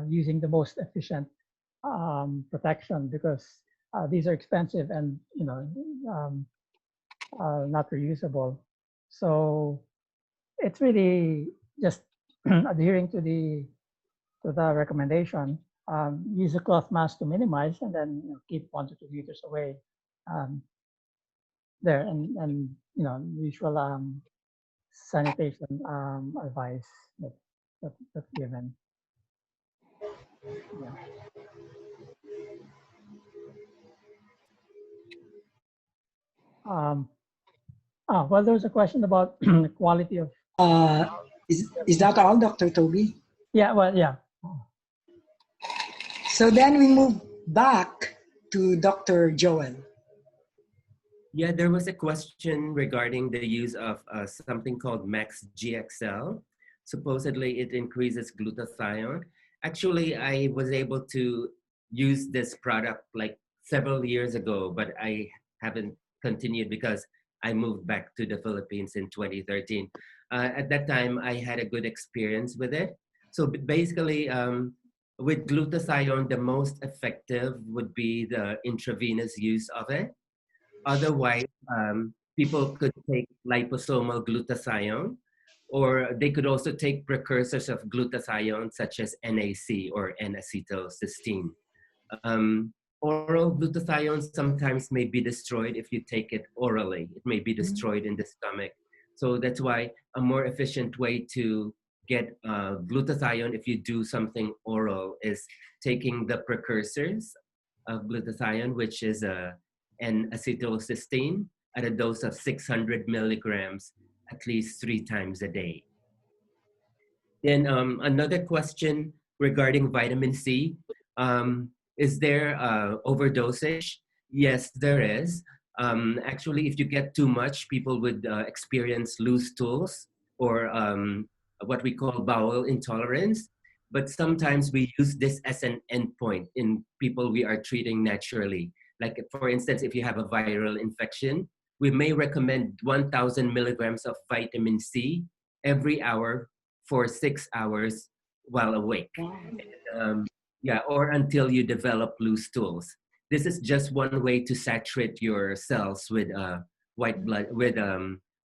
using the most efficient protection because these are expensive and not reusable. So it's really just adhering to the recommendation. Use a cloth mask to minimize, and then keep 1 to 2 meters away there, and usual sanitation advice that's given. Yeah. Well, there's a question about the quality of. Is that all, Dr. Toby? Yeah. Well, yeah. So then we move back to Dr. Joel. Yeah, there was a question regarding the use of something called Max GXL. Supposedly it increases glutathione. Actually, I was able to use this product like several years ago, but I haven't continued because I moved back to the Philippines in 2013. At that time, I had a good experience with it. So basically, with glutathione, the most effective would be the intravenous use of it. Otherwise, people could take liposomal glutathione, or they could also take precursors of glutathione, such as NAC or N-acetylcysteine. Oral glutathione sometimes may be destroyed if you take it orally. It may be destroyed in the stomach. So that's why a more efficient way to get glutathione if you do something oral is taking the precursors of glutathione, which is N-acetylcysteine at a dose of 600 milligrams at least 3 times a day. Then another question regarding vitamin C. Is there overdosage? Yes, there is. Actually, if you get too much, people would experience loose stools or what we call bowel intolerance. But sometimes we use this as an endpoint in people we are treating naturally. Like, for instance, if you have a viral infection, we may recommend 1,000 milligrams of vitamin C every hour for 6 hours while awake. Yeah, or until you develop loose stools. This is just one way to saturate your cells with white blood, with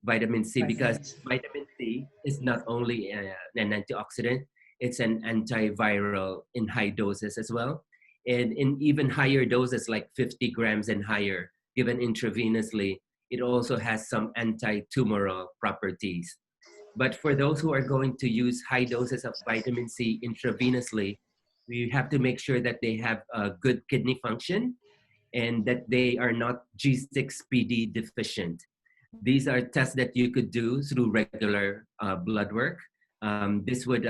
vitamin C, because vitamin C is not only an antioxidant, it's an antiviral in high doses as well. And in even higher doses, like 50 grams and higher, given intravenously, it also has some anti-tumoral properties. But for those who are going to use high doses of vitamin C intravenously, We have to make sure that they have a good kidney function and that they are not G6PD deficient. These are tests that you could do through regular blood work. This would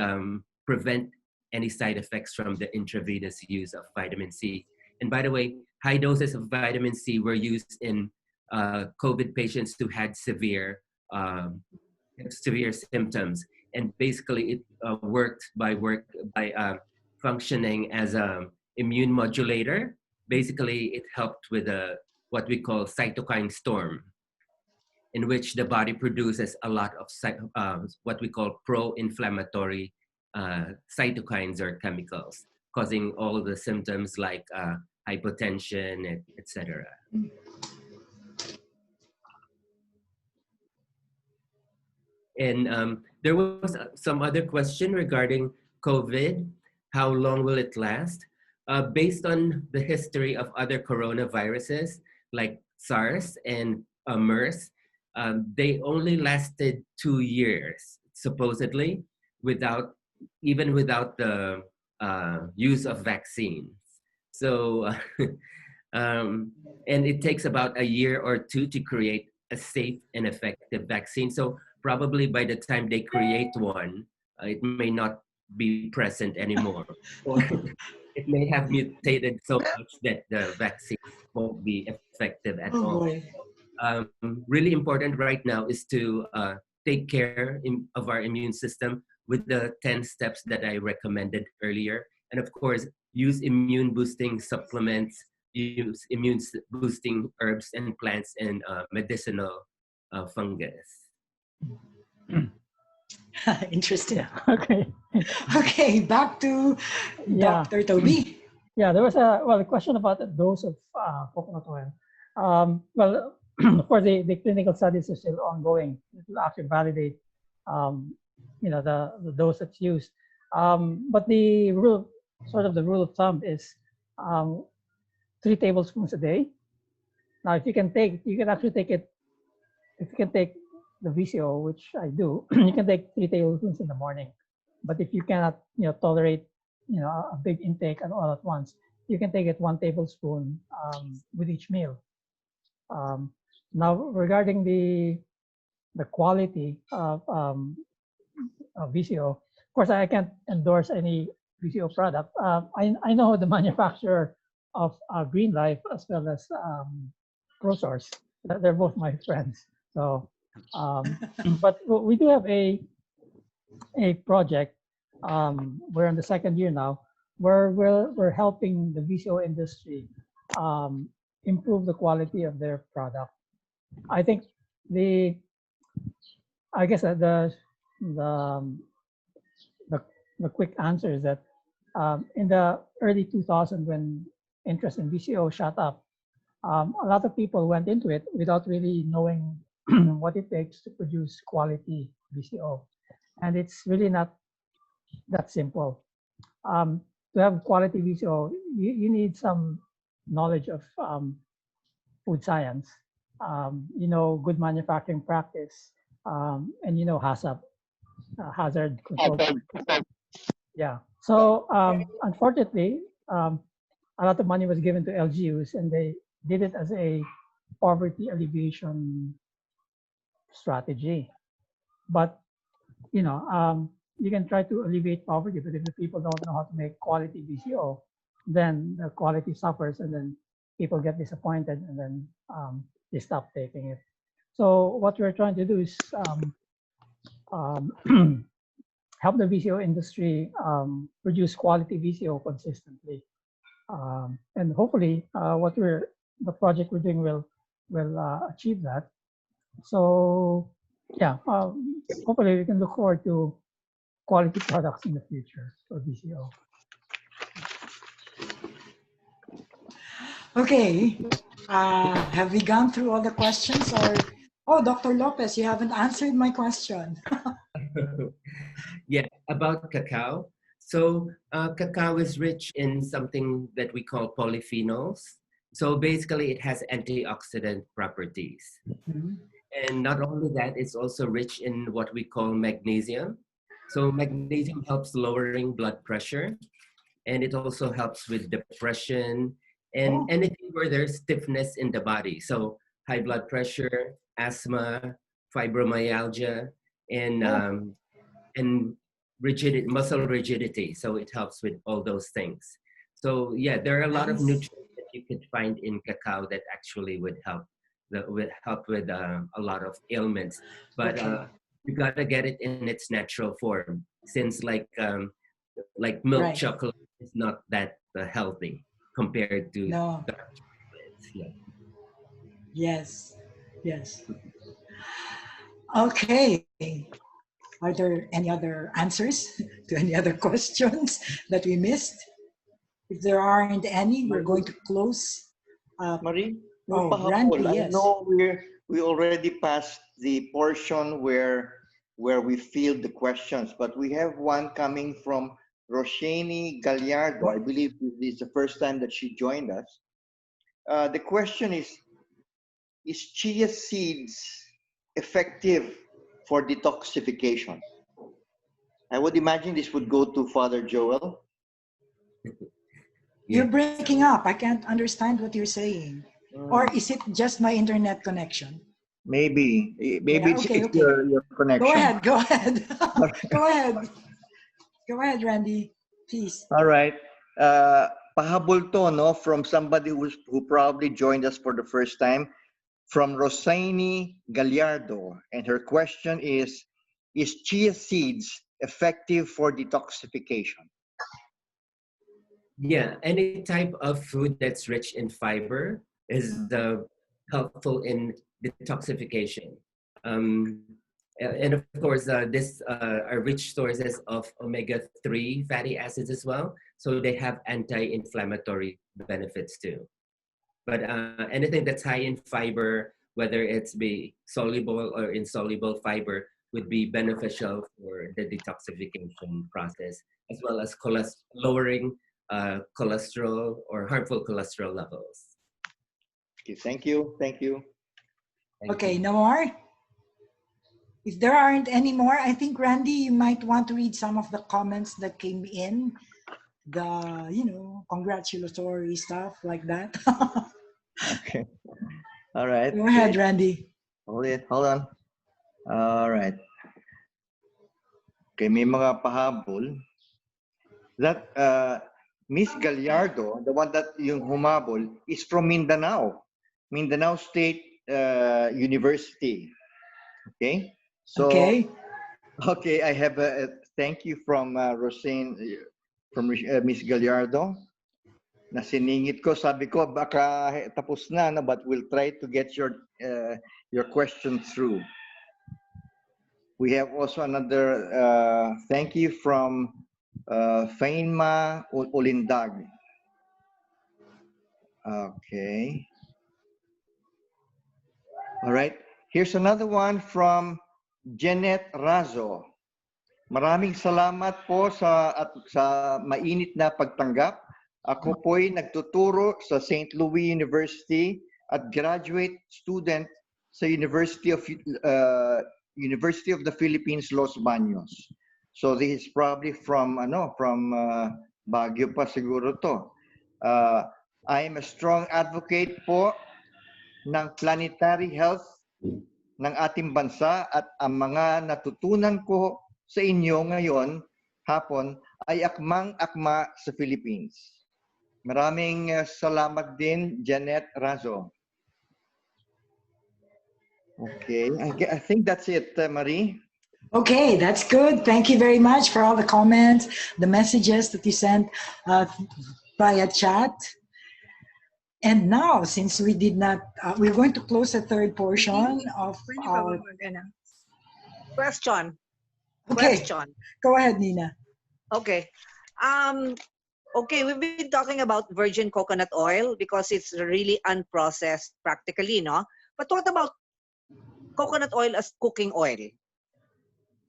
prevent any side effects from the intravenous use of vitamin C. And by the way, high doses of vitamin C were used in COVID patients who had severe symptoms. And basically it worked by functioning as an immune modulator. Basically, it helped with what we call cytokine storm, in which the body produces a lot of what we call pro-inflammatory cytokines or chemicals, causing all the symptoms like hypotension, etc. And there was some other question regarding COVID. How long will it last? Based on the history of other coronaviruses like SARS and MERS, they only lasted 2 years, supposedly, even without the use of vaccines. So, and it takes about a year or two to create a safe and effective vaccine. So probably by the time they create one, it may not be present anymore. Or it may have mutated so much that the vaccine won't be effective at all. Boy. Really important right now is to take care of our immune system with the 10 steps that I recommended earlier. And of course, use immune boosting supplements, use immune boosting herbs and plants and medicinal fungus. Interesting. Okay. Okay, back to Dr. Toby. Yeah, there was a question about the dose of coconut oil. Well, of course, the clinical studies are still ongoing to actually validate, the dose that's used. But the rule of thumb is 3 tablespoons a day. Now, you can actually take it. If you can take the VCO, which I do, you can take 3 tablespoons in the morning. But if you cannot, tolerate, a big intake and all at once, you can take it 1 tablespoon with each meal. Now, regarding the quality of VCO, of course, I can't endorse any VCO product. I know the manufacturer of Green Life as well as ProSource. They're both my friends. So, but we do have a project. We're in the 2nd year now, where we're helping the VCO industry improve the quality of their product. I think the quick answer is that in the early 2000s, when interest in VCO shot up, a lot of people went into it without really knowing what it takes to produce quality VCO. And it's really not that simple. To have quality VCO, you need some knowledge of food science, good manufacturing practice, and HACCP, hazard control. Yeah. So unfortunately, a lot of money was given to LGUs, and they did it as a poverty alleviation strategy. But you can try to alleviate poverty, but if the people don't know how to make quality VCO, then the quality suffers, and then people get disappointed, and then they stop taking it. So what we're trying to do is help the VCO industry produce quality VCO consistently, and hopefully, the project we're doing will achieve that. So, yeah, hopefully we can look forward to quality products in the future for VCO. Okay, have we gone through all the questions, or? Oh, Dr. Lopez, you haven't answered my question. Yeah, about cacao. So cacao is rich in something that we call polyphenols. So basically it has antioxidant properties. Mm-hmm. And not only that, it's also rich in what we call magnesium. So magnesium helps lowering blood pressure. and it also helps with depression and anything where there's stiffness in the body. So high blood pressure, asthma, fibromyalgia, and muscle rigidity. So it helps with all those things. So yeah, there are a lot of nutrients that you could find in cacao that actually would help with a lot of ailments. But you gotta get it in its natural form, since like milk chocolate is not that healthy compared to dark chocolates. Yeah. Yes. Yes. Okay. Are there any other answers to any other questions that we missed? If there aren't any, we're going to close. Marie, Randy, yes. I know we already passed the portion where we field the questions, but we have one coming from Roshani Gallardo. I believe this is the first time that she joined us. The question is chia seeds effective for detoxification? I would imagine this would go to Father Joel. You're breaking up. I can't understand what you're saying. Or is it just my internet connection? Maybe Yeah, it's your connection. Go ahead. Go ahead. Go ahead, Randy, please. All right. Pahabol to, no, from somebody who probably joined us for the first time, from Rosaini Gallardo. And her question is chia seeds effective for detoxification? Yeah, any type of food that's rich in fiber is helpful in detoxification. And of course, this are rich sources of omega-3 fatty acids as well. So they have anti-inflammatory benefits too. But anything that's high in fiber, whether it's be soluble or insoluble fiber, would be beneficial for the detoxification process, as well as lowering cholesterol or harmful cholesterol levels. Okay, thank you. Thank you. Okay, no more? If there aren't any more, I think, Randy, you might want to read some of the comments that came in. The, congratulatory stuff like that. Okay. All right. Go ahead, Randy. Hold on. All right. Okay, may mga pahabol. That Miss Gallardo, the one that yung humabol, is from Mindanao State University. Okay. So, okay, I have a thank you from Rosane, from Miss Gallardo. Na siningit ko, sabi ko baka tapos na, no, but we'll try to get your question through. We have also another thank you from Fainma Olindag. Okay. All right. Here's another one from Janet Razo. Maraming salamat po sa mainit na pagtanggap. Ako po'y nagtuturo sa St. Louis University at graduate student sa University of the Philippines, Los Baños. So this is probably from Baguio pa siguro to. I am a strong advocate po ng planetary health ng ating bansa at ang mga natutunan ko sa inyo ngayon hapon ay akmang-akma sa Philippines. Maraming salamat din, Janet Razo. Okay, I think that's it, Marie. Okay, that's good. Thank you very much for all the comments, the messages that you sent via chat. And now, since we did not, we're going to close the third portion of our... Question. Okay. Question. Go ahead, Nina. Okay. Okay, we've been talking about virgin coconut oil because it's really unprocessed practically, no? But what about coconut oil as cooking oil?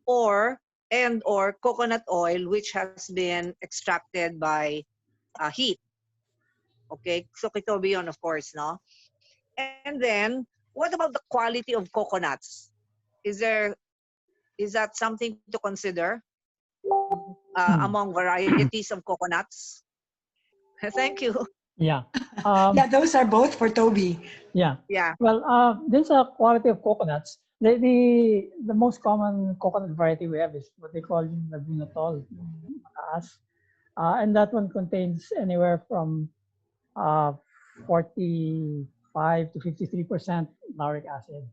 Or coconut oil which has been extracted by heat? Okay, so ito beyond, of course, no? And then, what about the quality of coconuts? Is that something to consider among varieties of coconuts? Thank you. Yeah. Yeah, those are both for Toby. Yeah. Yeah. Well, this quality of coconuts. The most common coconut variety we have is what they call yung Laguna Tol, yung mataas. And that one contains anywhere from 45 to 53% lauric acid.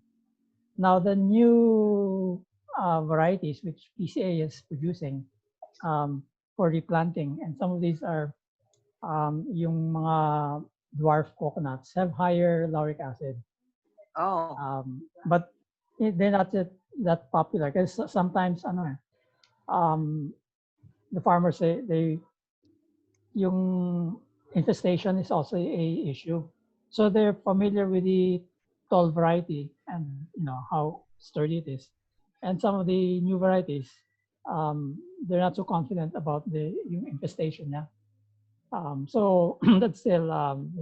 Now, the new varieties which PCA is producing for replanting, and some of these are yung mga dwarf coconuts have higher lauric acid. Oh. But they're not that popular because sometimes the farmers say yung infestation is also a issue. So they're familiar with the tall variety and how sturdy it is. And some of the new varieties, they're not so confident about the infestation. Yeah. So that's still an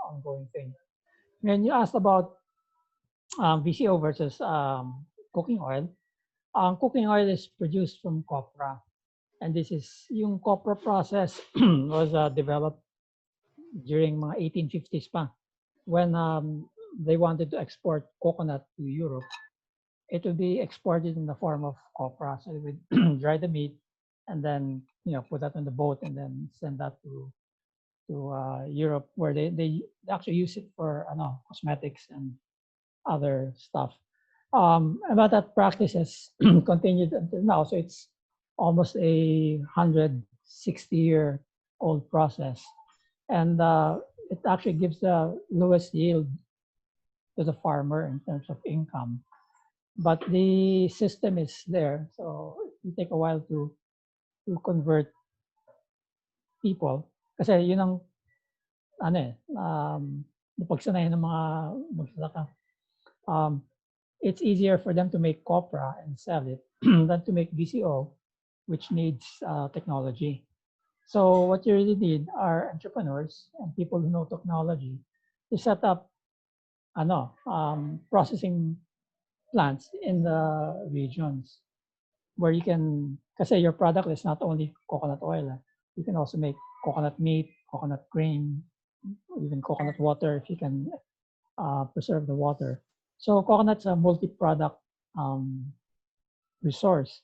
ongoing thing. When you asked about VCO versus cooking oil is produced from copra. And this is yung copra process was developed during mga 1850s pa when they wanted to export coconut to Europe. It would be exported in the form of copra. So they would dry the meat and then put that on the boat and then send that to Europe, where they actually use it for cosmetics and other stuff. But that practice has continued until now. So it's almost a 160-year-old process. And it actually gives the lowest yield to the farmer in terms of income. But the system is there. So it will take a while to convert people. Kasi yun ang napagsanayan ng mga magsasaka. It's easier for them to make copra and sell it than to make VCO, which needs technology. So what you really need are entrepreneurs and people who know technology to set up processing plants in the regions where you can, kasi your product is not only coconut oil. You can also make coconut meat, coconut cream, even coconut water if you can preserve the water. So coconut's a multi-product resource.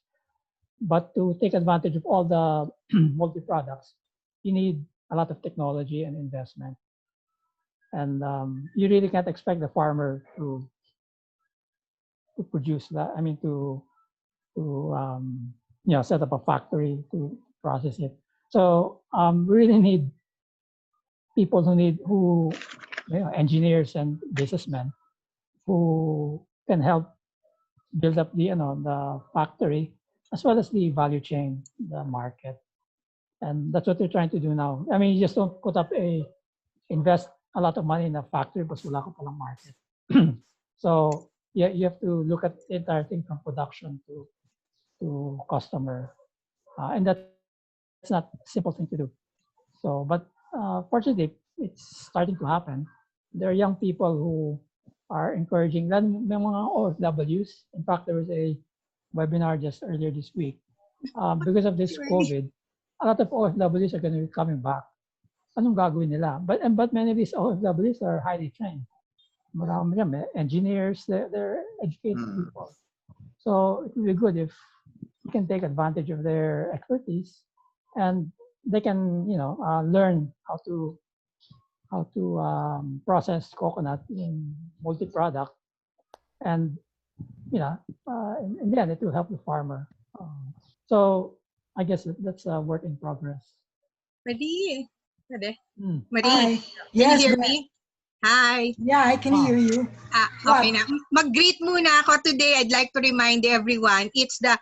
But to take advantage of all the multi-products, you need a lot of technology and investment. And you really can't expect the farmer to produce that. I mean, to set up a factory to process it. So we really need people who engineers and businessmen who can help build up the factory as well as the value chain, the market. And that's what they're trying to do now. I mean, you just don't invest a lot of money in a factory because wala ka palang market. So you have to look at the entire thing from production to customer. And that's not a simple thing to do. So, but fortunately, it's starting to happen. There are young people who are encouraging may mga OFWs. In fact, there was a webinar just earlier this week. Because of this COVID, a lot of OFWs are going to be coming back. Anong gagawin nila? But many of these OFWs are highly trained. Marami yan, engineers, they're educated people. So it would be good if you can take advantage of their expertise and they can, learn how to process coconut in multi-product, and in the end it will help the farmer. So I guess that's a work in progress. Marie, Marie, Hi. can Yes, you hear Brett. me? Hi. Yeah, I can hear you. Okay na. Mag-greet muna ako today. I'd like to remind everyone, it's the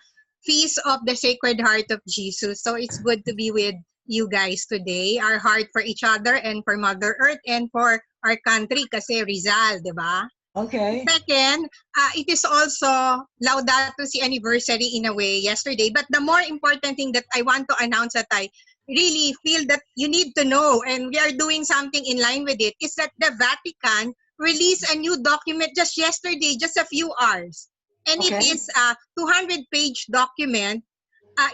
Feast of the Sacred Heart of Jesus. So it's good to be with you guys today. Our heart for each other and for Mother Earth and for our country kasi Rizal, di ba? Okay. Second, it is also Laudato Si anniversary in a way yesterday. But the more important thing that I want to announce that I really feel that you need to know, and we are doing something in line with it, is that the Vatican released a new document just yesterday, just a few hours. And it is a 200-page document.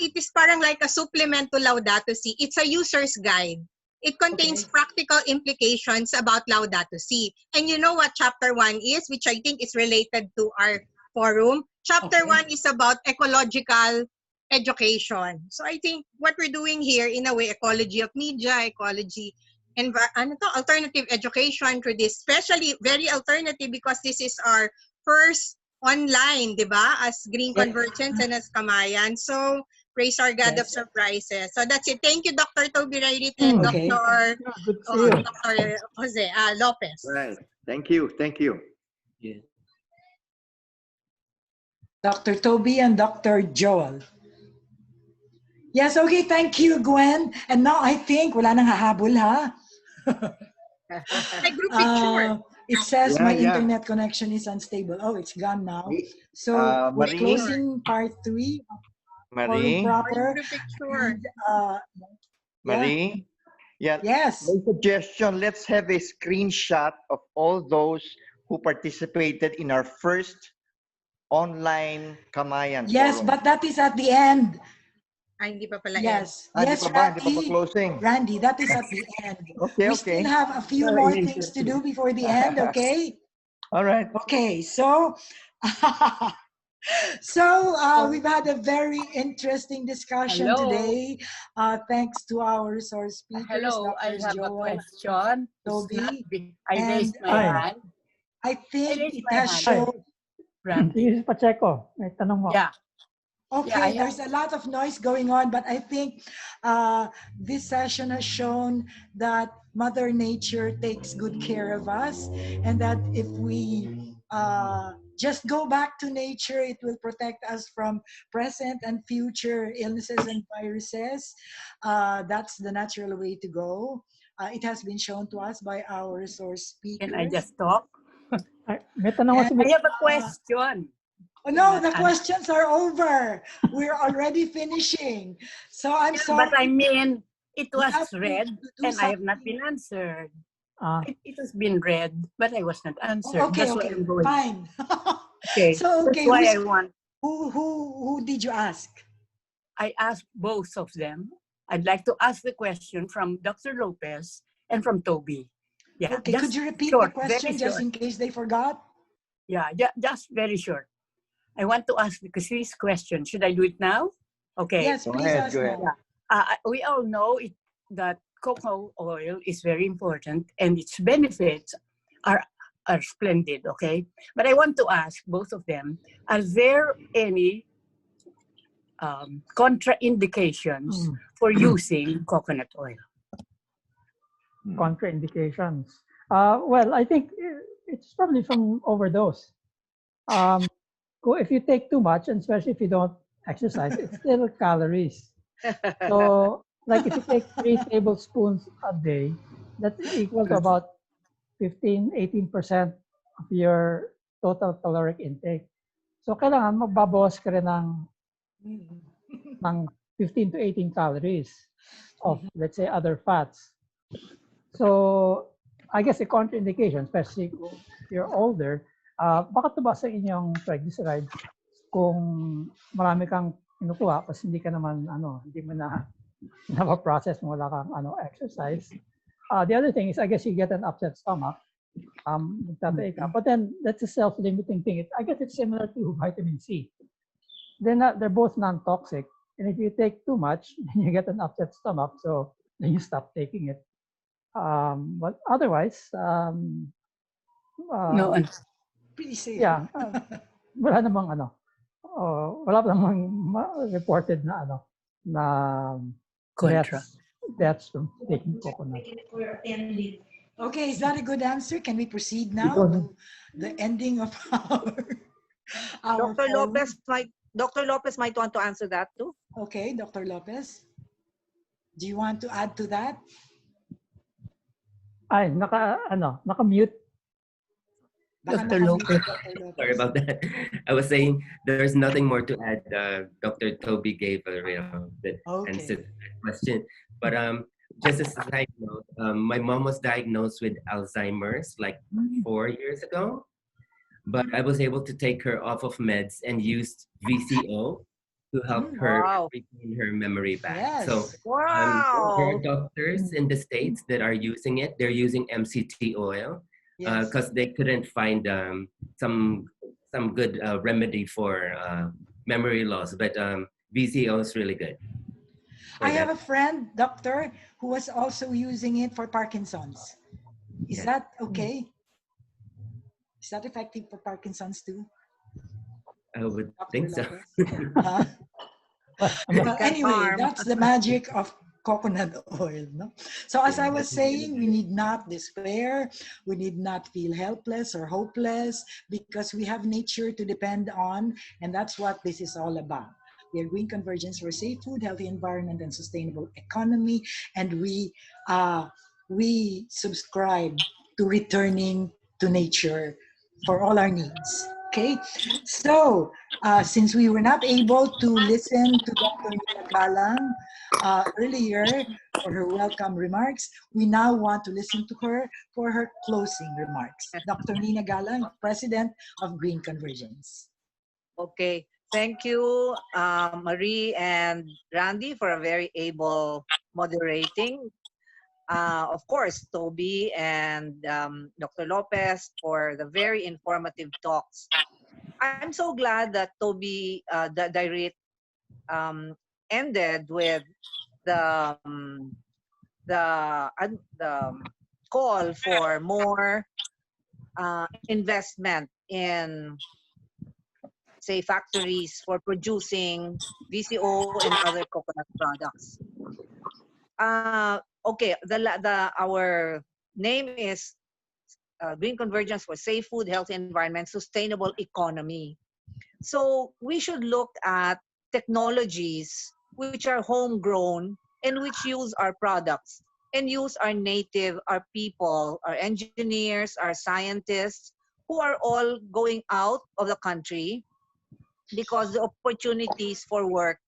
It is parang like a supplement to Laudato Si. It's a user's guide. it contains practical implications about Laudato Si. And you know what chapter 1 is, which I think is related to our forum? Chapter 1 is about ecological education. So I think what we're doing here, in a way, ecology of media, ecology, alternative education through this, especially very alternative because this is our first online, di ba? As Green Convergence and as Kamayan. So praise our God of surprises. So that's it. Thank you, Dr. Toby Rairit and Dr. Dr. Jose Lopez. Right. Thank you. Thank you. Yeah. Dr. Toby and Dr. Joel. Yes, okay, thank you, Gwen. And now I think wala nang hahabol, ha? My group picture. It says Yeah, my yeah. internet connection is unstable. Oh, it's gone now. So we're Marie? closing part 3 of Forum Marie? Proper. Group picture. And, Marie? Yeah. Yes. My suggestion, let's have a screenshot of all those who participated in our first online Kamayan Yes, forum. but that is at the end. Ay, hindi pa pala Yes. Hindi Yes, pa ba? Hindi pa ba Randy. closing? Randy, that is at the end. Okay, We still have a few more things to do before the end, okay? All right. Okay, so we've had a very interesting discussion today. Thanks to our resource speakers. Hello, I Drs. have a Joel, question. Toby, I raised my hand. I think raised it my has hand. shown. This is Pacheco. May tanong mo. Yeah. Okay, there's a lot of noise going on, but I think this session has shown that Mother Nature takes good care of us, and that if we just go back to nature, it will protect us from present and future illnesses and viruses. That's the natural way to go. It has been shown to us by our resource speakers. Can I just talk? May tanong I have a question. Oh, no, the questions are over. We're already finishing. So I'm sorry. But I mean, it was read and I have not been answered. It has been read, but I was not answered. Okay, That's okay, why I'm going. fine. Okay, So, okay, that's why I want. Who did you ask? I asked both of them. I'd like to ask the question from Dr. Lopez and from Toby. Yeah. Okay, could you repeat the question just in case they forgot? Yeah, just very short. I want to ask this question. Should I do it now? Okay. Yes, please ask now. Yeah. We all know that cocoa oil is very important and its benefits are splendid, okay? But I want to ask both of them, are there any contraindications for using coconut oil? Contraindications. Well, I think it's probably from overdose. If you take too much, and especially if you don't exercise, it's still calories. So, like if you take 3 tablespoons a day, that's equal to about 15-18% of your total caloric intake. So, kailangan magbabawas ka rin ng 15 to 18 calories of, let's say, other fats. So, I guess the contraindication, especially if you're older, bakit ba sa inyong triglycerides kung marami kang kinukuha kasi hindi ka naman hindi mo na process mo, wala kang exercise. The other thing is, I guess you get an upset stomach, but then that's a self-limiting thing. I guess it's similar to vitamin C. They're both non-toxic, and if you take too much, you get an upset stomach, so then you stop taking it. But otherwise, no. Pretty safe. Yeah. Wala namang wala namang reported na deaths from taking coconut. Okay, is that a good answer? Can we proceed now to the ending of our Dr. Lopez might want to answer that too. Okay, Dr. Lopez. Do you want to add to that? Ay, naka-mute. Dr. Lopez. Sorry about that. I was saying there's nothing more to add. Dr. Toby gave a that answer to that question. But just as a side note, my mom was diagnosed with Alzheimer's like 4 years ago, but I was able to take her off of meds and used VCO, to help her Wow. regain her memory back. Yes. So there are Wow. doctors in the States that are using it. They're using MCT oil Yes. because they couldn't find some good remedy for memory loss. But VCO is really good. I have a friend, doctor, who was also using it for Parkinson's. Is Yeah. that okay? Is that effective for Parkinson's too? I would Dr. think so. Lopez? Huh? Well, Can't anyway, harm. that's the magic of coconut oil. No? So as I was saying, we need not despair. We need not feel helpless or hopeless because we have nature to depend on. And that's what this is all about. We are Green Convergence for safe food, healthy environment, and sustainable economy. And we subscribe to returning to nature for all our needs. Okay, so since we were not able to listen to Dr. Nina Galang earlier for her welcome remarks, we now want to listen to her for her closing remarks. Dr. Nina Galang, President of Green Convergence. Okay. Thank you, Marie and Randy, for a very able moderating. Of course, Toby and Dr. Lopez for the very informative talks. I'm so glad that Toby Direct ended with the the call for more investment in, say, factories for producing VCO and other coconut products. Okay, our name is Green Convergence for Safe Food, Healthy Environment, Sustainable Economy. So we should look at technologies which are homegrown and which use our products and use our native, our people, our engineers, our scientists, who are all going out of the country because the opportunities for work,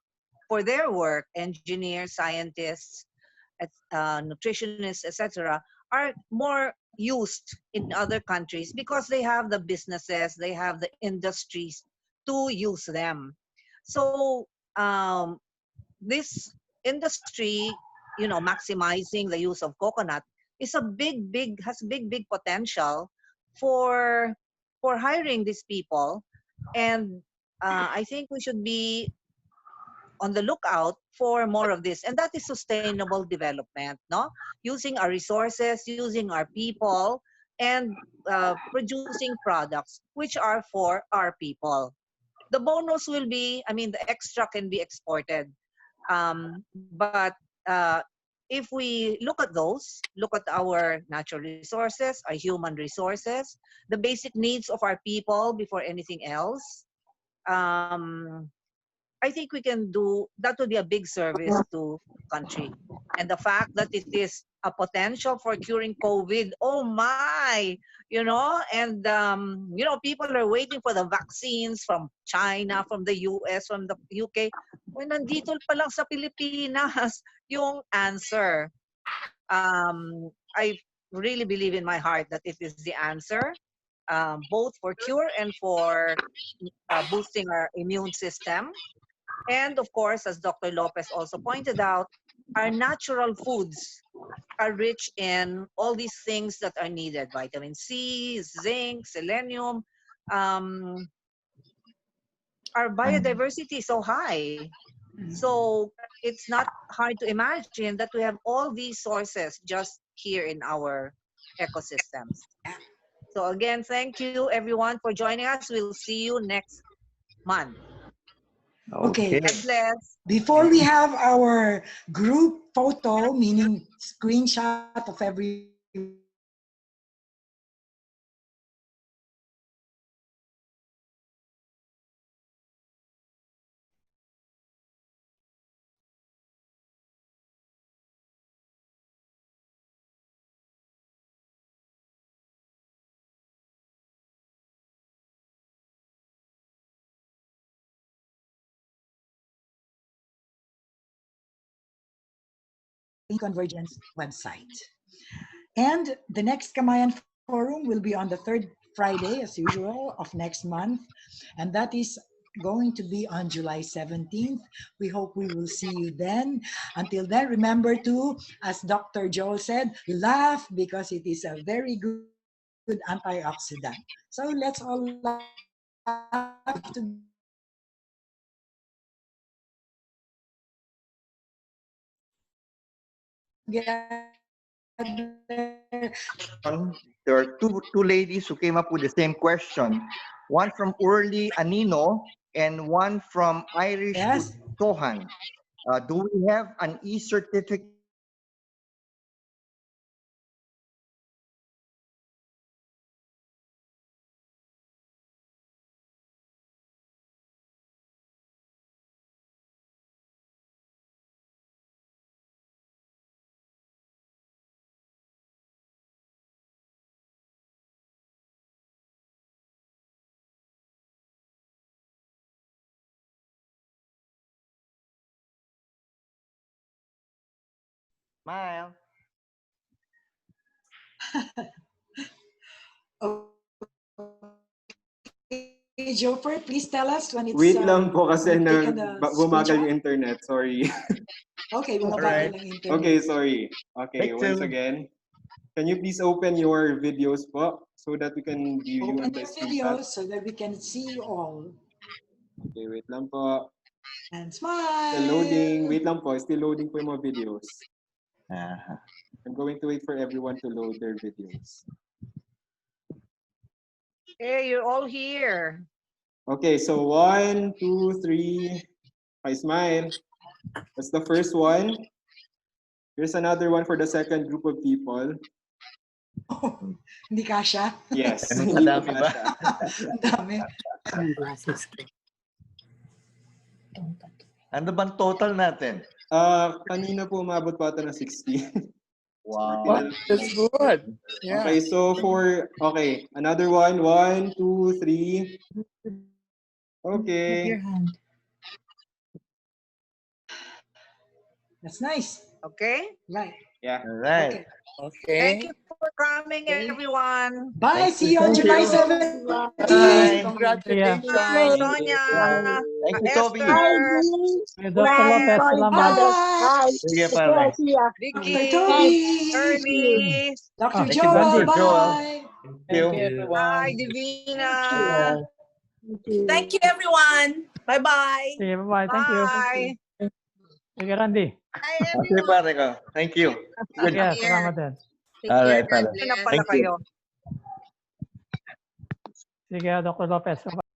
for their work, engineers, scientists, nutritionists, etc., are more used in other countries because they have the businesses, they have the industries to use them. So this industry, maximizing the use of coconut is has big potential for hiring these people, and I think we should be on the lookout for more of this, and that is sustainable development, no? Using our resources, using our people, and producing products which are for our people. The bonus will be, the extra can be exported, but if we look at those, look at our natural resources, our human resources, the basic needs of our people before anything else, I think we can do that. Would be a big service to the country. And the fact that it is a potential for curing COVID, oh my, and people are waiting for the vaccines from China, from the US, from the UK. When nandito pa lang sa Pilipinas yung answer. I really believe in my heart that it is the answer, both for cure and for boosting our immune system. And of course, as Dr. Lopez also pointed out, our natural foods are rich in all these things that are needed: vitamin C, zinc, selenium. Our biodiversity is so high. So it's not hard to imagine that we have all these sources just here in our ecosystems. So again, thank you everyone for joining us. We'll see you next month. Okay. God bless. Before we have our group photo, meaning screenshot of everyone, Convergence website. And the next Kamayan Forum will be on the third Friday, as usual, of next month. And that is going to be on July 17th. We hope we will see you then. Until then, remember to, as Dr. Joel said, laugh because it is a very good antioxidant. So let's all laugh together. There are two ladies who came up with the same question. One from Urli Anino and one from Irish Yes. Tohan. Do we have an e-certificate? Smile. Okay, Joper, please tell us when it's Wait lang po kasi you've taken the bumagal screenshot. yung internet. Sorry. Okay, All bumabagal right. ang internet. Okay, sorry. Okay, Take once two. again, can you please open your videos po so that we can view you on Open the your screenshot? videos so that we can see you all. Okay, wait lang po. And smile. Still loading. Wait lang po. Still loading po yung mga videos. Uh-huh. I'm going to wait for everyone to load their videos. Hey, you're all here. Okay, so 1, 2, 3. I smile. That's the first one. Here's another one for the second group of people. Oh, hindi kasha? Yes. Ang Hindi po dami ba? kasha. Ang dami. Ano bang total natin? Kanina po umabot pa ata ng 60. Wow. Wow, that's good. Yeah. Okay, so okay, another one. 1, 2, 3. Okay. Your hand. That's nice. Okay. Right. Yeah. All right. Okay. Thank you for coming, everyone. Bye. See you on Thank July you. 17th. Bye. Congratulations. Bye, Sonia. Thank you, Toby. Esther. Dr. Lopez, salamat. Bye. Sige, pare. Vicky. Dr. Toby. Ernie. Dr. Thank you, Joel. Dr. Joel. Bye. Thank you. Hi, everyone. Divina. Thank you, everyone. Bye-bye. Okay, bye-bye. Thank you. Bye. Sige, Randy. Hi, Okay, everyone. pare ko. Thank you. Good. Sige, salamat din. All right, pare. Ano pala Thank you. kayo? Sige, Dr. Lopez.